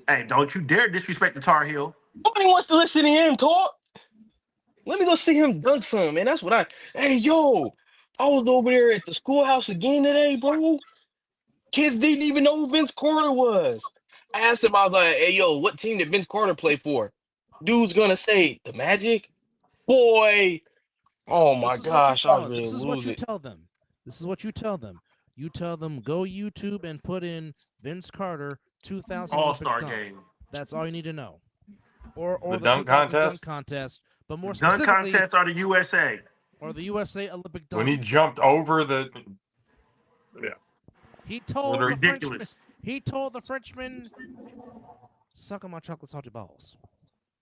Speaker 5: Hey, don't you dare disrespect the Tar Heel.
Speaker 4: Nobody wants to listen to him talk. Let me go see him dunk some, man. That's what Hey, yo, I was over there at the schoolhouse again today, bro. Kids didn't even know who Vince Carter was. I asked him, I was like, hey, yo, what team did Vince Carter play for? Dude's gonna say, the Magic? Boy. Oh, my gosh, I was ready to
Speaker 6: This is what
Speaker 4: lose
Speaker 6: you
Speaker 4: it.
Speaker 6: tell them. This is what you tell them. You tell them, go YouTube and put in Vince Carter 2000
Speaker 5: All-Star
Speaker 6: Olympic dunk.
Speaker 5: game.
Speaker 6: That's all you need to know. Or
Speaker 2: The
Speaker 6: the
Speaker 2: dunk
Speaker 6: 2000
Speaker 2: contest?
Speaker 6: dunk contest, but more
Speaker 5: Dunk
Speaker 6: specifically,
Speaker 5: contests are the USA.
Speaker 6: or the USA Olympic dunk.
Speaker 2: When he jumped over the
Speaker 6: He told
Speaker 2: Literally
Speaker 6: the Frenchman.
Speaker 5: ridiculous.
Speaker 6: He told the Frenchman, "Suck on my chocolate salty balls."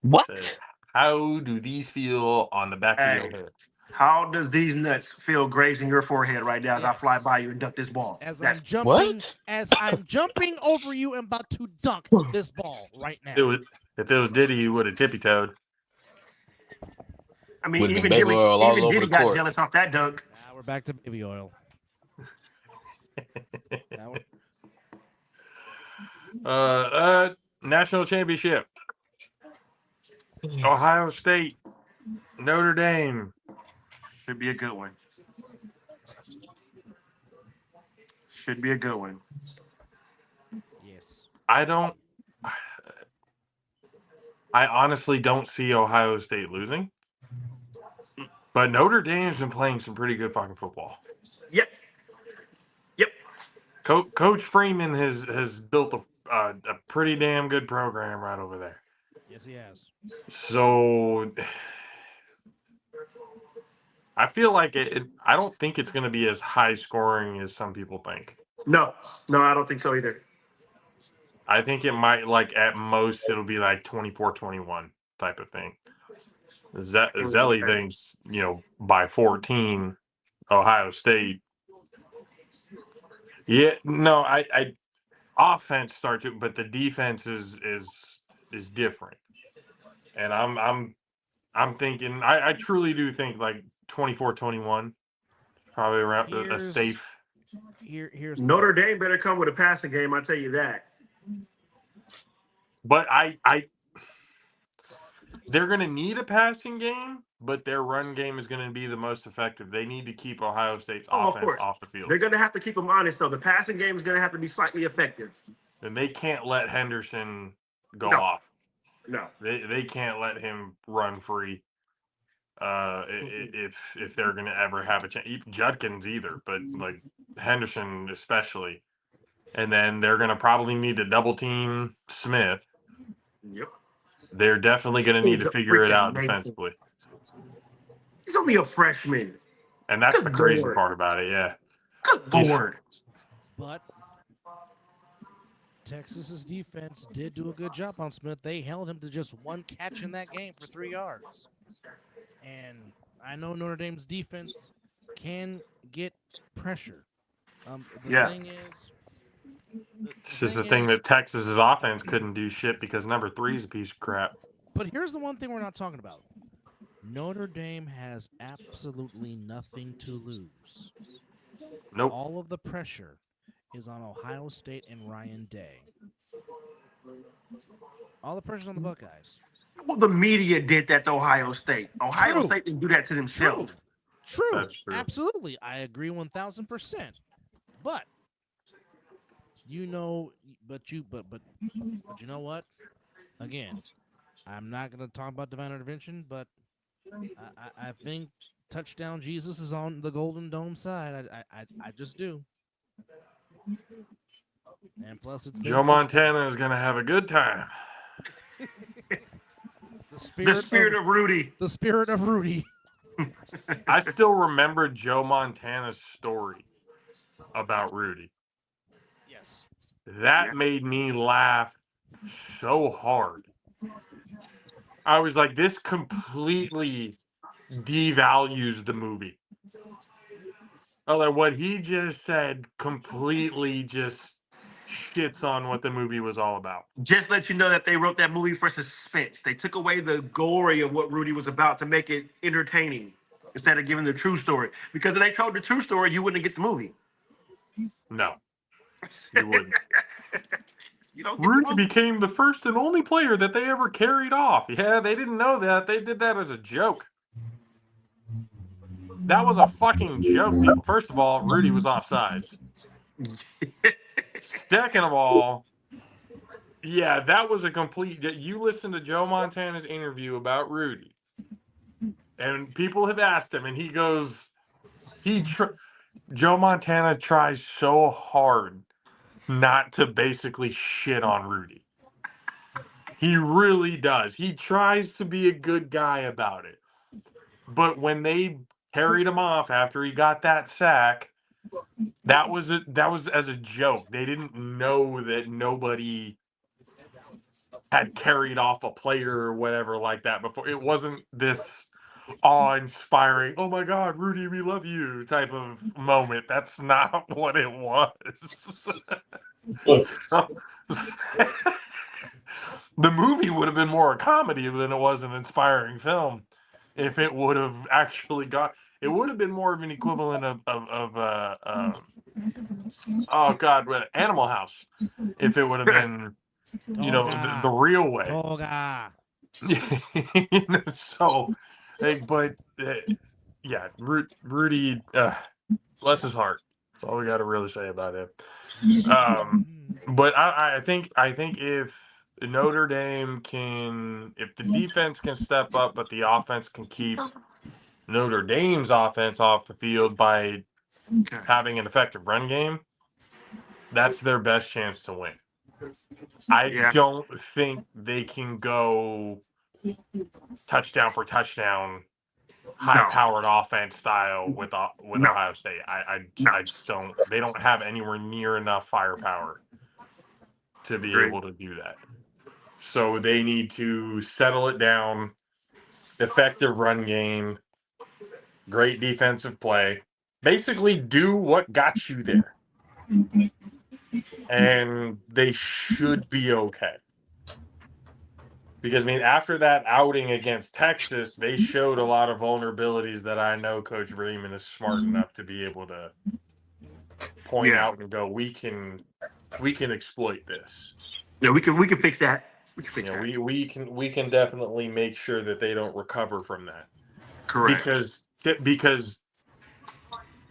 Speaker 4: What?
Speaker 2: said, how do these feel on the back of
Speaker 5: Hey.
Speaker 2: your head?
Speaker 5: How does these nuts feel grazing your forehead right now as I
Speaker 6: Yes.
Speaker 5: fly by you and dunk this ball?
Speaker 6: As
Speaker 5: That's
Speaker 6: I'm jumping,
Speaker 4: What?
Speaker 6: as I'm jumping over you and about to dunk this ball right now.
Speaker 2: If it was Diddy, he would have tippy-toed.
Speaker 5: I mean,
Speaker 4: With the
Speaker 5: even
Speaker 4: baby
Speaker 5: Diddy,
Speaker 4: oil all
Speaker 5: even
Speaker 4: over
Speaker 5: Diddy
Speaker 4: the
Speaker 5: got
Speaker 4: court.
Speaker 5: jealous off that dunk.
Speaker 6: Now we're back to baby oil. Now
Speaker 2: National championship. Ohio State, Notre Dame.
Speaker 5: Should be a good one. Should be a good one.
Speaker 6: yes.
Speaker 2: I honestly don't see Ohio State losing. But Notre Dame's been playing some pretty good fucking football.
Speaker 5: Yep. Yep.
Speaker 2: Coach Freeman has built a pretty damn good program right over there.
Speaker 6: Yes, he has.
Speaker 2: So I feel like I don't think it's going to be as high scoring as some people think.
Speaker 5: No, I don't think so either.
Speaker 2: I think it might, like, at most, it'll be like 24-21 type of thing. Zelly thinks, by 14, Ohio State. Yeah, no, I offense starts it, but the defense is different. And I'm thinking, I truly do think like 24-21, probably around a safe.
Speaker 6: Here's
Speaker 5: Notre Dame better come with a passing game, I tell you that.
Speaker 2: But they're going to need a passing game, but their run game is going to be the most effective. They need to keep Ohio State's offense off the field.
Speaker 5: They're going to have to keep them honest, though. The passing game is going to have to be slightly effective. And
Speaker 2: they can't let Henderson go off.
Speaker 5: No.
Speaker 2: They can't let him run free if they're going to ever have a chance. Judkins either, but like Henderson especially. And then they're going to probably need to double team Smith.
Speaker 5: Yep.
Speaker 2: They're definitely going to need to figure it out defensively.
Speaker 5: He's only a freshman.
Speaker 2: And that's the crazy part about it, yeah.
Speaker 5: Good Lord.
Speaker 6: But Texas's defense did do a good job on Smith. They held him to just one catch in that game for 3 yards. And I know Notre Dame's defense can get pressure. The thing is,
Speaker 2: it's just the thing that Texas's offense couldn't do shit because number 3 is a piece of crap.
Speaker 6: But here's the one thing we're not talking about. Notre Dame has absolutely nothing to lose.
Speaker 2: Nope.
Speaker 6: All of the pressure is on Ohio State and Ryan Day. All the pressure's on the Buckeyes.
Speaker 5: Well, the media did that to Ohio State. Ohio State didn't do that to themselves.
Speaker 6: True.
Speaker 2: That's true.
Speaker 6: Absolutely. I agree 1,000%. But you know what? Again, I'm not going to talk about divine intervention, but I think touchdown Jesus is on the Golden Dome side. I just do. And plus, it's
Speaker 2: Joe Montana is going to have a good time.
Speaker 5: The spirit of Rudy.
Speaker 6: The spirit of Rudy.
Speaker 2: I still remember Joe Montana's story about Rudy.
Speaker 6: Yes.
Speaker 2: That made me laugh so hard. I was like, this completely devalues the movie. Oh, like what he just said completely just shits on what the movie was all about.
Speaker 5: Just let you know that they wrote that movie for suspense. They took away the glory of what Rudy was about to make it entertaining instead of giving the true story. Because if they told the true story, you wouldn't get the movie.
Speaker 2: No, you wouldn't.
Speaker 5: You don't get
Speaker 2: Rudy
Speaker 5: the movie.
Speaker 2: became the first and only player that they ever carried off. Yeah, they didn't know that. They did that as a joke. That was a fucking joke. First of all, Rudy was offsides. Second of all, yeah, that was a complete. You listen to Joe Montana's interview about Rudy, and people have asked him, and he goes, Joe Montana tries so hard not to basically shit on Rudy. He really does. He tries to be a good guy about it. But when they carried him off after he got that sack, that was as a joke. They didn't know that nobody had carried off a player or whatever like that before. It wasn't this awe-inspiring, oh my God, Rudy, we love you type of moment. That's not what it was. The movie would have been more a comedy than it was an inspiring film if it would have actually got. It would have been more of an equivalent of oh God, Animal House, if it would have been, you know, the real way.
Speaker 6: Toga.
Speaker 2: You know, so, but yeah, Rudy, bless his heart. That's all we got to really say about him. But I think if Notre Dame if the defense can step up, but the offense can keep Notre Dame's offense off the field by having an effective run game, that's their best chance to win. I don't think they can go touchdown for touchdown, high-powered offense style with Ohio State. I just don't. They don't have anywhere near enough firepower to be able to do that. So they need to settle it down. Effective run game, great defensive play. Basically, do what got you there, and they should be okay. Because, I mean, after that outing against Texas, they showed a lot of vulnerabilities that I know Coach Raymond is smart enough to be able to point out and go, we can exploit this.
Speaker 5: Yeah, we can fix that. We can fix that.
Speaker 2: We can definitely make sure that they don't recover from that.
Speaker 5: Correct.
Speaker 2: Because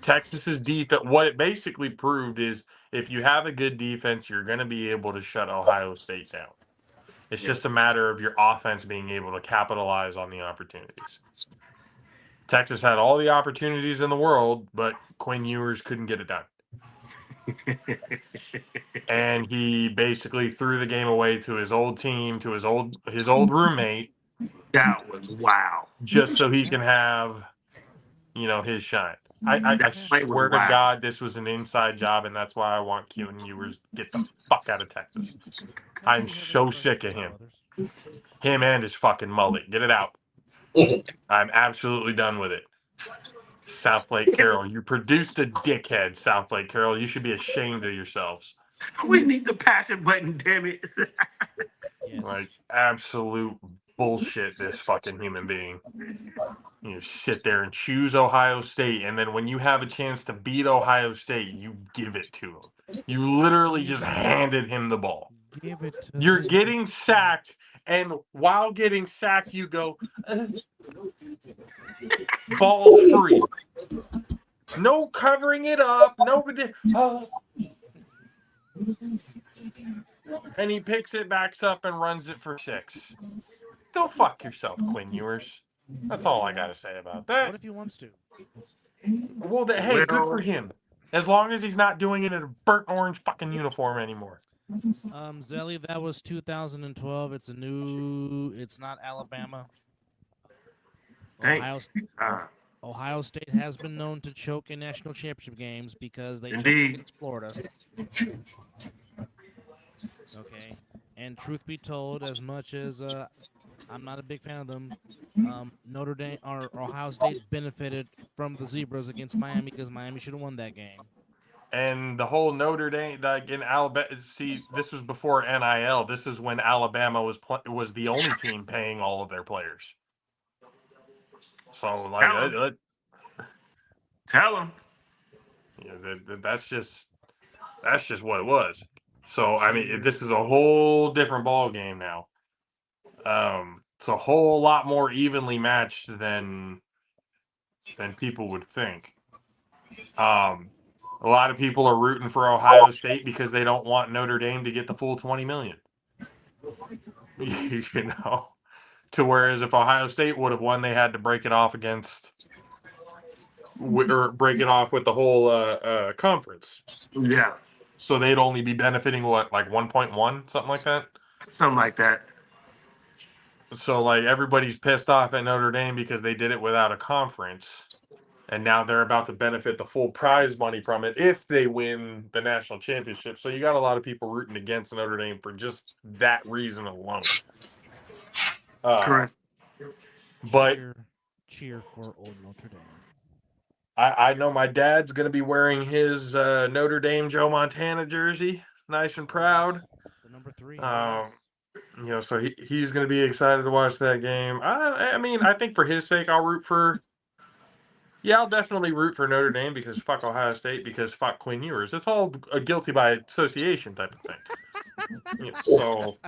Speaker 2: Texas's defense, what it basically proved is if you have a good defense, you're going to be able to shut Ohio State down. It's just a matter of your offense being able to capitalize on the opportunities. Texas had all the opportunities in the world, but Quinn Ewers couldn't get it done. And he basically threw the game away to his old team, to his old roommate.
Speaker 5: That was wow.
Speaker 2: Just so he can have, his shine. I swear to God, this was an inside job, and that's why I want Quinn Ewers to get the fuck out of Texas. I'm so sick of him. Him and his fucking mullet. Get it out. I'm absolutely done with it. South Lake Carroll. You produced a dickhead, South Lake Carroll. You should be ashamed of yourselves.
Speaker 5: We need the passion button, damn it.
Speaker 2: Like, absolute bullshit, this fucking human being. You sit there and choose Ohio State, and then when you have a chance to beat Ohio State, you give it to him. You literally just handed him the ball. You're getting sacked, and while getting sacked, you go, ball free. No covering it up. Nobody. And he picks it, backs up, and runs it for 6. Go fuck yourself, Quinn Ewers. That's all I got to say about that.
Speaker 6: What if he wants to?
Speaker 2: Well, hey, good for him. As long as he's not doing it in a burnt orange fucking uniform anymore.
Speaker 6: Zelly, that was 2012. It's not Alabama. Ohio State has been known to choke in national championship games because they choked against Florida. Okay. And truth be told, as much as I'm not a big fan of them, Notre Dame or Ohio State benefited from the Zebras against Miami because Miami should have won that game.
Speaker 2: And the whole Notre Dame, like in Alabama, see, this was before NIL. This is when Alabama was the only team paying all of their players. So, like,
Speaker 5: Tell him.
Speaker 2: That's just what it was. So, I mean, this is a whole different ball game now. It's a whole lot more evenly matched than people would think. A lot of people are rooting for Ohio State because they don't want Notre Dame to get the full $20 million. You know, to whereas if Ohio State would have won, they had to break it off or break it off with the whole conference.
Speaker 5: Yeah.
Speaker 2: So they'd only be benefiting what, like 1.1, something like that.
Speaker 5: Something like that.
Speaker 2: So like everybody's pissed off at Notre Dame because they did it without a conference. And now they're about to benefit the full prize money from it if they win the national championship. So you got a lot of people rooting against Notre Dame for just that reason alone.
Speaker 5: Correct.
Speaker 2: But
Speaker 6: cheer for old Notre Dame.
Speaker 2: I know my dad's going to be wearing his Notre Dame Joe Montana jersey, nice and proud.
Speaker 6: The number 3.
Speaker 2: You know, so he's going to be excited to watch that game. I mean, I think for his sake, I'll definitely root for Notre Dame because fuck Ohio State, because fuck Quinn Ewers. It's all a guilty by association type of thing. So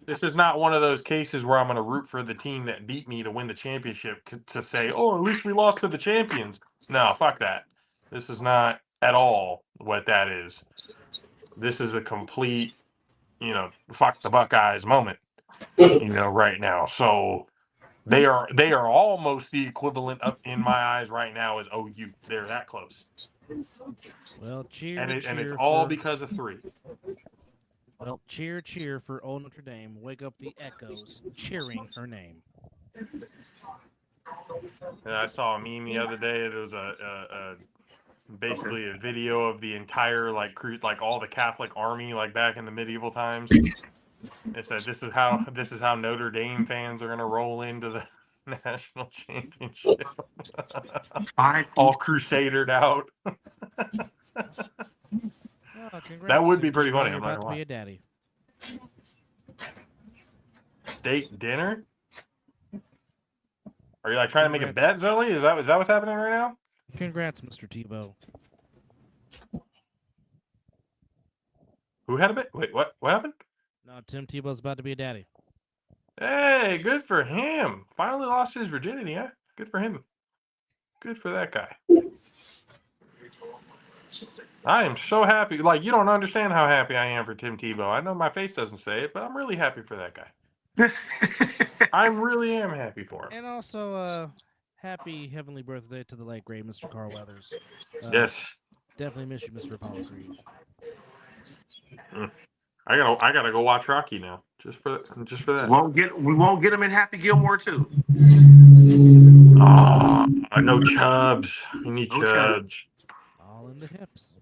Speaker 2: this is not one of those cases where I'm going to root for the team that beat me to win the championship to say, oh, at least we lost to the champions. No, fuck that. This is not at all what that is. This is a complete, fuck the Buckeyes moment, right now. So they are almost the equivalent of, in my eyes right now, as OU. They're that close.
Speaker 6: Well, cheer.
Speaker 2: And it's all because of 3.
Speaker 6: Well, cheer for old Notre Dame. Wake up the echoes, cheering her name.
Speaker 2: And I saw a meme the other day. It was basically a video of the entire all the Catholic army back in the medieval times. It said this is how Notre Dame fans are gonna roll into the national championship. All crusadered out. That would be pretty funny. I'm not gonna lie.
Speaker 6: Be a daddy.
Speaker 2: Steak dinner? Are you trying to make a bet, Zoe? Is that what's happening right now?
Speaker 6: Congrats, Mr. Tebow.
Speaker 2: Who had a bet? Wait, what happened?
Speaker 6: No, Tim Tebow's about to be a daddy.
Speaker 2: Hey, good for him. Finally lost his virginity, huh? Good for him. Good for that guy. I am so happy. You don't understand how happy I am for Tim Tebow. I know my face doesn't say it, but I'm really happy for that guy. I really am happy for him.
Speaker 6: And also, happy heavenly birthday to the late great Mr. Carl Weathers.
Speaker 2: Yes.
Speaker 6: Definitely miss you, Mr. Apollo Creed.
Speaker 2: I gotta go watch Rocky now. Just for that.
Speaker 5: We won't get him in Happy Gilmore too.
Speaker 2: Oh, no Chubbs. We need Chubbs.
Speaker 6: All in the hips.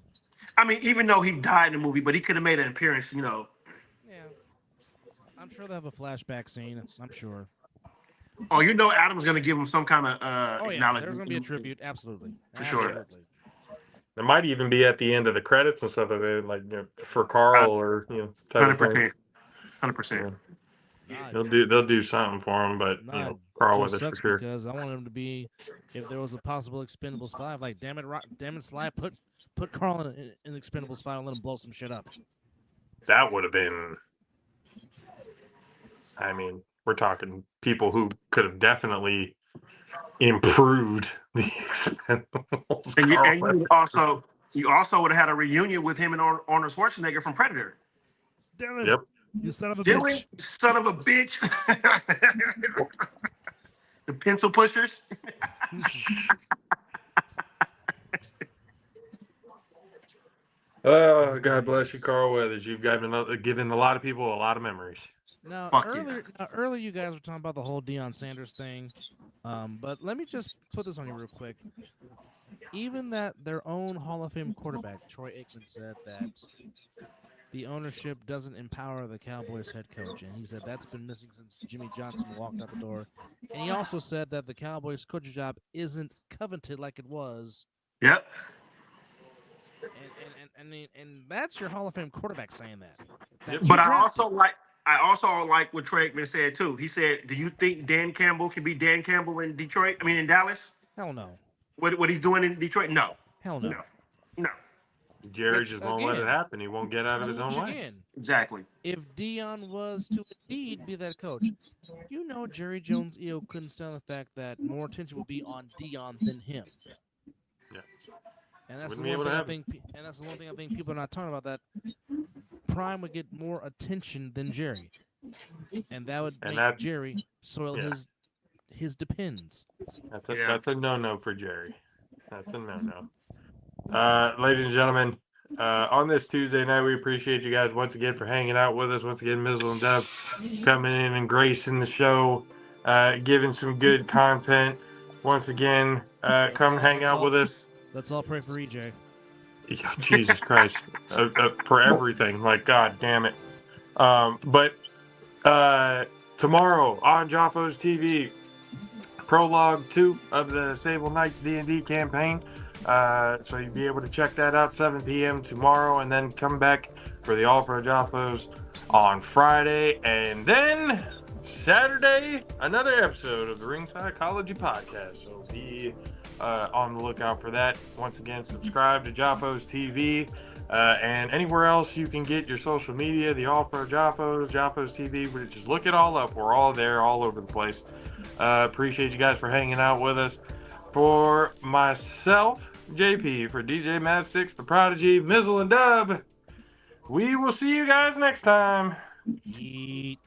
Speaker 5: I mean, even though he died in the movie, but he could have made an appearance,
Speaker 6: Yeah. I'm sure they'll have a flashback scene. I'm sure.
Speaker 5: Oh, Adam's going to give him some kind of acknowledgement.
Speaker 6: There's going to be a tribute. Absolutely.
Speaker 5: For sure.
Speaker 2: It might even be at the end of the credits and stuff for Carl or type
Speaker 5: 100%. 100%.
Speaker 2: They'll do something for him, but Carl Weathers for sure.
Speaker 6: Because I want him to be, if there was a possible Expendables 5, damn it, Sly, put Carl in Expendables 5 and let him blow some shit up.
Speaker 2: That would have been. I mean, we're talking people who could have definitely improved the Expendables.
Speaker 5: And you also would have had a reunion with him and Arnold Schwarzenegger from Predator.
Speaker 6: Dylan,
Speaker 2: yep.
Speaker 6: You son of a
Speaker 5: Dylan,
Speaker 6: bitch.
Speaker 5: Son of a bitch. The pencil pushers.
Speaker 2: Oh, God bless you, Carl Weathers. You've given a lot of people a lot of memories.
Speaker 6: Now, earlier you guys were talking about the whole Deion Sanders thing, but let me just put this on you real quick. Even that their own Hall of Fame quarterback, Troy Aikman, said that the ownership doesn't empower the Cowboys head coach, and he said that's been missing since Jimmy Johnson walked out the door. And he also said that the Cowboys coaching job isn't coveted like it was.
Speaker 5: Yep.
Speaker 6: and that's your Hall of Fame quarterback saying that.
Speaker 2: Yep.
Speaker 6: You
Speaker 5: But
Speaker 6: drafted.
Speaker 5: I also like what Trey Aikman said too. He said, "Do you think Dan Campbell can be Dan Campbell in Detroit? I mean, in Dallas?
Speaker 6: Hell no.
Speaker 5: What he's doing in Detroit? No,
Speaker 6: Hell no.
Speaker 5: no.
Speaker 2: Jerry
Speaker 6: Which,
Speaker 2: just won't let it
Speaker 6: again,
Speaker 2: happen. He won't get out of his own way.
Speaker 6: Again,
Speaker 5: Exactly.
Speaker 6: if Dion was to indeed be that coach, Jerry Jones EO couldn't stand the fact that more attention will be on Dion than him.
Speaker 2: Yeah.
Speaker 6: And that's
Speaker 2: Wouldn't
Speaker 6: the
Speaker 2: be
Speaker 6: one
Speaker 2: able
Speaker 6: thing
Speaker 2: to
Speaker 6: I
Speaker 2: happen.
Speaker 6: think. And that's the one thing I think people are not talking about. That Prime would get more attention than Jerry, and that would make Jerry soil his depends.
Speaker 2: That's a no for Jerry. That's a no. Ladies and gentlemen, on this Tuesday night, we appreciate you guys once again for hanging out with us. Once again, Mizzle and Dub coming in and gracing the show, giving some good content. Once again, come hang out with us.
Speaker 6: Let's all pray for EJ.
Speaker 2: Jesus Christ, for everything. Like, God damn it. But tomorrow on Jaffos TV, Prologue 2 of the Sable Knights D&D campaign. So you'll be able to check that out 7 p.m. tomorrow, and then come back for the All-Pro JAFFOs on Friday, and then Saturday, another episode of the Ring Psychology Podcast. So be on the lookout for that. Once again, subscribe to Jaffos TV, and anywhere else you can get your social media, the All-Pro JAFFOs, Jaffos TV, just look it all up. We're all there, all over the place. Appreciate you guys for hanging out with us. For myself, JP, for DJ Matt 6, The Prodigy, Mizzle and Dub, we will see you guys next time.
Speaker 6: Yeet.